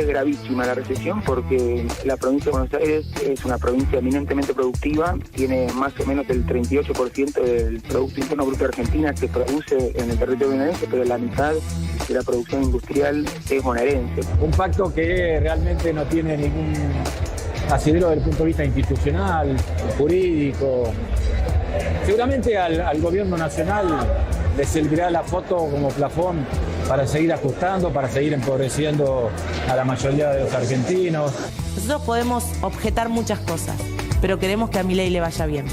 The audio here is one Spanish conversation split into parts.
gravísima la recesión porque la provincia de Buenos Aires es una provincia eminentemente productiva, tiene más o menos el 38% del Producto Interno Bruto de Argentina que produce en el territorio bonaerense, pero la mitad de la producción industrial es bonaerense. Un pacto que realmente no tiene ningún asidero desde el punto de vista institucional, jurídico. Seguramente al gobierno nacional le servirá la foto como plafón para seguir ajustando, para seguir empobreciendo a la mayoría de los argentinos. Nosotros podemos objetar muchas cosas, pero queremos que a Milei le vaya bien.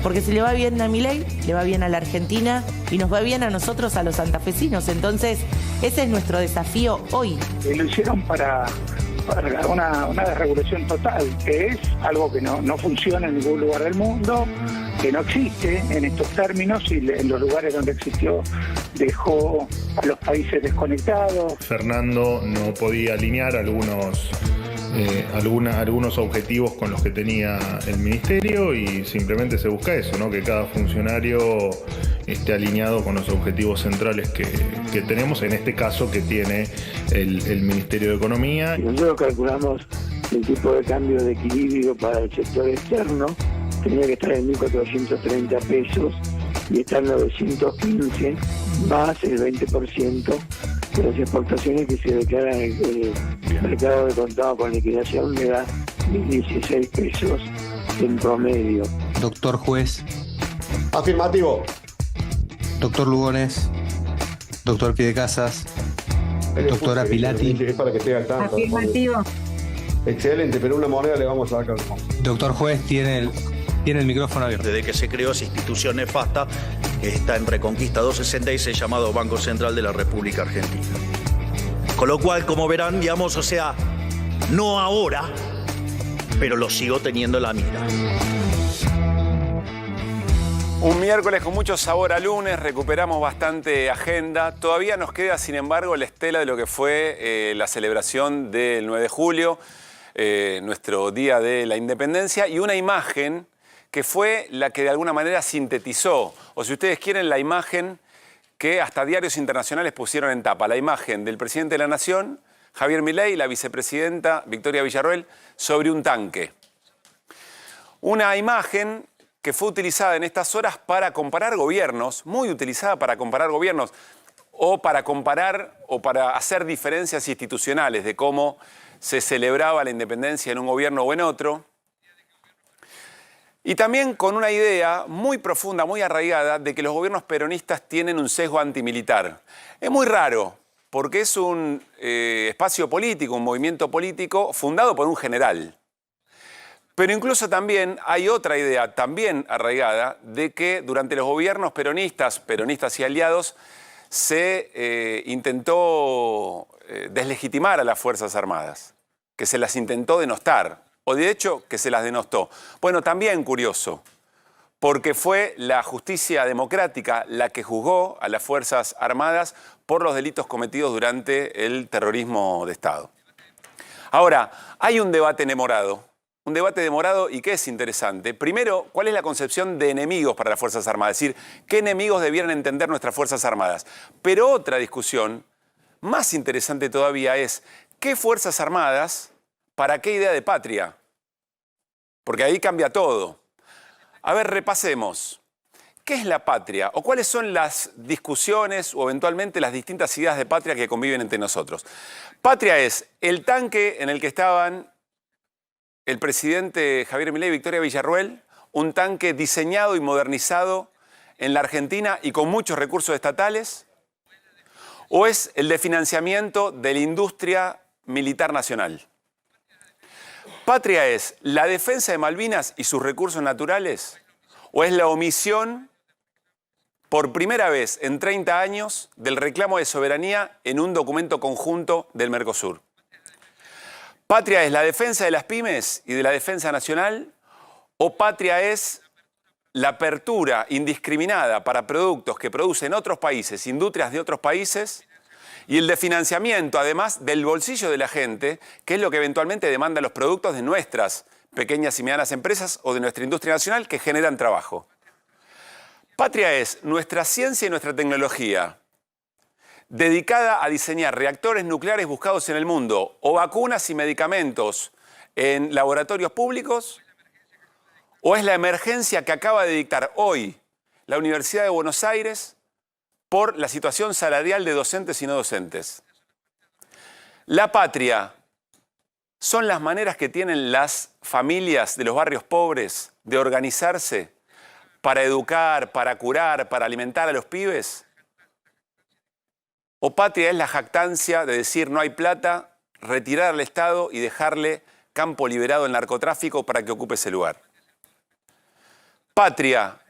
Porque si le va bien a Milei, le va bien a la Argentina y nos va bien a nosotros, a los santafesinos. Entonces, ese es nuestro desafío hoy. Lo hicieron para una desregulación total, que es algo que no funciona en ningún lugar del mundo, que no existe en estos términos y en los lugares donde existió dejó a los países desconectados. Fernando no podía alinear algunos objetivos con los que tenía el ministerio y simplemente se busca eso, ¿no? Que cada funcionario esté alineado con los objetivos centrales que tenemos, en este caso que tiene el Ministerio de Economía. Nosotros calculamos el tipo de cambio de equilibrio para el sector externo, tenía que estar en 1.430 pesos y está en 915, más el 20% de las exportaciones que se declaran en el mercado de contado con liquidación, me da 1.016 pesos en promedio. Doctor Juez. Afirmativo. Doctor Lugones. Doctor Piedecasas. Doctora Pilati. Es para que esté al tanto. Afirmativo. Excelente, pero una moneda le vamos a sacar. Doctor Juez tiene el micrófono abierto. Desde que se creó esa institución nefasta, que está en Reconquista 266, llamado Banco Central de la República Argentina. Con lo cual, como verán, digamos, o sea, no ahora, pero lo sigo teniendo en la mira. Un miércoles con mucho sabor a lunes, recuperamos bastante agenda. Todavía nos queda, sin embargo, la estela de lo que fue la celebración del 9 de julio, nuestro Día de la Independencia, y una imagen que fue la que de alguna manera sintetizó, o si ustedes quieren, la imagen que hasta diarios internacionales pusieron en tapa, la imagen del presidente de la Nación, Javier Milei, y la vicepresidenta Victoria Villarroel, sobre un tanque. Una imagen que fue utilizada en estas horas para comparar gobiernos, muy utilizada para comparar gobiernos, o para comparar o para hacer diferencias institucionales de cómo se celebraba la independencia en un gobierno o en otro. Y también con una idea muy profunda, muy arraigada, de que los gobiernos peronistas tienen un sesgo antimilitar. Es muy raro, porque es un espacio político, un movimiento político fundado por un general. Pero incluso también hay otra idea, también arraigada, de que durante los gobiernos peronistas y aliados, se intentó deslegitimar a las Fuerzas Armadas, que se las intentó denostar. O de hecho, que se las denostó. Bueno, también curioso, porque fue la justicia democrática la que juzgó a las Fuerzas Armadas por los delitos cometidos durante el terrorismo de Estado. Ahora, hay un debate demorado y que es interesante. Primero, ¿cuál es la concepción de enemigos para las Fuerzas Armadas? Es decir, ¿qué enemigos debieran entender nuestras Fuerzas Armadas? Pero otra discusión, más interesante todavía, es ¿qué Fuerzas Armadas? ¿Para qué idea de patria? Porque ahí cambia todo. A ver, repasemos. ¿Qué es la patria? ¿O cuáles son las discusiones o eventualmente las distintas ideas de patria que conviven entre nosotros? Patria es el tanque en el que estaban el presidente Javier Milei y Victoria Villarroel, un tanque diseñado y modernizado en la Argentina y con muchos recursos estatales, ¿o es el de financiamiento de la industria militar nacional? ¿Patria es la defensa de Malvinas y sus recursos naturales? ¿O es la omisión, por primera vez en 30 años, del reclamo de soberanía en un documento conjunto del Mercosur? ¿Patria es la defensa de las pymes y de la defensa nacional? ¿O patria es la apertura indiscriminada para productos que producen otros países, industrias de otros países, y el de financiamiento, además, del bolsillo de la gente, que es lo que eventualmente demandan los productos de nuestras pequeñas y medianas empresas o de nuestra industria nacional que generan trabajo? Patria es nuestra ciencia y nuestra tecnología, dedicada a diseñar reactores nucleares buscados en el mundo o vacunas y medicamentos en laboratorios públicos? ¿O es la emergencia que acaba de dictar hoy la Universidad de Buenos Aires por la situación salarial de docentes y no docentes? La patria son las maneras que tienen las familias de los barrios pobres de organizarse para educar, para curar, para alimentar a los pibes. ¿O patria es la jactancia de decir no hay plata, retirar al Estado y dejarle campo liberado al narcotráfico para que ocupe ese lugar? Patria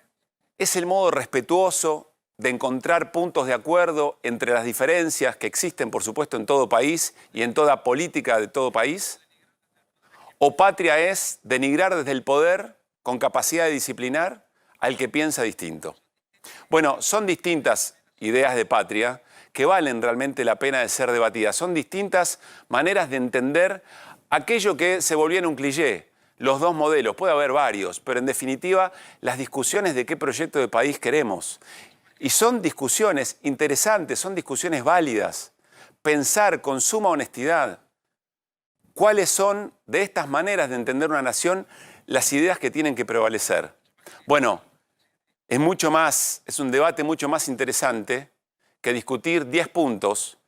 es el modo respetuoso de encontrar puntos de acuerdo entre las diferencias que existen, por supuesto, en todo país y en toda política de todo país. ¿O patria es denigrar desde el poder, con capacidad de disciplinar, al que piensa distinto? Bueno, son distintas ideas de patria que valen realmente la pena de ser debatidas. Son distintas maneras de entender aquello que se volvió en un cliché. Los dos modelos, puede haber varios, pero en definitiva las discusiones de qué proyecto de país queremos. Y son discusiones interesantes, son discusiones válidas. Pensar con suma honestidad cuáles son de estas maneras de entender una nación las ideas que tienen que prevalecer. Bueno, es un debate mucho más interesante que discutir 10 puntos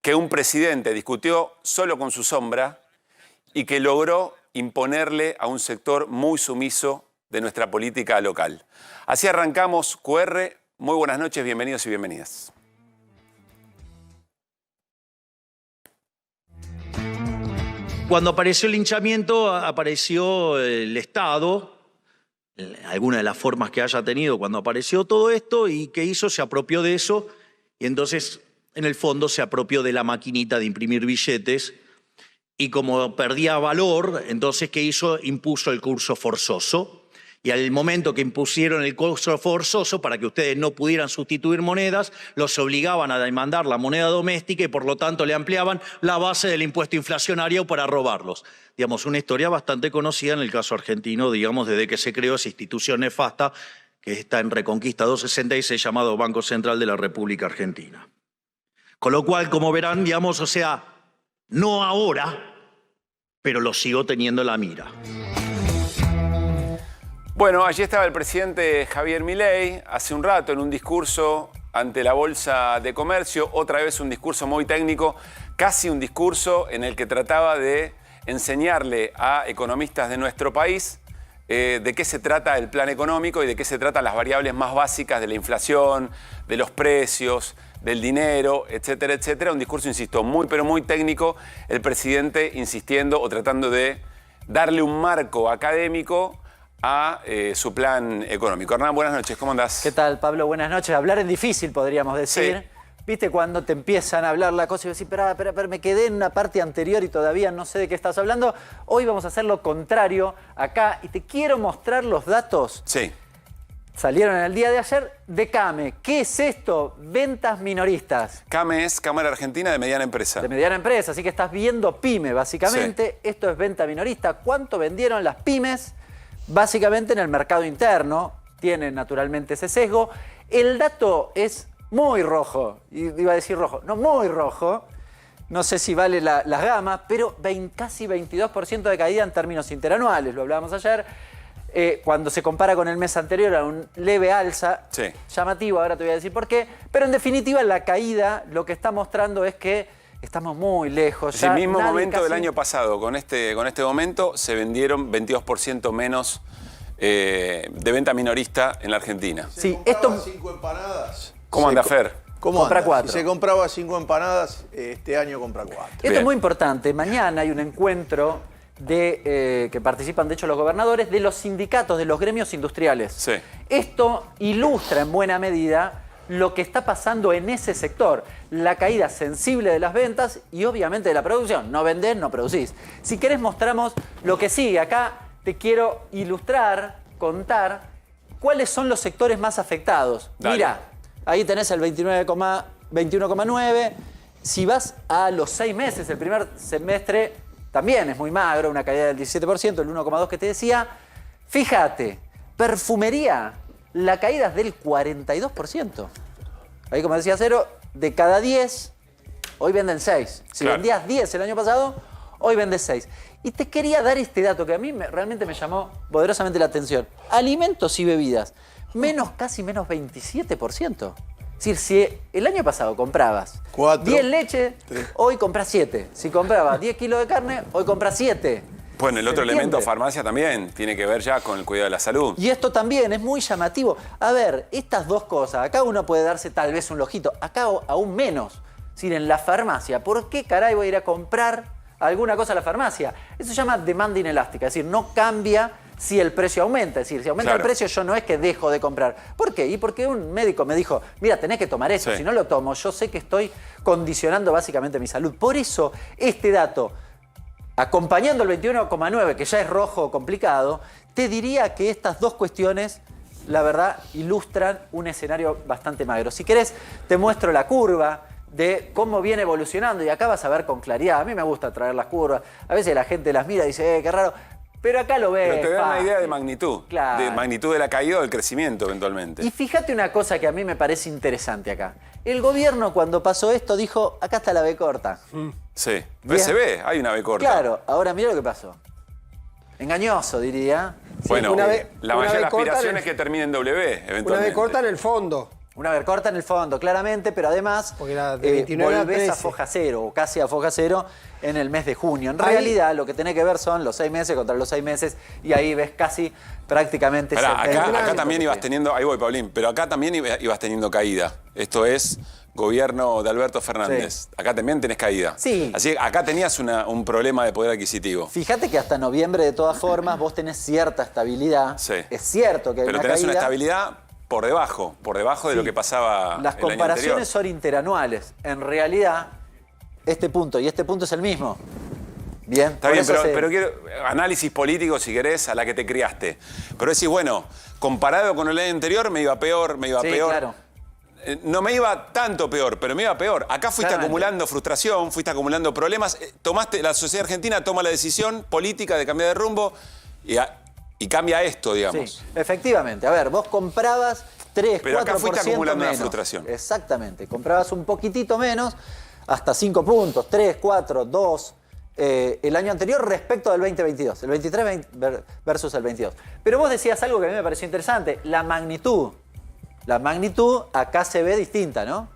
que un presidente discutió solo con su sombra y que logró imponerle a un sector muy sumiso de nuestra política local. Así arrancamos QR. Muy buenas noches, bienvenidos y bienvenidas. Cuando apareció el linchamiento, apareció el Estado, alguna de las formas que haya tenido cuando apareció todo esto, y ¿qué hizo? Se apropió de eso, y entonces, en el fondo, se apropió de la maquinita de imprimir billetes, y como perdía valor, entonces, ¿qué hizo? Impuso el curso forzoso. Y al momento que impusieron el curso forzoso para que ustedes no pudieran sustituir monedas, los obligaban a demandar la moneda doméstica y por lo tanto le ampliaban la base del impuesto inflacionario para robarlos. Digamos, una historia bastante conocida en el caso argentino, digamos, desde que se creó esa institución nefasta que está en Reconquista 266 llamado Banco Central de la República Argentina. Con lo cual, como verán, digamos, o sea, no ahora, pero lo sigo teniendo en la mira. Bueno, allí estaba el presidente Javier Milei hace un rato en un discurso ante la Bolsa de Comercio, otra vez un discurso muy técnico, casi un discurso en el que trataba de enseñarle a economistas de nuestro país de qué se trata el plan económico y de qué se tratan las variables más básicas de la inflación, de los precios, del dinero, etcétera, etcétera. Un discurso, insisto, muy pero muy técnico, el presidente insistiendo o tratando de darle un marco académico a su plan económico. Hernán, buenas noches, ¿cómo andás? ¿Qué tal, Pablo? Buenas noches. Hablar es difícil, podríamos decir. Sí. ¿Viste cuando te empiezan a hablar la cosa y decís, pero, me quedé en una parte anterior y todavía no sé de qué estás hablando? Hoy vamos a hacer lo contrario acá y te quiero mostrar los datos. Sí. Salieron en el día de ayer de CAME. ¿Qué es esto? Ventas minoristas. CAME es Cámara Argentina de Mediana Empresa. De Mediana Empresa, así que estás viendo PYME, básicamente. Sí. Esto es venta minorista. ¿Cuánto vendieron las pymes? Básicamente en el mercado interno, tiene naturalmente ese sesgo. El dato es muy rojo, iba a decir rojo, no, muy rojo. No sé si vale las gamas, pero casi 22% de caída en términos interanuales, lo hablábamos ayer. Cuando se compara con el mes anterior a un leve alza, sí, llamativo, ahora te voy a decir por qué. Pero en definitiva la caída lo que está mostrando es que estamos muy lejos. Es el mismo momento del año pasado. Con este momento se vendieron 22% menos de venta minorista en la Argentina. Sí, esto... 5 empanadas. ¿Cómo anda, Fer? Compra 4. Si se compraba 5 empanadas, este año compra 4. Esto es muy importante. Mañana hay un encuentro que participan, de hecho, los gobernadores de los sindicatos, de los gremios industriales. Sí. Esto ilustra en buena medida lo que está pasando en ese sector, la caída sensible de las ventas y obviamente de la producción. No vendés, no producís. Si querés mostramos lo que sigue. Acá te quiero ilustrar, contar cuáles son los sectores más afectados. Dale. Mira, ahí tenés el 21,9. Si vas a los 6 meses, el primer semestre también es muy magro, una caída del 17%, el 1,2 que te decía. Fíjate, perfumería, la caída es del 42%. Ahí, como decía Cero, de cada 10, hoy venden 6. Si Claro. vendías 10 el año pasado, hoy vendes 6. Y te quería dar este dato que a mí realmente me llamó poderosamente la atención. Alimentos y bebidas, casi menos 27%. Es decir, si el año pasado comprabas 10 leches, hoy compras 7. Si comprabas 10 kilos de carne, hoy compras 7. Bueno, el ¿Se otro entiende? elemento, farmacia, también tiene que ver ya con el cuidado de la salud. Y esto también es muy llamativo. A ver, estas dos cosas, acá uno puede darse tal vez un lojito, acá aún menos. Es decir, en la farmacia, ¿por qué caray voy a ir a comprar alguna cosa a la farmacia? Eso se llama demanda inelástica, es decir, no cambia si el precio aumenta. Es decir, si aumenta el precio, yo no es que dejo de comprar. ¿Por qué? Y porque un médico me dijo, mira, tenés que tomar eso, si no lo tomo, yo sé que estoy condicionando básicamente mi salud. Por eso, este dato, acompañando el 21,9, que ya es rojo complicado, te diría que estas dos cuestiones, la verdad, ilustran un escenario bastante magro. Si querés, te muestro la curva de cómo viene evolucionando y acá vas a ver con claridad. A mí me gusta traer las curvas. A veces la gente las mira y dice, qué raro. Pero acá lo ves. Pero te da una idea de magnitud. Claro. De magnitud de la caída o del crecimiento eventualmente. Y fíjate una cosa que a mí me parece interesante acá. El gobierno cuando pasó esto dijo, acá está la B corta. Sí. Pero Bien. se ve, hay una B corta. Claro, ahora mira lo que pasó. Engañoso, diría. Bueno, una B- la una mayor B corta aspiración en el- es que termine en W, eventualmente. Una vez corta en el fondo. Una B corta en el fondo, claramente, pero además Porque era de 29 a volvés a 13. foja cero o casi a foja cero en el mes de junio. En Ahí- realidad, lo que tenés que ver son los 6 meses contra los 6 meses y ahí ves casi prácticamente... Pará, 70%. acá también ibas teniendo, ahí voy, Paulín, pero acá también ibas teniendo caída. Esto es gobierno de Alberto Fernández. Sí. Acá también tenés caída. Sí. Así que acá tenías un problema de poder adquisitivo. Fíjate que hasta noviembre, de todas formas, vos tenés cierta estabilidad. Sí. Es cierto que hay Pero una tenés caída. una estabilidad por debajo de lo que pasaba Las el año comparaciones anterior. son interanuales. En realidad, este punto y este punto es el mismo. Bien, Está por bien, eso pero quiero análisis político, si querés, a la que te criaste. Pero decís, bueno, comparado con el año anterior, me iba peor, Sí, peor. claro. No me iba tanto peor, pero me iba peor. Acá fuiste Claramente. acumulando frustración, fuiste acumulando problemas. La sociedad argentina toma la decisión política de cambiar de rumbo y cambia esto, digamos. Sí, efectivamente. A ver, vos comprabas 3, Pero 4% acá fuiste acumulando una menos. frustración. Exactamente. Comprabas un poquitito menos, hasta 5 puntos, 3, 4, 2, el año anterior respecto del 2022. El 23 versus el 22. Pero vos decías algo que a mí me pareció interesante. La magnitud. La magnitud acá se ve distinta, ¿no?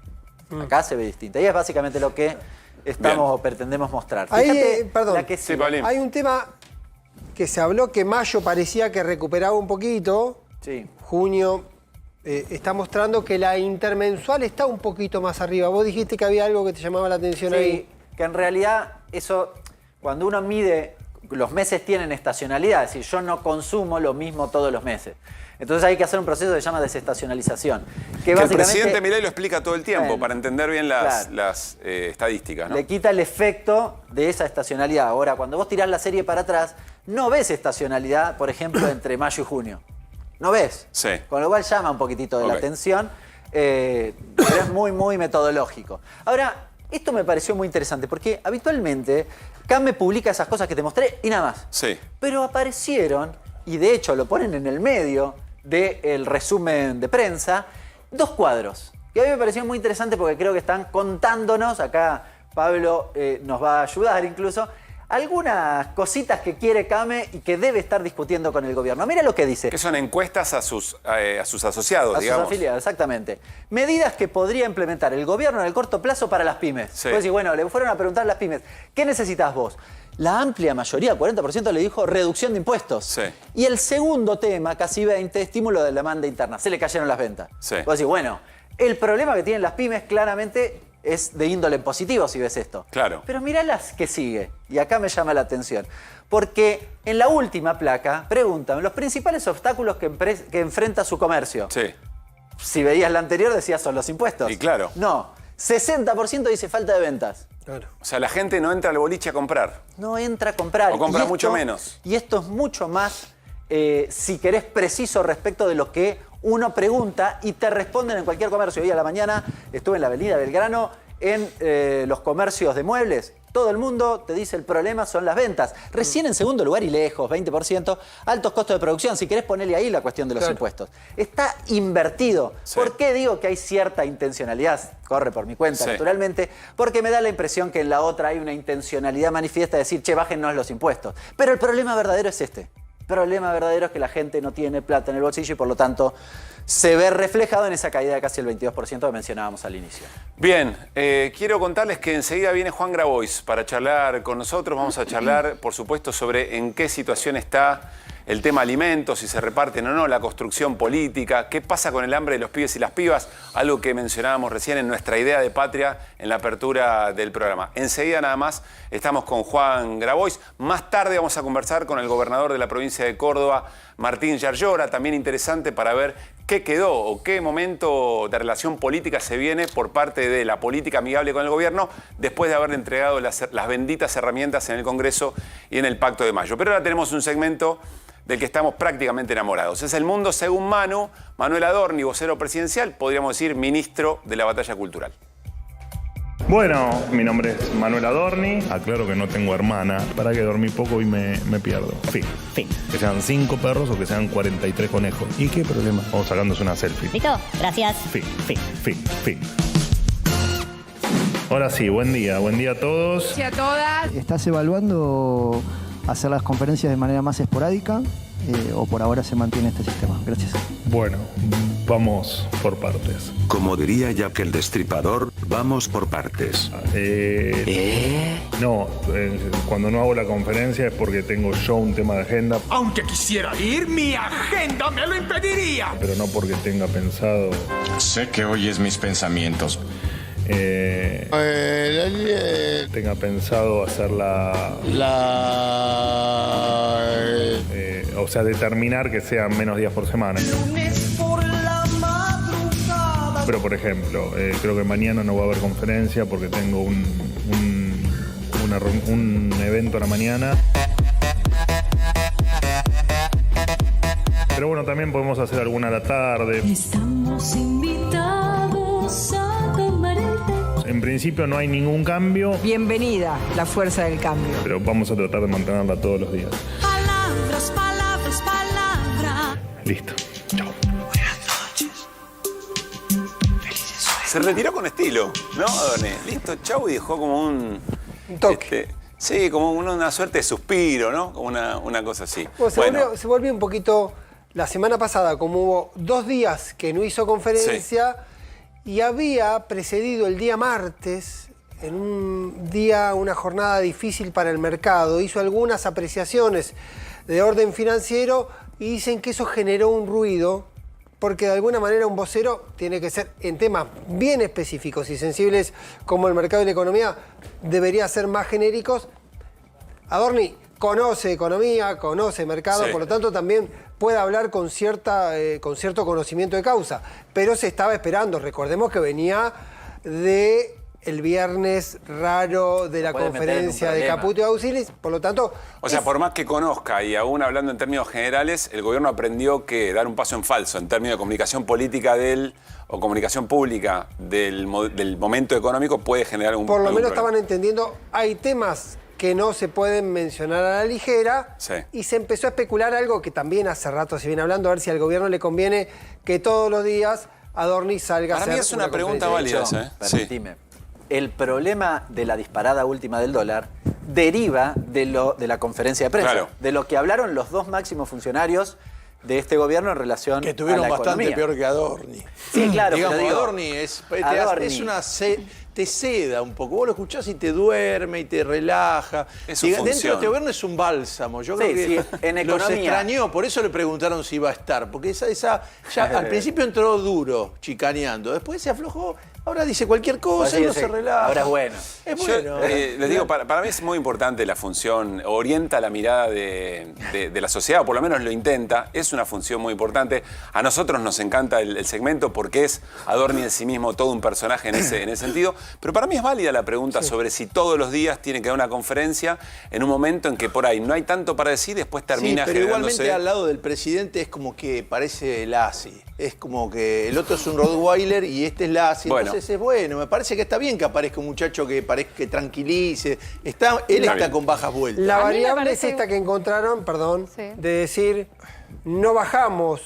Acá se ve distinta. Y es básicamente lo que estamos o pretendemos mostrar. Ahí, Fíjate perdón, la que sigue. hay un tema que se habló que mayo parecía que recuperaba un poquito. Sí. Junio está mostrando que la intermensual está un poquito más arriba. Vos dijiste que había algo que te llamaba la atención Sí, ahí. que en realidad eso, cuando uno mide, los meses tienen estacionalidad, es decir, yo no consumo lo mismo todos los meses. Entonces hay que hacer un proceso que se llama desestacionalización. Que el básicamente presidente Milei lo explica todo el tiempo Bueno, para entender bien las estadísticas, ¿no? le quita el efecto de esa estacionalidad. Ahora, cuando vos tirás la serie para atrás, no ves estacionalidad, por ejemplo, entre mayo y junio. No ves. Sí. Con lo cual llama un poquitito de la Ok. atención, pero es muy, muy metodológico. Ahora, esto me pareció muy interesante porque habitualmente CAME publica esas cosas que te mostré y nada más. Sí. Pero aparecieron, y de hecho lo ponen en el medio del resumen de prensa, 2 cuadros. Que a mí me pareció muy interesante porque creo que están contándonos, acá Pablo nos va a ayudar incluso, algunas cositas que quiere CAME y que debe estar discutiendo con el gobierno. Mira lo que dice. Que son encuestas a sus asociados, A digamos. sus afiliados, exactamente. Medidas que podría implementar el gobierno en el corto plazo para las pymes. Sí. Vos decís, bueno, le fueron a preguntar a las pymes, ¿qué necesitas vos? La amplia mayoría, 40%, le dijo reducción de impuestos. Sí. Y el segundo tema, casi 20%, estímulo de la demanda interna. Se le cayeron las ventas. Sí. Vos decís, bueno, el problema que tienen las pymes claramente es de índole positivo si ves esto. Claro. Pero mirá las que sigue, y acá me llama la atención, porque en la última placa preguntan los principales obstáculos que enfrenta su comercio. Sí. Si veías la anterior decías son los impuestos. Y claro. No, 60% dice falta de ventas. O sea, la gente no entra al boliche a comprar. No entra a comprar. O compra Y mucho menos. Y esto es mucho más, si querés, preciso respecto de lo que uno pregunta y te responden en cualquier comercio. Hoy a la mañana estuve en la avenida Belgrano en los comercios de muebles, todo el mundo te dice el problema son las ventas. Recién en segundo lugar y lejos, 20%, altos costos de producción. Si querés ponerle ahí la cuestión de los impuestos. Está invertido. Sí. ¿Por qué digo que hay cierta intencionalidad? Corre por mi cuenta, naturalmente, porque me da la impresión que en la otra hay una intencionalidad manifiesta de decir, che, bájennos los impuestos. Pero el problema verdadero es este. El problema verdadero es que la gente no tiene plata en el bolsillo y por lo tanto se ve reflejado en esa caída de casi el 22% que mencionábamos al inicio. Bien, quiero contarles que enseguida viene Juan Grabois para charlar con nosotros. Vamos a charlar, por supuesto, sobre en qué situación está el tema alimentos, si se reparten o no, la construcción política, qué pasa con el hambre de los pibes y las pibas, algo que mencionábamos recién en nuestra idea de patria en la apertura del programa. Enseguida nada más estamos con Juan Grabois. Más tarde vamos a conversar con el gobernador de la provincia de Córdoba, Martín Yarlora, también interesante para ver qué quedó o qué momento de relación política se viene por parte de la política amigable con el gobierno después de haberle entregado las benditas herramientas en el Congreso y en el Pacto de Mayo. Pero ahora tenemos un segmento del que estamos prácticamente enamorados. Es El Mundo según Manu, Manuel Adorni, vocero presidencial, podríamos decir ministro de la batalla cultural. Bueno, mi nombre es Manuel Adorni. Aclaro que no tengo hermana. Para que dormí poco y me pierdo. Fin. Que sean 5 perros o que sean 43 conejos. ¿Y qué problema? O sacándose una selfie. ¿Listo? Gracias. Fin. Ahora sí, buen día a todos. Y a todas. ¿Estás evaluando hacer las conferencias de manera más esporádica o por ahora se mantiene este sistema? Gracias. Bueno, vamos por partes. Como diría Jack el Destripador, vamos por partes. No, cuando no hago la conferencia es porque tengo yo un tema de agenda. Aunque quisiera ir, mi agenda me lo impediría. Pero no porque tenga pensado. Sé que oyes mis pensamientos. Tenga pensado hacer o sea, determinar que sean menos días por semana. Pero, por ejemplo, creo que mañana no va a haber conferencia porque tengo un evento a la mañana. Pero bueno, también podemos hacer alguna a la tarde. Estamos invitados a tomar el té. En principio no hay ningún cambio. Bienvenida, la fuerza del cambio. Pero vamos a tratar de mantenerla todos los días. Palabras. Listo. Chao. Buenas noches. Felices sueños. Se retiró con estilo, ¿no, Adorni? Listo, chau, y dejó como un toque. Sí, como una suerte de suspiro, ¿no? Como una cosa así. Bueno, se volvió un poquito la semana pasada, como hubo 2 días que no hizo conferencia y había precedido el día martes, en una jornada difícil para el mercado. Hizo algunas apreciaciones de orden financiero y dicen que eso generó un ruido porque de alguna manera un vocero tiene que ser en temas bien específicos y sensibles como el mercado y la economía, debería ser más genéricos. Adorni conoce economía, conoce mercado, por lo tanto también puede hablar con cierto conocimiento de causa, pero se estaba esperando. Recordemos que venía de el viernes raro de la conferencia de Caputo y Auxilis, por lo tanto... O sea, por más que conozca y aún hablando en términos generales, el gobierno aprendió que dar un paso en falso en términos de comunicación política o comunicación pública del momento económico puede generar un problema. Por lo menos estaban entendiendo, hay temas que no se pueden mencionar a la ligera y se empezó a especular algo que también hace rato se viene hablando, a ver si al gobierno le conviene que todos los días Adorni salga a hacer... Para mí es una pregunta válida esa, Permitime. El problema de la disparada última del dólar deriva de la conferencia de prensa, de lo que hablaron los 2 máximos funcionarios de este gobierno en relación a la economía. Que tuvieron bastante peor que Adorni. Sí, claro. Digamos, pero Adorni te seda un poco. Vos lo escuchás y te duerme y te relaja. Dentro de este gobierno es un bálsamo. Yo creo que en los economía... extrañó, por eso le preguntaron si iba a estar. Porque ya al principio entró duro, chicaneando. Después se aflojó. Ahora dice cualquier cosa y no se relaja. Ahora es bueno. Es bueno. Les digo, para mí es muy importante la función, orienta la mirada de la sociedad, o por lo menos lo intenta, es una función muy importante. A nosotros nos encanta el segmento porque es Adorni en sí mismo todo un personaje en ese sentido, Pero para mí es válida la pregunta sobre si todos los días tiene que dar una conferencia en un momento en que por ahí no hay tanto para decir, después termina pero generándose... igualmente al lado del presidente es como que parece Lassie. Es como que el otro es un Rottweiler y este es Lassie. Bueno. Entonces es bueno. Me parece que está bien que aparezca un muchacho que parezca que tranquilice. Él está con bajas vueltas. La variable es esta que encontraron, perdón, de decir, no bajamos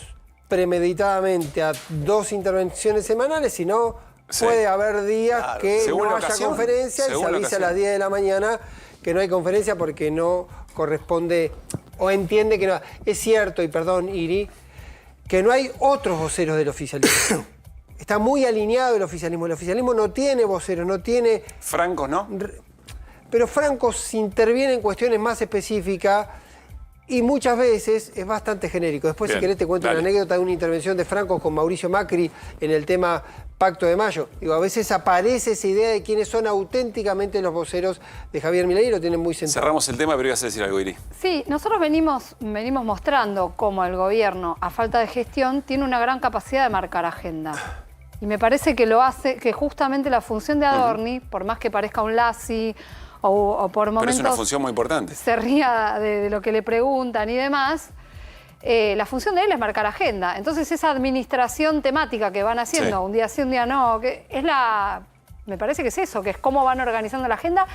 premeditadamente a 2 intervenciones semanales, sino puede haber días que según no la haya ocasión, conferencia y se según la avisa a las ocasión. 10 de la mañana que no hay conferencia porque no corresponde o entiende que no. Es cierto, y perdón, Iri, que no hay otros voceros del oficialismo. Está muy alineado el oficialismo. El oficialismo no tiene voceros, no tiene... Francos, ¿no? Pero Francos interviene en cuestiones más específicas y muchas veces es bastante genérico. Después, Bien, si querés, te cuento dale. una anécdota de una intervención de Francos con Mauricio Macri en el tema Pacto de Mayo. Digo, a veces aparece esa idea de quiénes son auténticamente los voceros de Javier Milei y lo tienen muy centrado. Cerramos el tema, pero ibas a decir algo, Iri. Sí, nosotros venimos mostrando cómo el gobierno, a falta de gestión, tiene una gran capacidad de marcar agenda. Y me parece que lo hace, que justamente la función de Adorni, por más que parezca un Lassi o por Pero momentos es una función muy importante. se ría de lo que le preguntan y demás, la función de él es marcar agenda. Entonces esa administración temática que van haciendo, un día sí, un día no, que es me parece que es eso, que es cómo van organizando la agenda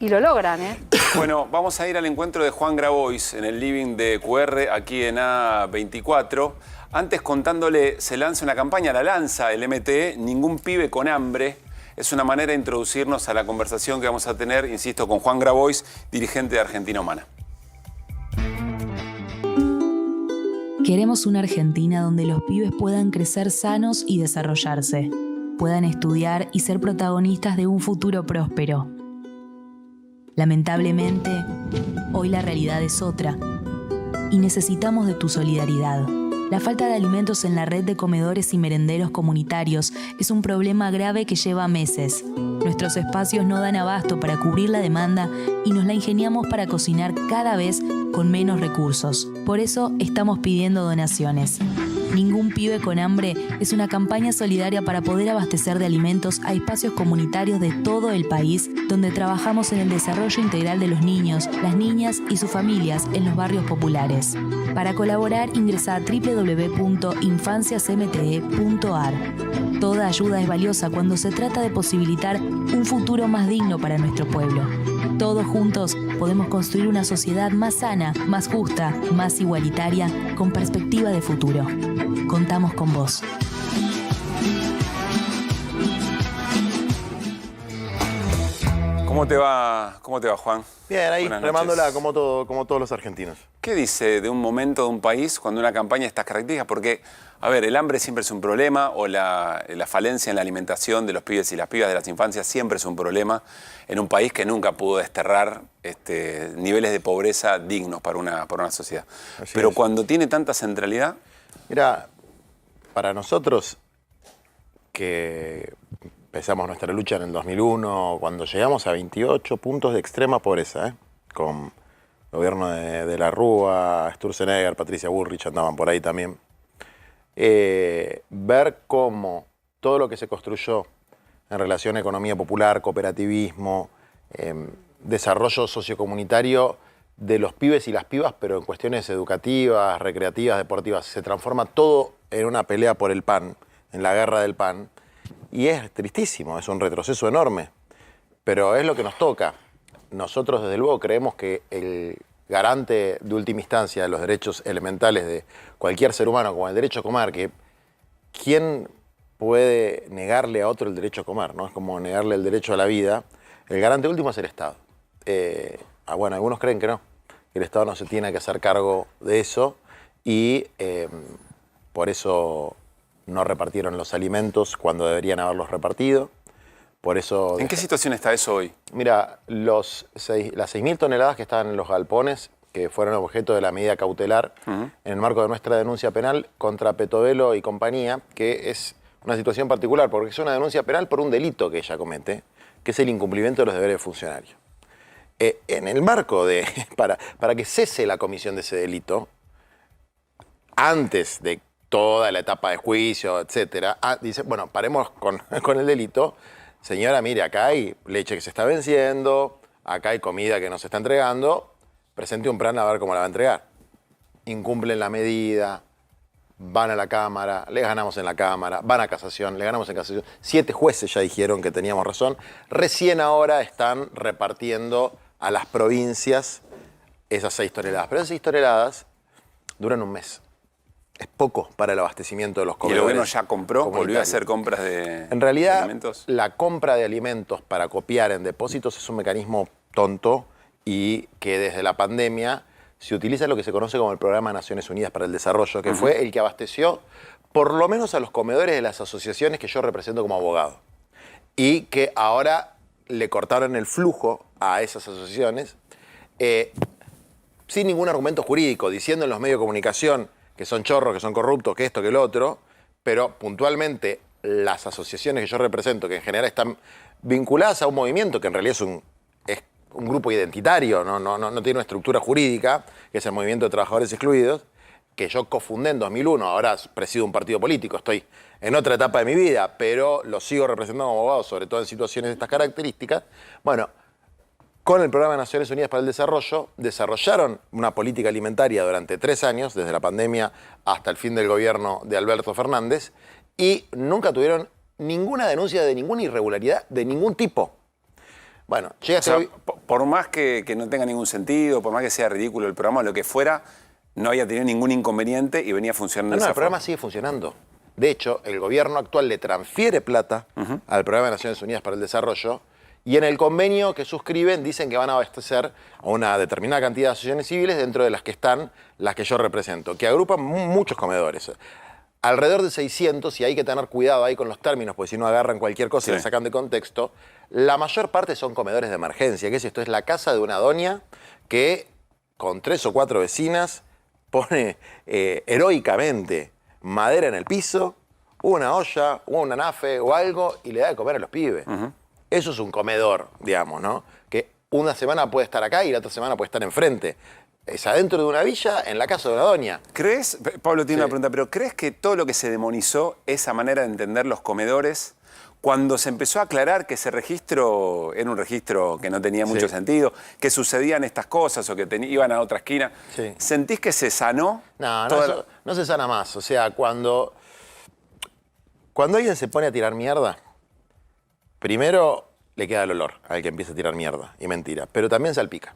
y lo logran, ¿eh? Bueno, vamos a ir al encuentro de Juan Grabois en el living de QR aquí en A24. Antes contándole, se lanza una campaña, la lanza el MTE, Ningún pibe con hambre. Es una manera de introducirnos a la conversación que vamos a tener, insisto, con Juan Grabois, dirigente de Argentina Humana. Queremos una Argentina donde los pibes puedan crecer sanos y desarrollarse, puedan estudiar y ser protagonistas de un futuro próspero. Lamentablemente, hoy la realidad es otra y necesitamos de tu solidaridad. La falta de alimentos en la red de comedores y merenderos comunitarios es un problema grave que lleva meses. Nuestros espacios no dan abasto para cubrir la demanda y nos la ingeniamos para cocinar cada vez con menos recursos. Por eso estamos pidiendo donaciones. Ningún pibe con hambre es una campaña solidaria para poder abastecer de alimentos a espacios comunitarios de todo el país, donde trabajamos en el desarrollo integral de los niños, las niñas y sus familias en los barrios populares. Para colaborar, ingresa a www.infanciasmte.ar. Toda ayuda es valiosa cuando se trata de posibilitar un futuro más digno para nuestro pueblo. Todos juntos podemos construir una sociedad más sana, más justa, más igualitaria, con perspectiva de futuro. Contamos con vos. ¿Cómo te va, Juan? Bien, ahí, Buenas remándola noches. como todos los argentinos. ¿Qué dice de un momento de un país cuando una campaña de estas características? Porque, a ver, el hambre siempre es un problema, o la falencia en la alimentación de los pibes y las pibas de las infancias siempre es un problema en un país que nunca pudo desterrar niveles de pobreza dignos para una sociedad. Pero cuando tiene tanta centralidad... Mira, para nosotros que empezamos nuestra lucha en el 2001, cuando llegamos a 28 puntos de extrema pobreza, con el gobierno de la Rúa, Sturzenegger, Patricia Bullrich andaban por ahí también, ver cómo todo lo que se construyó en relación a economía popular, cooperativismo, desarrollo sociocomunitario de los pibes y las pibas, pero en cuestiones educativas, recreativas, deportivas, se transforma todo en una pelea por el pan, en la guerra del pan, y es tristísimo, es un retroceso enorme, pero es lo que nos toca. Nosotros, desde luego, creemos que el garante de última instancia de los derechos elementales de cualquier ser humano, como el derecho a comer, que ¿quién puede negarle a otro el derecho a comer? ¿No? Es como negarle el derecho a la vida. El garante último es el Estado. Bueno, algunos creen que no, que el Estado no se tiene que hacer cargo de eso y por eso no repartieron los alimentos cuando deberían haberlos repartido. Por eso... ¿En qué situación está eso hoy? Mira, las 6.000 toneladas que estaban en los galpones, que fueron objeto de la medida cautelar en el marco de nuestra denuncia penal contra Petovelo y compañía, que es una situación particular, porque es una denuncia penal por un delito que ella comete, que es el incumplimiento de los deberes de funcionario. En el marco de... para que cese la comisión de ese delito, antes de toda la etapa de juicio, etcétera, dice, bueno, paremos con el delito, señora, mire, acá hay leche que se está venciendo, acá hay comida que no se está entregando, presente un plan a ver cómo la va a entregar. Incumplen la medida, van a la Cámara, le ganamos en la Cámara, van a casación, le ganamos en casación. 7 jueces ya dijeron que teníamos razón. Recién ahora están repartiendo a las provincias esas 6 toneladas. Pero esas 6 toneladas duran un mes. Es poco para el abastecimiento de los ¿Y comedores. el gobierno ya compró? ¿Volvió a hacer compras de En realidad, alimentos? la compra de alimentos para copiar en depósitos es un mecanismo tonto y que desde la pandemia se utiliza lo que se conoce como el Programa de Naciones Unidas para el Desarrollo, que fue el que abasteció por lo menos a los comedores de las asociaciones que yo represento como abogado. Y que ahora le cortaron el flujo a esas asociaciones sin ningún argumento jurídico, diciendo en los medios de comunicación que son chorros, que son corruptos, que esto, que lo otro, pero puntualmente las asociaciones que yo represento, que en general están vinculadas a un movimiento que en realidad es un grupo identitario, no tiene una estructura jurídica, que es el Movimiento de Trabajadores Excluidos, que yo cofundé en 2001, ahora presido un partido político, estoy en otra etapa de mi vida, pero lo sigo representando como abogado, sobre todo en situaciones de estas características. Bueno, con el Programa de Naciones Unidas para el Desarrollo, desarrollaron una política alimentaria durante 3 años, desde la pandemia hasta el fin del gobierno de Alberto Fernández, y nunca tuvieron ninguna denuncia de ninguna irregularidad de ningún tipo. Bueno, llega hoy. Por más que no tenga ningún sentido, por más que sea ridículo el programa, lo que fuera, no había tenido ningún inconveniente y venía funcionando de esa El programa sigue funcionando. De hecho, el gobierno actual le transfiere plata al Programa de Naciones Unidas para el Desarrollo. Y en el convenio que suscriben dicen que van a abastecer a una determinada cantidad de asociaciones civiles, dentro de las que están las que yo represento, que agrupan muchos comedores. Alrededor de 600, y hay que tener cuidado ahí con los términos, porque si no agarran cualquier cosa y la sacan de contexto. La mayor parte son comedores de emergencia. ¿Qué es esto? Es la casa de una doña que, con 3 o 4 vecinas, pone heroicamente madera en el piso, una olla, una nafe o algo, y le da de comer a los pibes. Eso es un comedor, digamos, ¿no? Que una semana puede estar acá y la otra semana puede estar enfrente. Es adentro de una villa, en la casa de una doña. ¿Crees, Pablo tiene una pregunta, pero crees que todo lo que se demonizó, esa manera de entender los comedores, cuando se empezó a aclarar que ese registro era un registro que no tenía mucho sentido, que sucedían estas cosas o que iban a otra esquina, ¿sentís que se sanó? No se sana más. O sea, cuando alguien se pone a tirar mierda, primero le queda el olor al que empieza a tirar mierda y mentira, pero también salpica.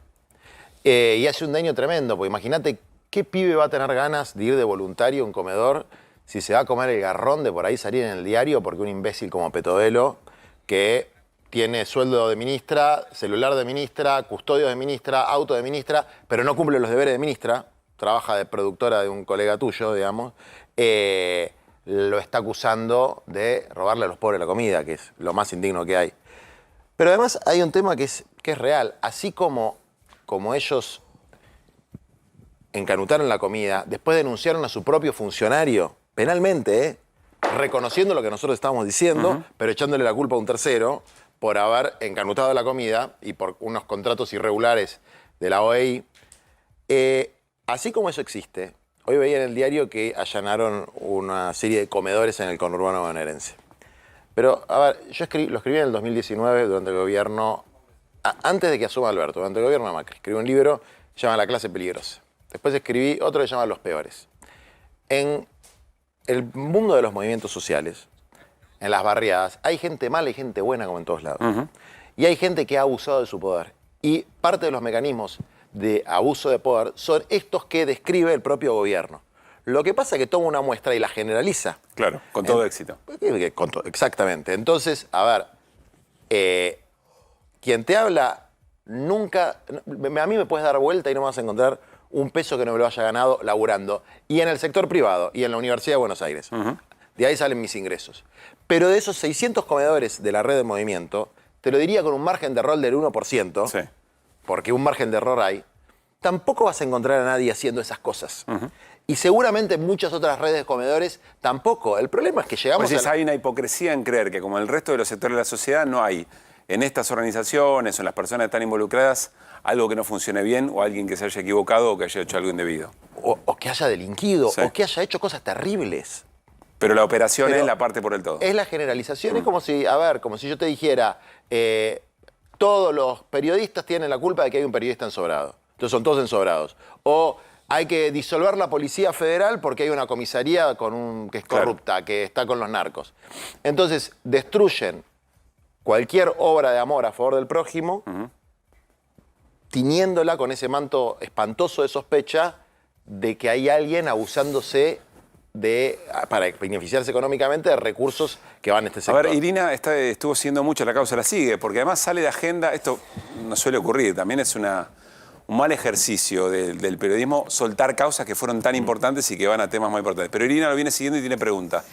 Y hace un daño tremendo, porque imagínate qué pibe va a tener ganas de ir de voluntario a un comedor si se va a comer el garrón de por ahí salir en el diario porque un imbécil como Petovelo, que tiene sueldo de ministra, celular de ministra, custodio de ministra, auto de ministra, pero no cumple los deberes de ministra, trabaja de productora de un colega tuyo, digamos, lo está acusando de robarle a los pobres la comida, que es lo más indigno que hay. Pero además hay un tema que es real. Así como ellos encanutaron la comida, después denunciaron a su propio funcionario penalmente, reconociendo lo que nosotros estábamos diciendo, pero echándole la culpa a un tercero por haber encanutado la comida y por unos contratos irregulares de la OEI. Así como eso existe, hoy veía en el diario que allanaron una serie de comedores en el conurbano bonaerense. Pero, a ver, yo lo escribí en el 2019 durante el gobierno, antes de que asuma Alberto, durante el gobierno de Macri. Escribí un libro que se llama La clase peligrosa. Después escribí otro que se llama Los peores. En el mundo de los movimientos sociales, en las barriadas, hay gente mala y gente buena como en todos lados. Y hay gente que ha abusado de su poder. Y parte de los mecanismos de abuso de poder son estos que describe el propio gobierno. Lo que pasa es que toma una muestra y la generaliza. Claro, con todo éxito. Exactamente. Entonces, a ver, quien te habla nunca... A mí me puedes dar vuelta y no me vas a encontrar un peso que no me lo haya ganado laburando. Y en el sector privado y en la Universidad de Buenos Aires. De ahí salen mis ingresos. Pero de esos 600 comedores de la red de movimiento, te lo diría con un margen de error del 1%, porque un margen de error hay, tampoco vas a encontrar a nadie haciendo esas cosas. Y seguramente en muchas otras redes de comedores tampoco. El problema es que llegamos a... hay una hipocresía en creer que como en el resto de los sectores de la sociedad no hay en estas organizaciones o en las personas que están involucradas algo que no funcione bien o alguien que se haya equivocado o que haya hecho algo indebido. O que haya delinquido, o que haya hecho cosas terribles. Pero la operación Pero es la parte por el todo. Es la generalización, es como si, a ver, como si yo te dijera, todos los periodistas tienen la culpa de que hay un periodista ensobrado. Entonces son todos ensobrados. O hay que disolver la Policía Federal porque hay una comisaría que es corrupta, que está con los narcos. Entonces destruyen cualquier obra de amor a favor del prójimo, tiñéndola con ese manto espantoso de sospecha de que hay alguien abusándose para beneficiarse económicamente de recursos que van a este sector. A ver, Irina estuvo siguiendo mucho la causa, la sigue, porque además sale de agenda, esto no suele ocurrir, también es un mal ejercicio del periodismo soltar causas que fueron tan importantes y que van a temas muy importantes. Pero Irina lo viene siguiendo y tiene pregunta.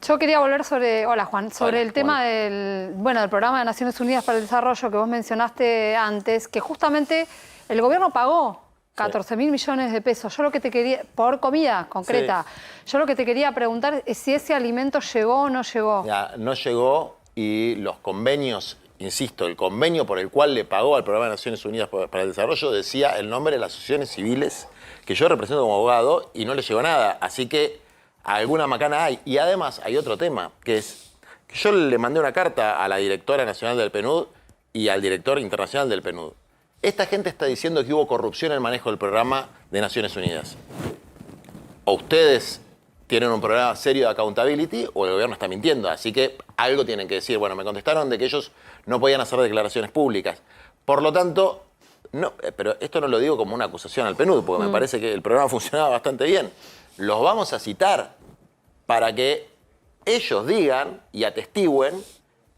Yo quería volver sobre el tema del programa de Naciones Unidas para el Desarrollo que vos mencionaste antes, que justamente el gobierno pagó 14.000 millones de pesos. Yo lo que te quería, por comida concreta, yo lo que te quería preguntar es si ese alimento llegó o no llegó. Ya, no llegó y los convenios, insisto, el convenio por el cual le pagó al Programa de Naciones Unidas para el Desarrollo decía el nombre de las asociaciones civiles que yo represento como abogado y no le llegó nada. Así que alguna macana hay. Y además hay otro tema, que es que yo le mandé una carta a la directora nacional del PNUD y al director internacional del PNUD. Esta gente está diciendo que hubo corrupción en el manejo del programa de Naciones Unidas. O ustedes tienen un programa serio de accountability o el gobierno está mintiendo. Así que algo tienen que decir. Bueno, me contestaron de que ellos no podían hacer declaraciones públicas. Por lo tanto, no, pero esto no lo digo como una acusación al PNUD, porque me parece que el programa funcionaba bastante bien. Los vamos a citar para que ellos digan y atestiguen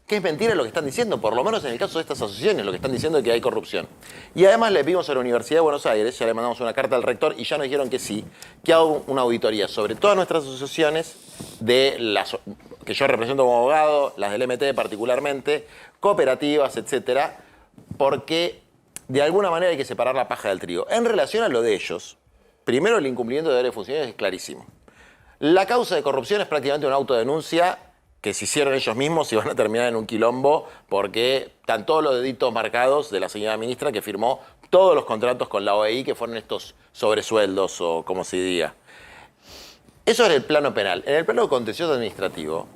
que es mentira lo que están diciendo, por lo menos en el caso de estas asociaciones, lo que están diciendo es que hay corrupción. Y además le pedimos a la Universidad de Buenos Aires, ya le mandamos una carta al rector y ya nos dijeron que sí, que haga una auditoría sobre todas nuestras asociaciones, que yo represento como abogado, las del MT particularmente, cooperativas, etcétera, porque de alguna manera hay que separar la paja del trigo. En relación a lo de ellos, primero el incumplimiento de deberes funcionarios es clarísimo. La causa de corrupción es prácticamente una autodenuncia que se hicieron ellos mismos y van a terminar en un quilombo porque están todos los deditos marcados de la señora ministra que firmó todos los contratos con la OEI que fueron estos sobresueldos o como se diga. Eso es el plano penal. En el plano contencioso administrativo,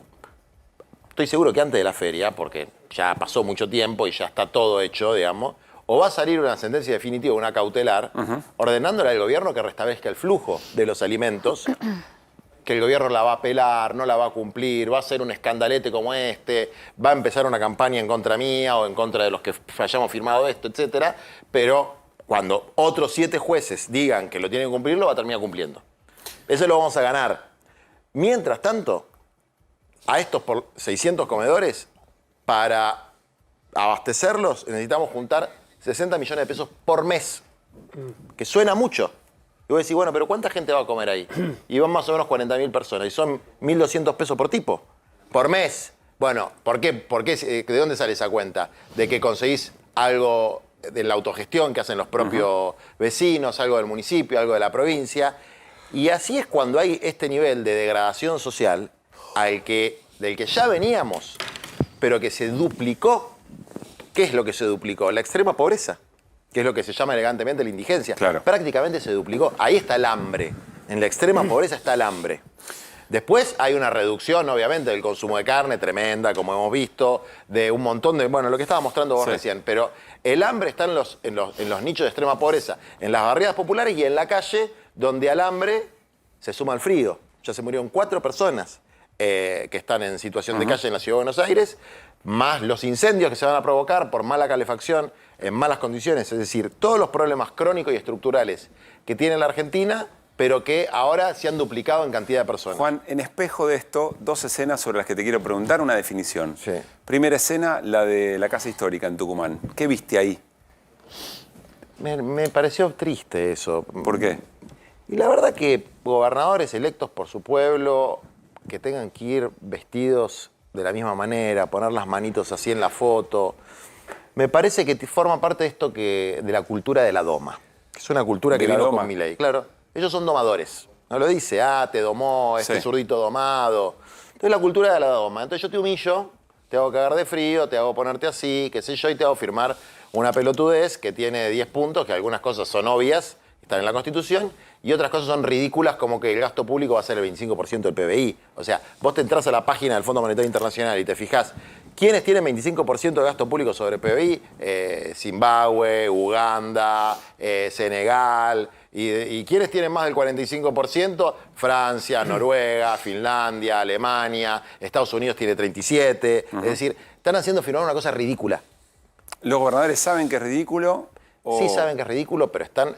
estoy seguro que antes de la feria, porque ya pasó mucho tiempo y ya está todo hecho, digamos, o va a salir una sentencia definitiva, una cautelar, ordenándole al gobierno que restablezca el flujo de los alimentos, que el gobierno la va a apelar, no la va a cumplir, va a hacer un escandalete como este, va a empezar una campaña en contra mía o en contra de los que hayamos firmado esto, etcétera, pero cuando otros 7 jueces digan que lo tienen que cumplir, lo va a terminar cumpliendo. Eso lo vamos a ganar. Mientras tanto, a estos 600 comedores, para abastecerlos necesitamos juntar 60 millones de pesos por mes, que suena mucho. Y vos decís, bueno, pero ¿cuánta gente va a comer ahí? Y van más o menos 40.000 personas. Y son 1.200 pesos por tipo, por mes. Bueno, ¿por qué? ¿De dónde sale esa cuenta? De que conseguís algo de la autogestión que hacen los propios vecinos, algo del municipio, algo de la provincia. Y así es cuando hay este nivel de degradación social del que ya veníamos, pero que se duplicó. ¿Qué es lo que se duplicó? La extrema pobreza, que es lo que se llama elegantemente la indigencia. Claro. Prácticamente se duplicó. Ahí está el hambre. En la extrema pobreza está el hambre. Después hay una reducción, obviamente, del consumo de carne tremenda, como hemos visto, de un montón de... Bueno, lo que estaba mostrando vos recién. Pero el hambre está en los nichos de extrema pobreza, en las barriadas populares y en la calle, donde al hambre se suma el frío. Ya se murieron 4 personas que están en situación de calle en la Ciudad de Buenos Aires, más los incendios que se van a provocar por mala calefacción, en malas condiciones. Es decir, todos los problemas crónicos y estructurales que tiene la Argentina, pero que ahora se han duplicado en cantidad de personas. Juan, en espejo de esto, 2 escenas sobre las que te quiero preguntar una definición. Sí. Primera escena, la de la Casa Histórica en Tucumán. ¿Qué viste ahí? Me pareció triste eso. ¿Por qué? Y la verdad que gobernadores electos por su pueblo, que tengan que ir vestidos de la misma manera, poner las manitos así en la foto, me parece que forma parte de esto de la cultura de la doma. Que es una cultura que vino con Milei. Claro, ellos son domadores. No lo dice, te domó, este zurdito domado. Entonces la cultura de la doma. Entonces yo te humillo, te hago cagar de frío, te hago ponerte así, qué sé yo, y te hago firmar una pelotudez que tiene 10 puntos, que algunas cosas son obvias, están en la Constitución, y otras cosas son ridículas como que el gasto público va a ser el 25% del PBI. O sea, vos te entras a la página del Fondo Monetario Internacional y te fijás quiénes tienen 25% de gasto público sobre el PBI, Zimbabue, Uganda, Senegal, y quiénes tienen más del 45%, Francia, Noruega, Finlandia, Alemania, Estados Unidos tiene 37%, es decir, están haciendo firmar una cosa ridícula. ¿Los gobernadores saben que es ridículo? Sí saben que es ridículo, pero están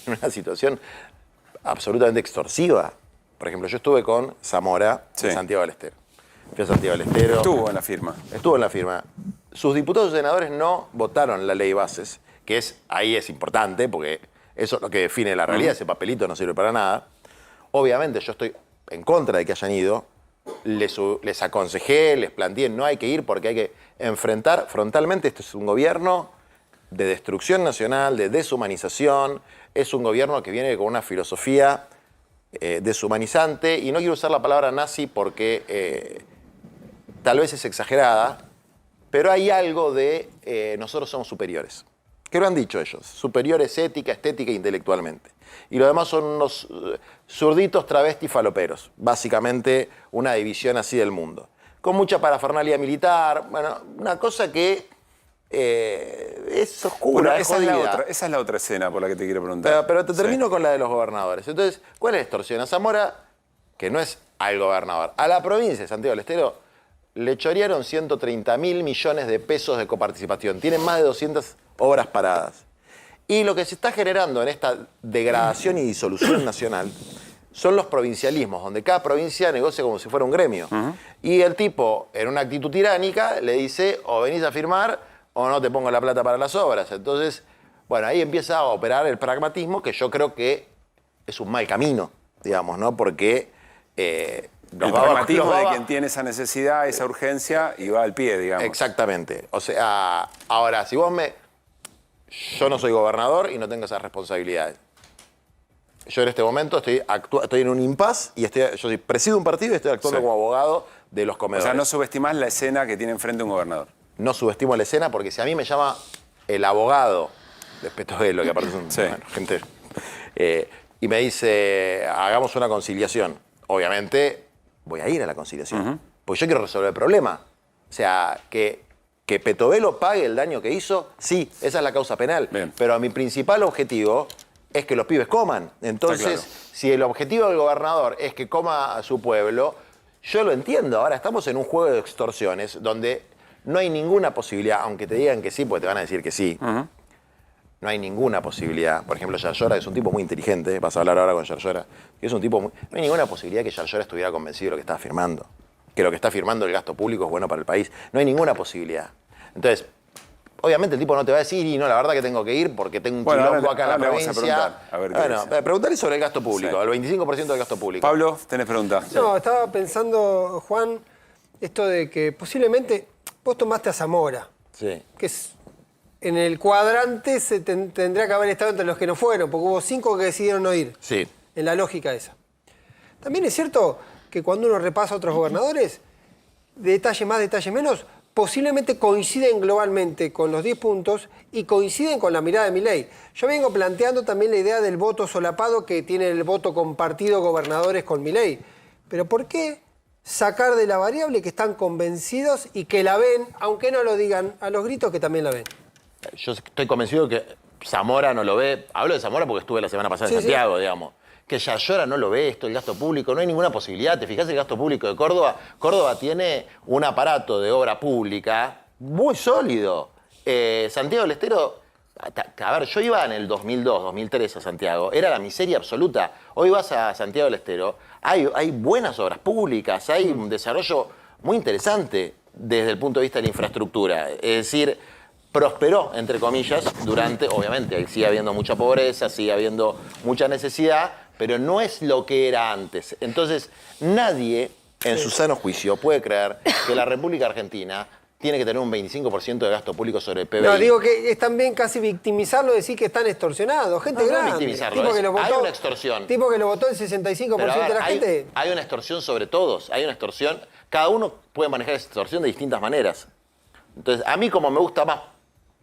en una situación absolutamente extorsiva. Por ejemplo, yo estuve con Zamora en Santiago del Estero. Fui a Santiago del Estero. Estuvo en la firma. Estuvo en la firma. Sus diputados y senadores no votaron la ley bases, que ahí es importante, porque eso es lo que define la realidad. Ese papelito no sirve para nada. Obviamente yo estoy en contra de que hayan ido. Les aconsejé, les planteé, no hay que ir porque hay que enfrentar frontalmente. Esto es un gobierno de destrucción nacional, de deshumanización. Es un gobierno que viene con una filosofía deshumanizante. Y no quiero usar la palabra nazi porque tal vez es exagerada, pero hay algo de nosotros somos superiores. ¿Qué lo han dicho ellos? Superiores ética, estética e intelectualmente. Y lo demás son unos zurditos travestis faloperos. Básicamente una división así del mundo. Con mucha parafernalia militar. Bueno, una cosa que es oscura, Bueno, es jodida. esa es la otra escena por la que te quiero preguntar. Pero te termino con la de los gobernadores. Entonces, ¿cuál es la extorsión? A Zamora, que no es al gobernador, a la provincia de Santiago del Estero, le chorearon 130.000 millones de pesos de coparticipación. Tienen más de 200 obras paradas. Y lo que se está generando en esta degradación y disolución nacional son los provincialismos, donde cada provincia negocia como si fuera un gremio. Y el tipo, en una actitud tiránica, le dice, o venís a firmar o no te pongo la plata para las obras. Entonces, bueno, ahí empieza a operar el pragmatismo, que yo creo que es un mal camino, digamos, ¿no? Porque el pragmatismo de quien tiene esa necesidad, esa urgencia, y va al pie, digamos. Exactamente. O sea, ahora, si vos yo no soy gobernador y no tengo esas responsabilidades. Yo en este momento estoy en un impasse y yo presido un partido y estoy actuando como abogado de los comedores. O sea, no subestimás la escena que tiene enfrente un gobernador. No subestimo la escena porque si a mí me llama el abogado de Petovelo, que aparte es gente, y me dice, hagamos una conciliación, obviamente voy a ir a la conciliación, porque yo quiero resolver el problema. O sea, que Petovelo pague el daño que hizo, sí, esa es la causa penal. Bien. Pero mi principal objetivo es que los pibes coman. Entonces, si el objetivo del gobernador es que coma a su pueblo, yo lo entiendo. Ahora estamos en un juego de extorsiones donde no hay ninguna posibilidad, aunque te digan que sí, porque te van a decir que sí. No hay ninguna posibilidad. Por ejemplo, Yarlora es un tipo muy inteligente, vas a hablar ahora con Yarlora, que es un tipo no hay ninguna posibilidad que Yarlora estuviera convencido de lo que estaba firmando. Que lo que está firmando el gasto público es bueno para el país. No hay ninguna posibilidad. Entonces, obviamente el tipo no te va a decir, y no, la verdad que tengo que ir porque tengo un quilombo acá en la provincia. Preguntarle sobre el gasto público, el 25% del gasto público. Pablo, ¿tenés pregunta? No, estaba pensando, Juan, esto de que posiblemente vos tomaste a Zamora. Sí. Que es, en el cuadrante tendría que haber estado entre los que no fueron, porque hubo 5 que decidieron no ir. Sí. En la lógica esa. También es cierto que cuando uno repasa a otros gobernadores, detalle más, detalle menos, posiblemente coinciden globalmente con los 10 puntos y coinciden con la mirada de Milei. Yo vengo planteando también la idea del voto solapado que tiene el voto compartido gobernadores con Milei. Pero ¿por qué sacar de la variable que están convencidos y que la ven, aunque no lo digan a los gritos, que también la ven? Yo estoy convencido que Zamora no lo ve. Hablo de Zamora porque estuve la semana pasada en Santiago, digamos. Que Yarlora no lo ve esto, el gasto público, no hay ninguna posibilidad. ¿Te fijas el gasto público de Córdoba? Córdoba tiene un aparato de obra pública muy sólido. Santiago del Estero, a ver, yo iba en el 2002, 2003 a Santiago, era la miseria absoluta. Hoy vas a Santiago del Estero, hay buenas obras públicas, hay un desarrollo muy interesante desde el punto de vista de la infraestructura. Es decir, prosperó, entre comillas, durante, obviamente, sigue habiendo mucha pobreza, sigue habiendo mucha necesidad, pero no es lo que era antes. Entonces, nadie, en su sano juicio, puede creer que la República Argentina tiene que tener un 25% de gasto público sobre el PBI. No, digo que es también casi victimizarlo, decir que están extorsionados. Gente grande. No victimizarlo, tipo que lo votó, hay una extorsión. Tipo que lo votó el 65% de la gente. Hay una extorsión sobre todos, hay una extorsión. Cada uno puede manejar esa extorsión de distintas maneras. Entonces, a mí como me gusta más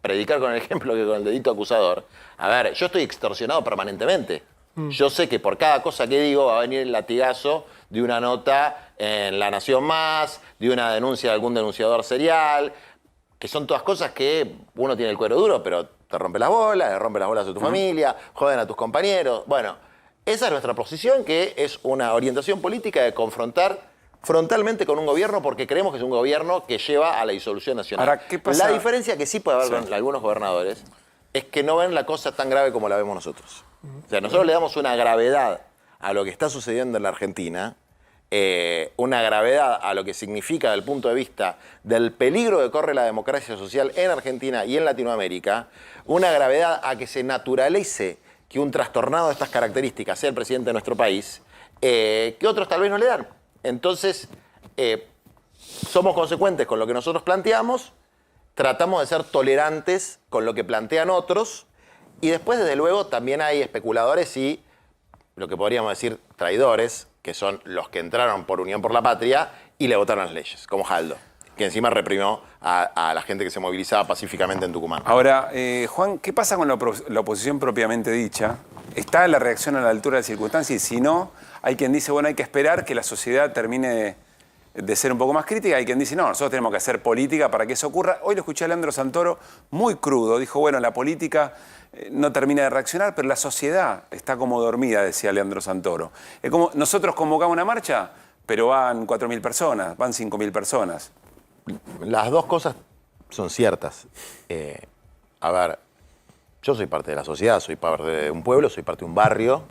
predicar con el ejemplo que con el dedito acusador, a ver, yo estoy extorsionado permanentemente. Yo sé que por cada cosa que digo va a venir el latigazo de una nota en La Nación Más, de una denuncia de algún denunciador serial, que son todas cosas que uno tiene el cuero duro, pero te rompe las bolas, le rompe las bolas a tu familia, joden a tus compañeros. Bueno, esa es nuestra posición, que es una orientación política de confrontar frontalmente con un gobierno porque creemos que es un gobierno que lleva a la disolución nacional. Ahora, ¿qué pasa? La diferencia que sí puede haber con algunos gobernadores es que no ven la cosa tan grave como la vemos nosotros. O sea, nosotros le damos una gravedad a lo que está sucediendo en la Argentina, una gravedad a lo que significa desde el punto de vista del peligro que corre la democracia social en Argentina y en Latinoamérica, una gravedad a que se naturalice que un trastornado de estas características sea el presidente de nuestro país, que otros tal vez no le dan. Entonces, somos consecuentes con lo que nosotros planteamos, tratamos de ser tolerantes con lo que plantean otros, y después, desde luego, también hay especuladores y lo que podríamos decir traidores, que son los que entraron por Unión por la Patria y le votaron las leyes, como Jaldo, que encima reprimió a la gente que se movilizaba pacíficamente en Tucumán. Ahora, Juan, ¿qué pasa con la oposición propiamente dicha? ¿Está la reacción a la altura de las circunstancias? Y si no, hay quien dice, bueno, hay que esperar que la sociedad termine de ser un poco más crítica. Hay quien dice, no, nosotros tenemos que hacer política para que eso ocurra. Hoy lo escuché a Leandro Santoro muy crudo. Dijo, bueno, la política no termina de reaccionar, pero la sociedad está como dormida, decía Leandro Santoro. Es como nosotros convocamos una marcha, pero van 4.000 personas, van 5.000 personas. Las dos cosas son ciertas. A ver, yo soy parte de la sociedad, soy parte de un pueblo, soy parte de un barrio,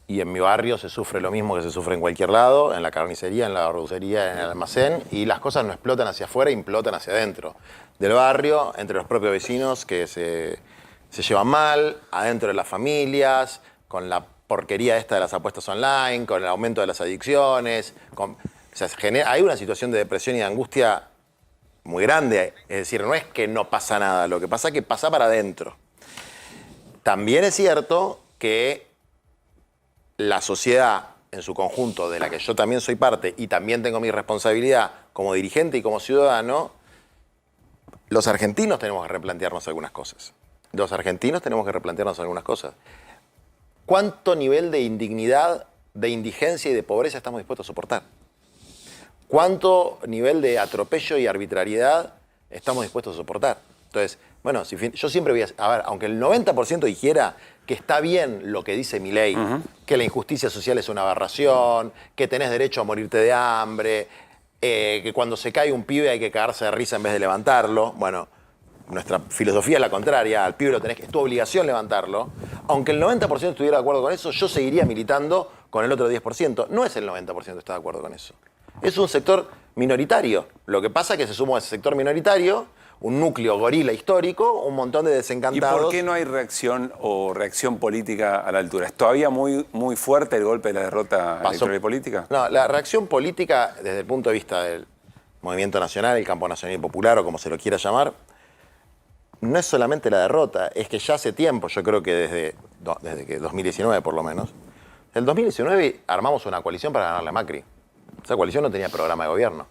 y en mi barrio se sufre lo mismo que se sufre en cualquier lado, en la carnicería, en la verdulería, en el almacén, y las cosas no explotan hacia afuera, implotan hacia adentro. Del barrio, entre los propios vecinos que se llevan mal, adentro de las familias, con la porquería esta de las apuestas online, con el aumento de las adicciones, o sea, hay una situación de depresión y de angustia muy grande. Es decir, no es que no pasa nada, lo que pasa es que pasa para adentro. También es cierto que la sociedad en su conjunto, de la que yo también soy parte y también tengo mi responsabilidad como dirigente y como ciudadano, los argentinos tenemos que replantearnos algunas cosas. Los argentinos tenemos que replantearnos algunas cosas. ¿Cuánto nivel de indignidad, de indigencia y de pobreza estamos dispuestos a soportar? ¿Cuánto nivel de atropello y arbitrariedad estamos dispuestos a soportar? Entonces, bueno, yo siempre voy a ver, aunque el 90% dijera que está bien lo que dice Milei, que la injusticia social es una aberración, que tenés derecho a morirte de hambre, que cuando se cae un pibe hay que cagarse de risa en vez de levantarlo. Bueno, nuestra filosofía es la contraria, al pibe es tu obligación levantarlo. Aunque el 90% estuviera de acuerdo con eso, yo seguiría militando con el otro 10%. No es el 90% que está de acuerdo con eso. Es un sector minoritario. Lo que pasa es que se sumó a ese sector minoritario un núcleo gorila histórico, un montón de desencantados. ¿Y por qué no hay reacción o reacción política a la altura? ¿Es todavía muy fuerte el golpe de la derrota electoral y política? No, la reacción política, desde el punto de vista del movimiento nacional, el campo nacional y popular, o como se lo quiera llamar, no es solamente la derrota, es que ya hace tiempo, yo creo que desde que 2019 por lo menos, en el 2019 armamos una coalición para ganarle a Macri. Esa coalición no tenía programa de gobierno.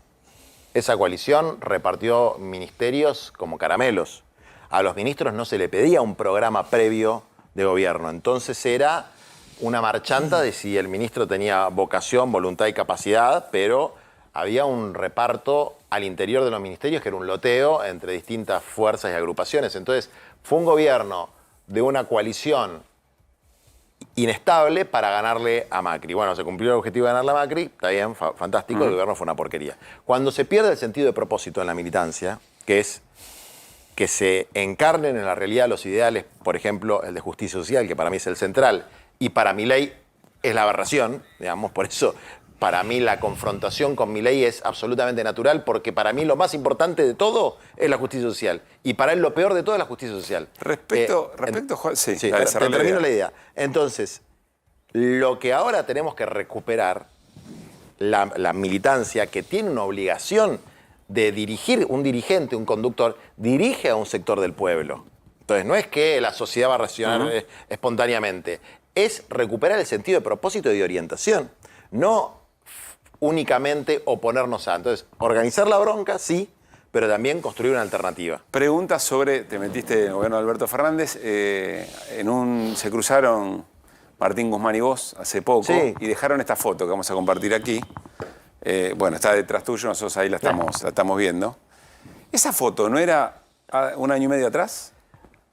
Esa coalición repartió ministerios como caramelos. A los ministros no se le pedía un programa previo de gobierno. Entonces era una marchanta de si el ministro tenía vocación, voluntad y capacidad, pero había un reparto al interior de los ministerios que era un loteo entre distintas fuerzas y agrupaciones. Entonces fue un gobierno de una coalición inestable para ganarle a Macri. Bueno, se cumplió el objetivo de ganarle a Macri, está bien, fantástico, el gobierno fue una porquería. Cuando se pierde el sentido de propósito en la militancia, que es que se encarnen en la realidad los ideales, por ejemplo, el de justicia social, que para mí es el central, y para Milei es la aberración, digamos, por eso para mí la confrontación con Milei es absolutamente natural, porque para mí lo más importante de todo es la justicia social. Y para él lo peor de todo es la justicia social. Respecto Juan, sí, termino la idea. Entonces, lo que ahora tenemos que recuperar, la militancia que tiene una obligación de dirigir, un dirigente, un conductor, dirige a un sector del pueblo. Entonces, no es que la sociedad va a reaccionar espontáneamente, es recuperar el sentido de propósito y de orientación. No únicamente oponernos a. Entonces, organizar la bronca, sí, pero también construir una alternativa. Pregunta sobre, te metiste en el gobierno de Alberto Fernández, se cruzaron Martín Guzmán y vos hace poco, Sí. y dejaron esta foto que vamos a compartir aquí. Bueno, está detrás tuyo, nosotros ahí la estamos viendo. ¿Esa foto no era un año y medio atrás?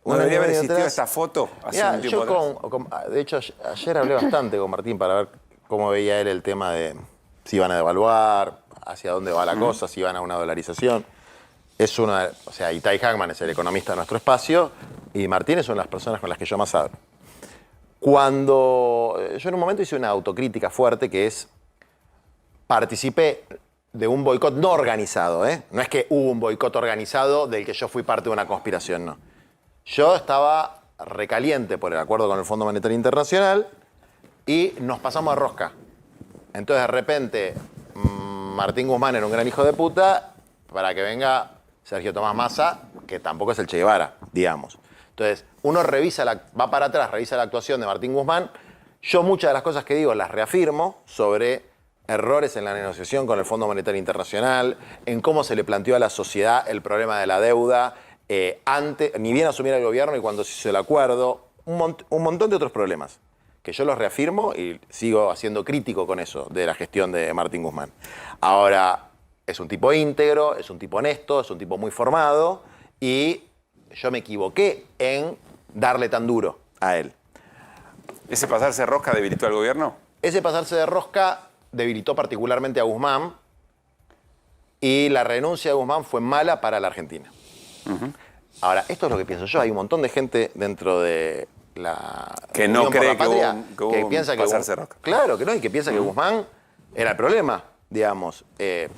¿No debería haber existido esta foto hace un tiempo atrás? De hecho, ayer hablé bastante con Martín para ver cómo veía él el tema de si iban a devaluar, hacia dónde va la cosa, si iban a una dolarización. Es Itai Hackman es el economista de nuestro espacio y Martín es una de las personas con las que yo más hablo. Yo en un momento hice una autocrítica fuerte que es, participé de un boicot no organizado, ¿eh? No es que hubo un boicot organizado del que yo fui parte de una conspiración, no. Yo estaba recaliente por el acuerdo con el Fondo Monetario Internacional y nos pasamos de rosca. Entonces, de repente, Martín Guzmán era un gran hijo de puta para que venga Sergio Tomás Massa, que tampoco es el Che Guevara, digamos. Entonces, uno va para atrás, revisa la actuación de Martín Guzmán. Yo muchas de las cosas que digo las reafirmo sobre errores en la negociación con el Fondo Monetario Internacional, en cómo se le planteó a la sociedad el problema de la deuda, ni bien asumiera el gobierno y cuando se hizo el acuerdo, un montón de otros problemas, que yo los reafirmo y sigo siendo crítico con eso, de la gestión de Martín Guzmán. Ahora, es un tipo íntegro, es un tipo honesto, es un tipo muy formado y yo me equivoqué en darle tan duro a él. ¿Ese pasarse de rosca debilitó al gobierno? Ese pasarse de rosca debilitó particularmente a Guzmán y la renuncia de Guzmán fue mala para la Argentina. Ahora, esto es lo que pienso yo. Hay un montón de gente dentro de la que no Unión por cree la Patria que piensa que pasarse rosca. Claro que no, y que piensa que Guzmán era el problema, digamos.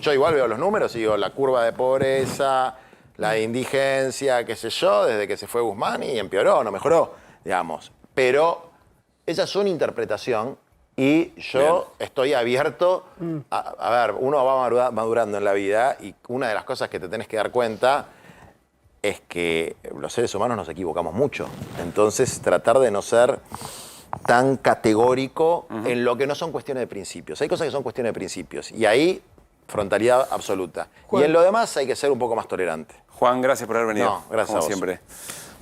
Yo igual veo los números y digo, la curva de pobreza, la indigencia, qué sé yo, desde que se fue Guzmán y empeoró, no mejoró, digamos. Pero esa es una interpretación y yo estoy abierto a ver, uno va madurando en la vida y una de las cosas que te tenés que dar cuenta es que los seres humanos nos equivocamos mucho. Entonces, tratar de no ser tan categórico en lo que no son cuestiones de principios. Hay cosas que son cuestiones de principios y ahí frontalidad absoluta. Juan. Y en lo demás hay que ser un poco más tolerante. Juan, gracias por haber venido. No, gracias como a vos. siempre.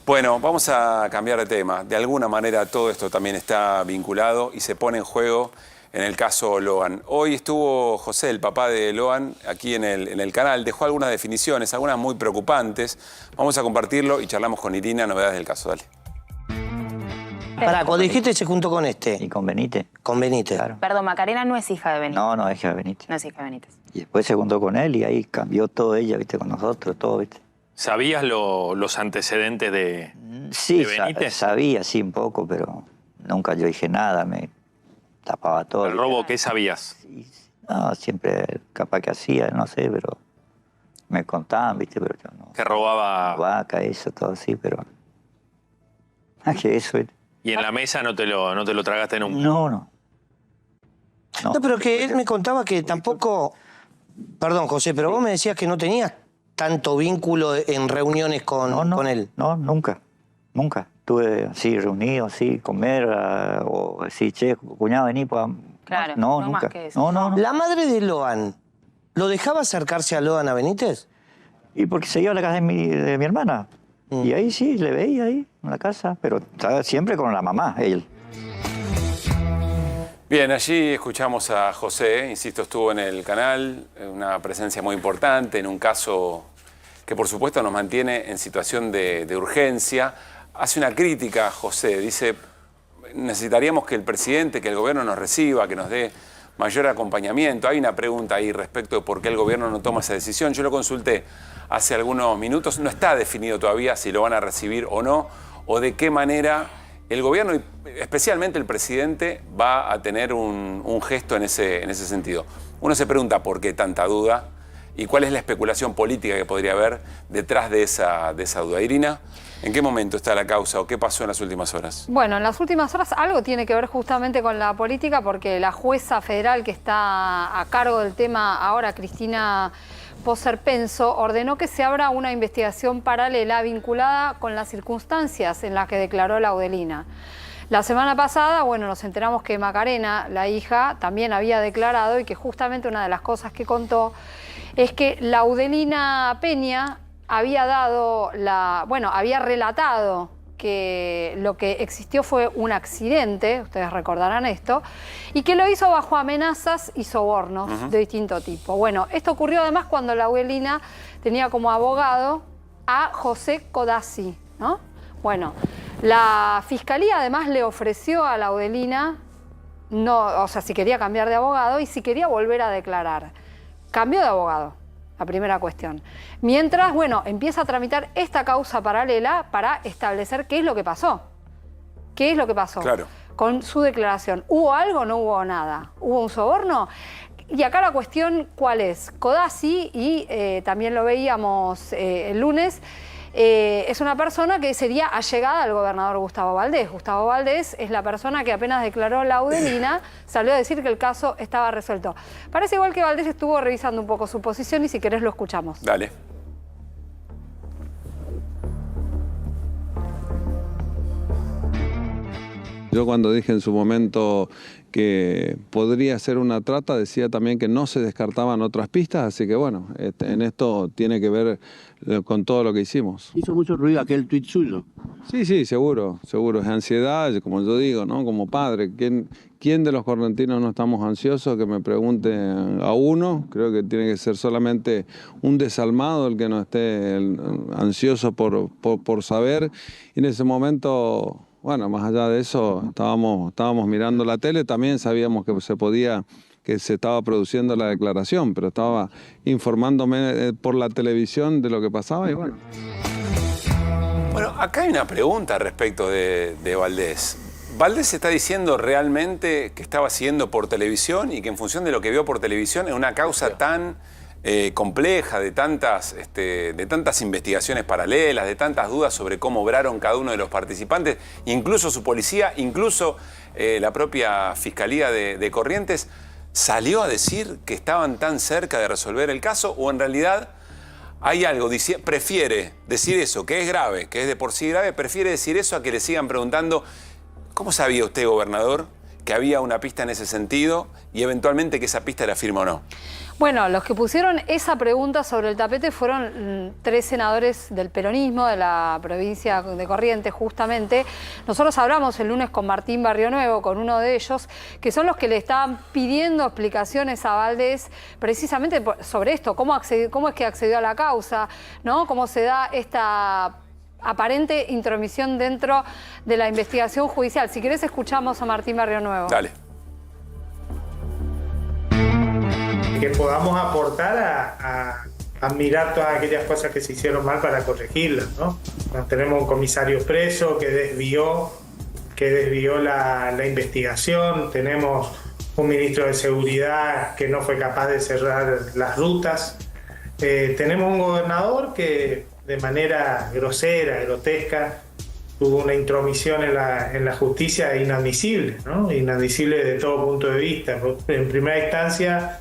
Bueno, vamos a cambiar de tema. De alguna manera todo esto también está vinculado y se pone en juego en el caso Loan. Hoy estuvo José, el papá de Loan, aquí en el canal. Dejó algunas definiciones, algunas muy preocupantes. Vamos a compartirlo y charlamos con Irina, novedades del caso. Dale. Pará, cuando dijiste se juntó con este. Y con Benítez. Con Benítez. Claro. Perdón, Macarena no es hija de Benítez. No es hija de Benítez. No es hija de Benítez. Y después se juntó con él y ahí cambió todo ella, viste, con nosotros, todo, viste. ¿Sabías los antecedentes de Sí, Benítez? sabía, sí, un poco, pero nunca yo dije nada, me tapaba todo. ¿El robo qué sabías? No, siempre capaz que hacía, no sé, pero me contaban, viste, pero yo no. Que robaba... Vaca, eso, todo así, pero... que eso... ¿Y en la mesa no te lo tragaste nunca? No. No, pero que él me contaba que tampoco... Perdón, José, pero vos me decías que no tenías tanto vínculo en reuniones con él. No, nunca. Estuve así reunido, así, comer, o así, che, cuñado, vení, pues... Claro, no, no nunca. más que eso. No. La madre de Loan, ¿lo dejaba acercarse a Loan a Benítez? Y porque se iba a la casa de mi hermana. Y ahí sí, le veía ahí, en la casa, pero estaba siempre con la mamá, él. Bien, allí escuchamos a José, insisto, estuvo en el canal, una presencia muy importante en un caso que por supuesto nos mantiene en situación de urgencia. Hace una crítica, José, dice, necesitaríamos que el presidente, que el gobierno nos reciba, que nos dé mayor acompañamiento. Hay una pregunta ahí respecto de por qué el gobierno no toma esa decisión. Yo lo consulté hace algunos minutos, no está definido todavía si lo van a recibir o no, o de qué manera el gobierno, y especialmente el presidente, va a tener un gesto en ese sentido. Uno se pregunta por qué tanta duda y cuál es la especulación política que podría haber detrás de esa duda. Irina, ¿en qué momento está la causa o qué pasó en las últimas horas? Bueno, en las últimas horas algo tiene que ver justamente con la política porque la jueza federal que está a cargo del tema ahora, Cristina Poser-Penso, ordenó que se abra una investigación paralela vinculada con las circunstancias en las que declaró Laudelina. La semana pasada, bueno, nos enteramos que Macarena, la hija, también había declarado y que justamente una de las cosas que contó es que Laudelina Peña había relatado que lo que existió fue un accidente, ustedes recordarán esto, y que lo hizo bajo amenazas y sobornos de distinto tipo. Bueno, esto ocurrió además cuando Laudelina tenía como abogado a José Codazzi, ¿no? Bueno, la Fiscalía además le ofreció a Laudelina, no, o sea, si quería cambiar de abogado y si quería volver a declarar. Cambió de abogado, la primera cuestión. Mientras, bueno, empieza a tramitar esta causa paralela para establecer qué es lo que pasó. ¿Qué es lo que pasó? Claro. Con su declaración. ¿Hubo algo o no hubo nada? ¿Hubo un soborno? Y acá la cuestión, ¿cuál es? Codazzi, y también lo veíamos el lunes, es una persona que sería allegada al gobernador Gustavo Valdés. Gustavo Valdés es la persona que apenas declaró Laudelina, salió a decir que el caso estaba resuelto. Parece igual que Valdés estuvo revisando un poco su posición y si querés lo escuchamos. Dale. Yo cuando dije en su momento que podría ser una trata, decía también que no se descartaban otras pistas, así que bueno, en esto tiene que ver con todo lo que hicimos. Hizo mucho ruido aquel tuit suyo. Sí, sí, seguro, seguro. Es ansiedad, como yo digo, ¿no? Como padre, ¿quién de los correntinos no estamos ansiosos? Que me pregunte a uno, creo que tiene que ser solamente un desalmado el que no esté ansioso por saber. Y en ese momento... Bueno, más allá de eso, estábamos mirando la tele, también sabíamos que se estaba produciendo la declaración, pero estaba informándome por la televisión de lo que pasaba y bueno. Bueno, acá hay una pregunta respecto de Valdés. ¿Valdés está diciendo realmente que estaba siguiendo por televisión y que en función de lo que vio por televisión es una causa tan compleja, de tantas investigaciones paralelas, de tantas dudas sobre cómo obraron cada uno de los participantes, incluso su policía, incluso la propia Fiscalía de Corrientes, salió a decir que estaban tan cerca de resolver el caso? ¿O en realidad hay algo, prefiere decir eso, que es grave, que es de por sí grave, prefiere decir eso a que le sigan preguntando ¿cómo sabía usted, gobernador, que había una pista en ese sentido y eventualmente que esa pista era firme o no? Bueno, los que pusieron esa pregunta sobre el tapete fueron 3 senadores del peronismo de la provincia de Corrientes, justamente. Nosotros hablamos el lunes con Martín Barrionuevo, con uno de ellos, que son los que le estaban pidiendo explicaciones a Valdés precisamente sobre esto, cómo es que accedió a la causa, ¿no? Cómo se da esta aparente intromisión dentro de la investigación judicial. Si querés, escuchamos a Martín Barrionuevo. Dale. Que podamos aportar a mirar todas aquellas cosas que se hicieron mal para corregirlas, ¿no? Tenemos un comisario preso que desvió la investigación, tenemos un ministro de Seguridad que no fue capaz de cerrar las rutas, tenemos un gobernador que de manera grosera, grotesca, tuvo una intromisión en la justicia inadmisible, ¿no? Inadmisible desde todo punto de vista. En primera instancia,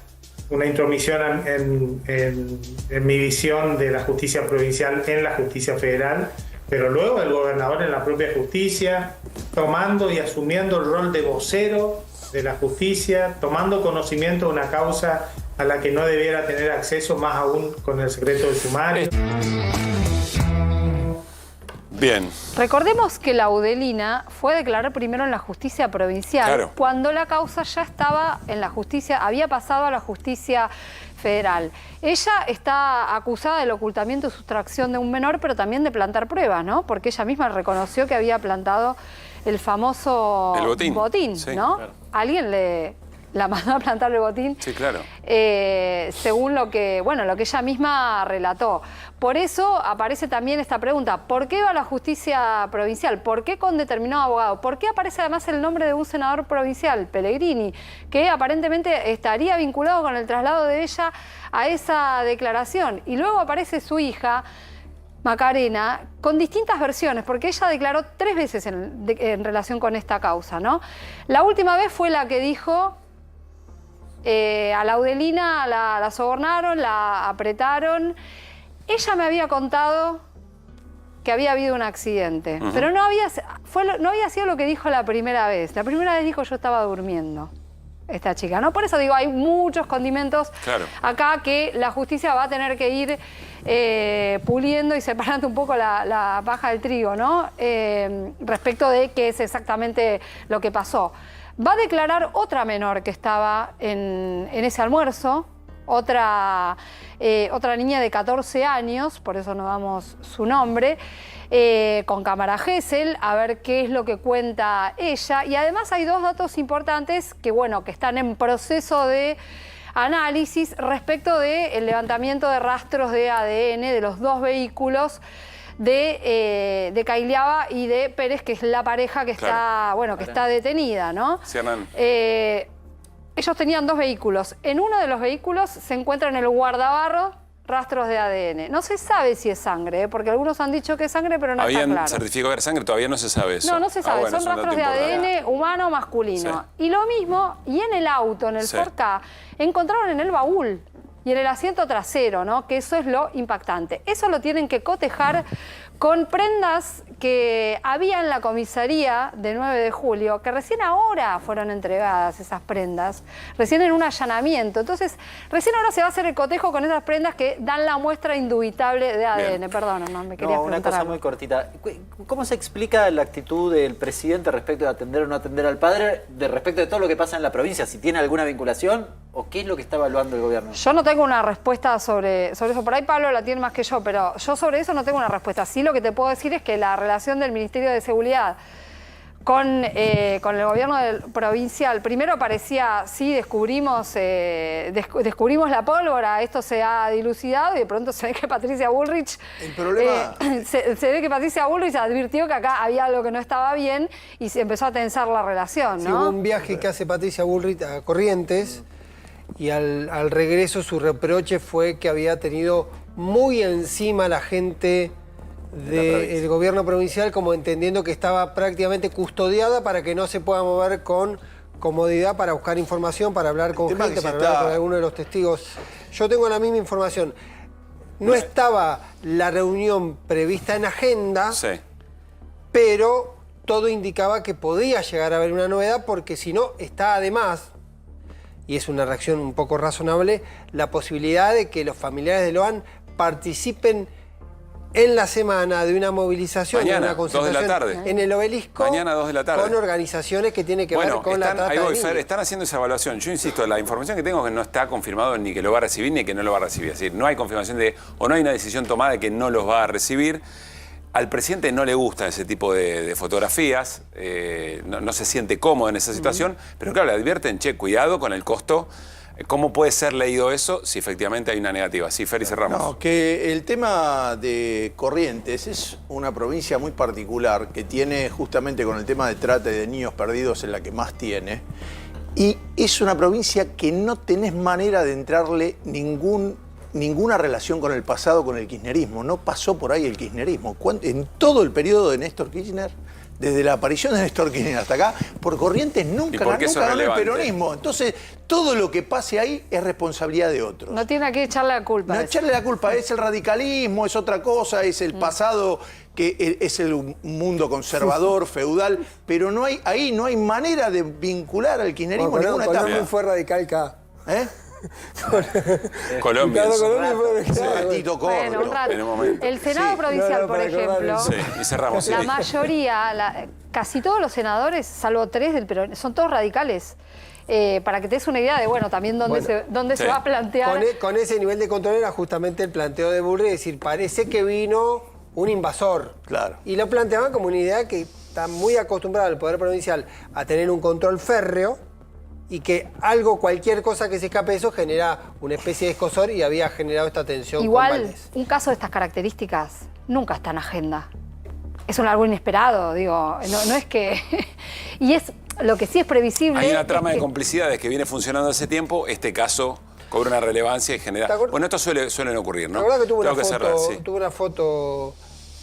una intromisión en mi visión de la justicia provincial en la justicia federal, pero luego el gobernador en la propia justicia, tomando y asumiendo el rol de vocero de la justicia, tomando conocimiento de una causa a la que no debiera tener acceso, más aún con el secreto de sumario. Bien. Recordemos que Laudelina fue a declarar primero en la justicia provincial, claro, cuando la causa ya estaba en la justicia, había pasado a la justicia federal. Ella está acusada del ocultamiento y sustracción de un menor, pero también de plantar pruebas, ¿no? Porque ella misma reconoció que había plantado el famoso botín, sí, ¿no? Claro. Alguien la mandó a plantar el botín. Sí, claro. Según lo que ella misma relató. Por eso aparece también esta pregunta: ¿por qué va a la justicia provincial? ¿Por qué con determinado abogado? ¿Por qué aparece además el nombre de un senador provincial, Pellegrini, que aparentemente estaría vinculado con el traslado de ella a esa declaración? Y luego aparece su hija, Macarena, con distintas versiones, porque ella declaró 3 veces en relación con esta causa, ¿no? La última vez fue la que dijo: a Laudelina la sobornaron, la apretaron. Ella me había contado que había habido un accidente, pero no había sido lo que dijo la primera vez. La primera vez dijo: yo estaba durmiendo. esta chica, ¿no? Por eso digo, hay muchos condimentos acá que la justicia va a tener que ir puliendo y separando un poco la paja del trigo, ¿no? Respecto de qué es exactamente lo que pasó. Va a declarar otra menor que estaba en ese almuerzo, otra niña de 14 años, por eso no damos su nombre, con cámara Gesell, a ver qué es lo que cuenta ella. Y además hay dos datos importantes que, bueno, que están en proceso de análisis respecto del levantamiento de rastros de ADN de los dos vehículos de Cailiaba y de Pérez, que es la pareja que está, bueno, que está detenida, ¿no? Sí, Hernán. Ellos tenían dos vehículos. En uno de los vehículos se encuentra en el guardabarro rastros de ADN. No se sabe si es sangre, porque algunos han dicho que es sangre, pero no está claro. Certificado de sangre, todavía no se sabe eso. No se sabe. Bueno, son rastros de ADN humano masculino. Sí. Y lo mismo, y en el auto, en el Ford Ka, encontraron en el baúl y en el asiento trasero, ¿no? Que eso es lo impactante. Eso lo tienen que cotejar con prendas que había en la comisaría de 9 de julio, que recién ahora fueron entregadas esas prendas, recién en un allanamiento. Entonces, recién ahora se va a hacer el cotejo con esas prendas que dan la muestra indubitable de ADN. Bien. Perdón, no me quería preguntar una cosa algo. muy cortita. ¿Cómo se explica la actitud del presidente respecto de atender o no atender al padre, respecto de todo lo que pasa en la provincia? Si tiene alguna vinculación o qué es lo que está evaluando el gobierno. Yo no tengo una respuesta sobre eso. Por ahí Pablo la tiene más que yo, pero yo sobre eso no tengo una respuesta. Sí, lo que te puedo decir es que la relación del Ministerio de Seguridad con el gobierno provincial, primero parecía, sí, descubrimos la pólvora, esto se ha dilucidado y de pronto se ve que Patricia Bullrich... El problema... se ve que Patricia Bullrich advirtió que acá había algo que no estaba bien y se empezó a tensar la relación, ¿no? Sí, hubo un viaje que hace Patricia Bullrich a Corrientes y al regreso su reproche fue que había tenido muy encima la gente del gobierno provincial, como entendiendo que estaba prácticamente custodiada para que no se pueda mover con comodidad para buscar información, para hablar con gente, para hablar con alguno de los testigos. Yo tengo la misma información. No estaba la reunión prevista en agenda, pero todo indicaba que podía llegar a haber una novedad, porque si no, está además, y es una reacción un poco razonable, la posibilidad de que los familiares de Loan participen en la semana de una movilización, mañana, de2 una de concentración la tarde. en el Obelisco, mañana 2 de la tarde. con organizaciones que tienen que ver con la trata de niños. Están haciendo esa evaluación. Yo insisto, la información que tengo es que no está confirmado ni que lo va a recibir ni que no lo va a recibir. Es decir, no hay confirmación o no hay una decisión tomada de que no los va a recibir. Al presidente no le gusta ese tipo de fotografías, no se siente cómodo en esa situación, pero claro, le advierten, cuidado con el costo. ¿Cómo puede ser leído eso si efectivamente hay una negativa? Sí, Félix, cerramos. No, que el tema de Corrientes es una provincia muy particular que tiene justamente con el tema de trata y de niños perdidos en la que más tiene. Y es una provincia que no tenés manera de entrarle ninguna relación con el pasado, con el kirchnerismo. No pasó por ahí el kirchnerismo. En todo el periodo de Néstor Kirchner, desde la aparición de Néstor Kirchner hasta acá, por Corrientes nunca ganó el peronismo. Entonces, todo lo que pase ahí es responsabilidad de otros. No tiene a qué echarle la culpa. No echarle la culpa, es el radicalismo, es otra cosa, es el pasado, que es el mundo conservador, feudal, pero ahí no hay manera de vincular al kirchnerismo en ninguna etapa. Colombia fue radical acá. Colombia. Bueno, un rato. El Senado provincial, por ejemplo, y cerramos, la mayoría, casi todos los senadores, salvo 3 del peronismo, son todos radicales. Para que te des una idea de, también dónde se va a plantear. Con ese nivel de control era justamente el planteo de Bullrich, es decir, parece que vino un invasor. Claro. Y lo planteaban como una idea que está muy acostumbrada el Poder Provincial a tener un control férreo, y que cualquier cosa que se escape de eso genera una especie de escosor, y había generado esta tensión. Igual, un caso de estas características nunca está en agenda. Es algo inesperado, digo, no es que... Y es lo que sí es previsible... Hay una trama de complicidades que viene funcionando hace tiempo. Este caso cobra una relevancia y genera... Bueno, esto suele ocurrir, ¿no? La verdad que tuvo una foto...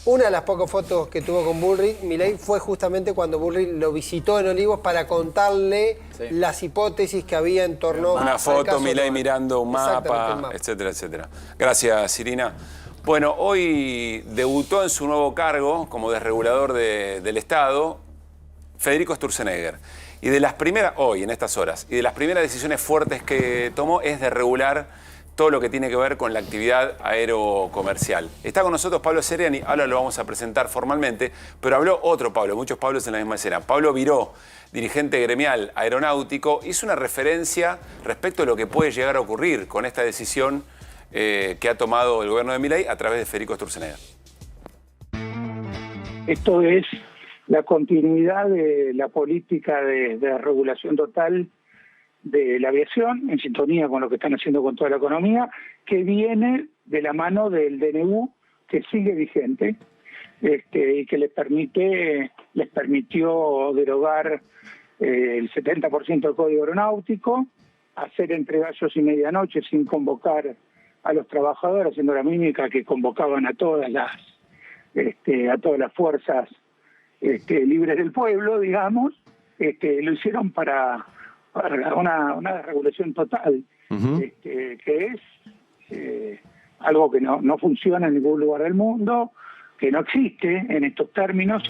Una de las pocas fotos que tuvo con Bullrich, Milei, fue justamente cuando Bullrich lo visitó en Olivos para contarle las hipótesis que había en torno una al foto, caso Milei mirando un mapa, etcétera, etcétera. Gracias, Irina. Bueno, hoy debutó en su nuevo cargo como desregulador del Estado Federico Sturzenegger. Y de las primeras, hoy, en estas horas, y de las primeras decisiones fuertes que tomó es de regular todo lo que tiene que ver con la actividad aerocomercial. Está con nosotros Pablo Seriani, ahora lo vamos a presentar formalmente, pero habló otro Pablo, muchos Pablos en la misma escena. Pablo Viró, dirigente gremial aeronáutico, hizo una referencia respecto a lo que puede llegar a ocurrir con esta decisión que ha tomado el gobierno de Milei a través de Federico Sturzenegger. Esto es la continuidad de la política de regulación total de la aviación, en sintonía con lo que están haciendo con toda la economía, que viene de la mano del DNU, que sigue vigente, y que les permitió derogar el 70% del código aeronáutico, hacer entre gallos y medianoche sin convocar a los trabajadores, haciendo la mímica que convocaban a todas las fuerzas libres del pueblo, digamos. Lo hicieron para una regulación total, que es algo que no funciona en ningún lugar del mundo, que no existe en estos términos.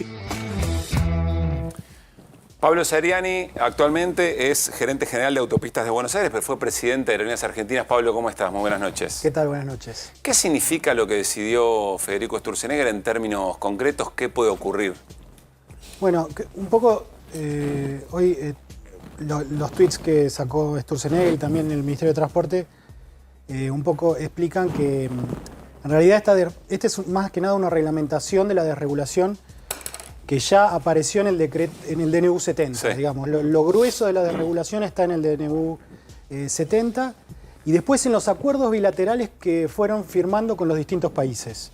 Pablo Seriani actualmente es gerente general de Autopistas de Buenos Aires, pero fue presidente de Aerolíneas Argentinas. Pablo, ¿cómo estás? Muy buenas noches. ¿Qué tal? Buenas noches. ¿Qué significa lo que decidió Federico Sturzenegger en términos concretos? ¿Qué puede ocurrir? Bueno, un poco hoy los tweets que sacó Sturzenegger y también el Ministerio de Transporte un poco explican que en realidad este es más que nada una reglamentación de la desregulación que ya apareció en el DNU 70, sí. Digamos. Lo grueso de la desregulación está en el DNU 70 y después en los acuerdos bilaterales que fueron firmando con los distintos países.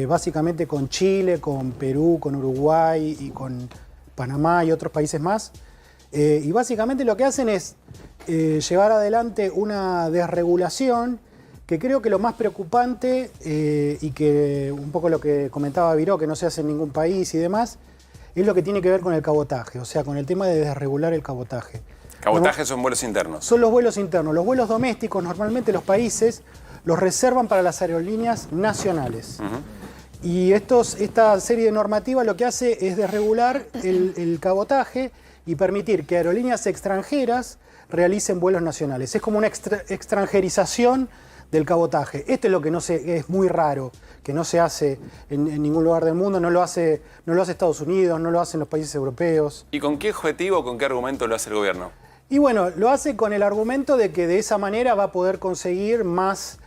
Básicamente con Chile, con Perú, con Uruguay y con Panamá y otros países más. Y básicamente lo que hacen es llevar adelante una desregulación que creo que lo más preocupante y que un poco lo que comentaba Viró, que no se hace en ningún país y demás, es lo que tiene que ver con el cabotaje, o sea, con el tema de desregular el cabotaje. ¿Cabotaje son vuelos internos? Son los vuelos internos. Los vuelos domésticos, normalmente los países los reservan para las aerolíneas nacionales. Y esta serie de normativas lo que hace es desregular el cabotaje y permitir que aerolíneas extranjeras realicen vuelos nacionales. Es como una extranjerización del cabotaje. Esto es lo que es muy raro, que no se hace en ningún lugar del mundo, no lo hace Estados Unidos, no lo hacen los países europeos. ¿Y con qué objetivo, con qué argumento lo hace el gobierno? Y bueno, lo hace con el argumento de que de esa manera va a poder conseguir más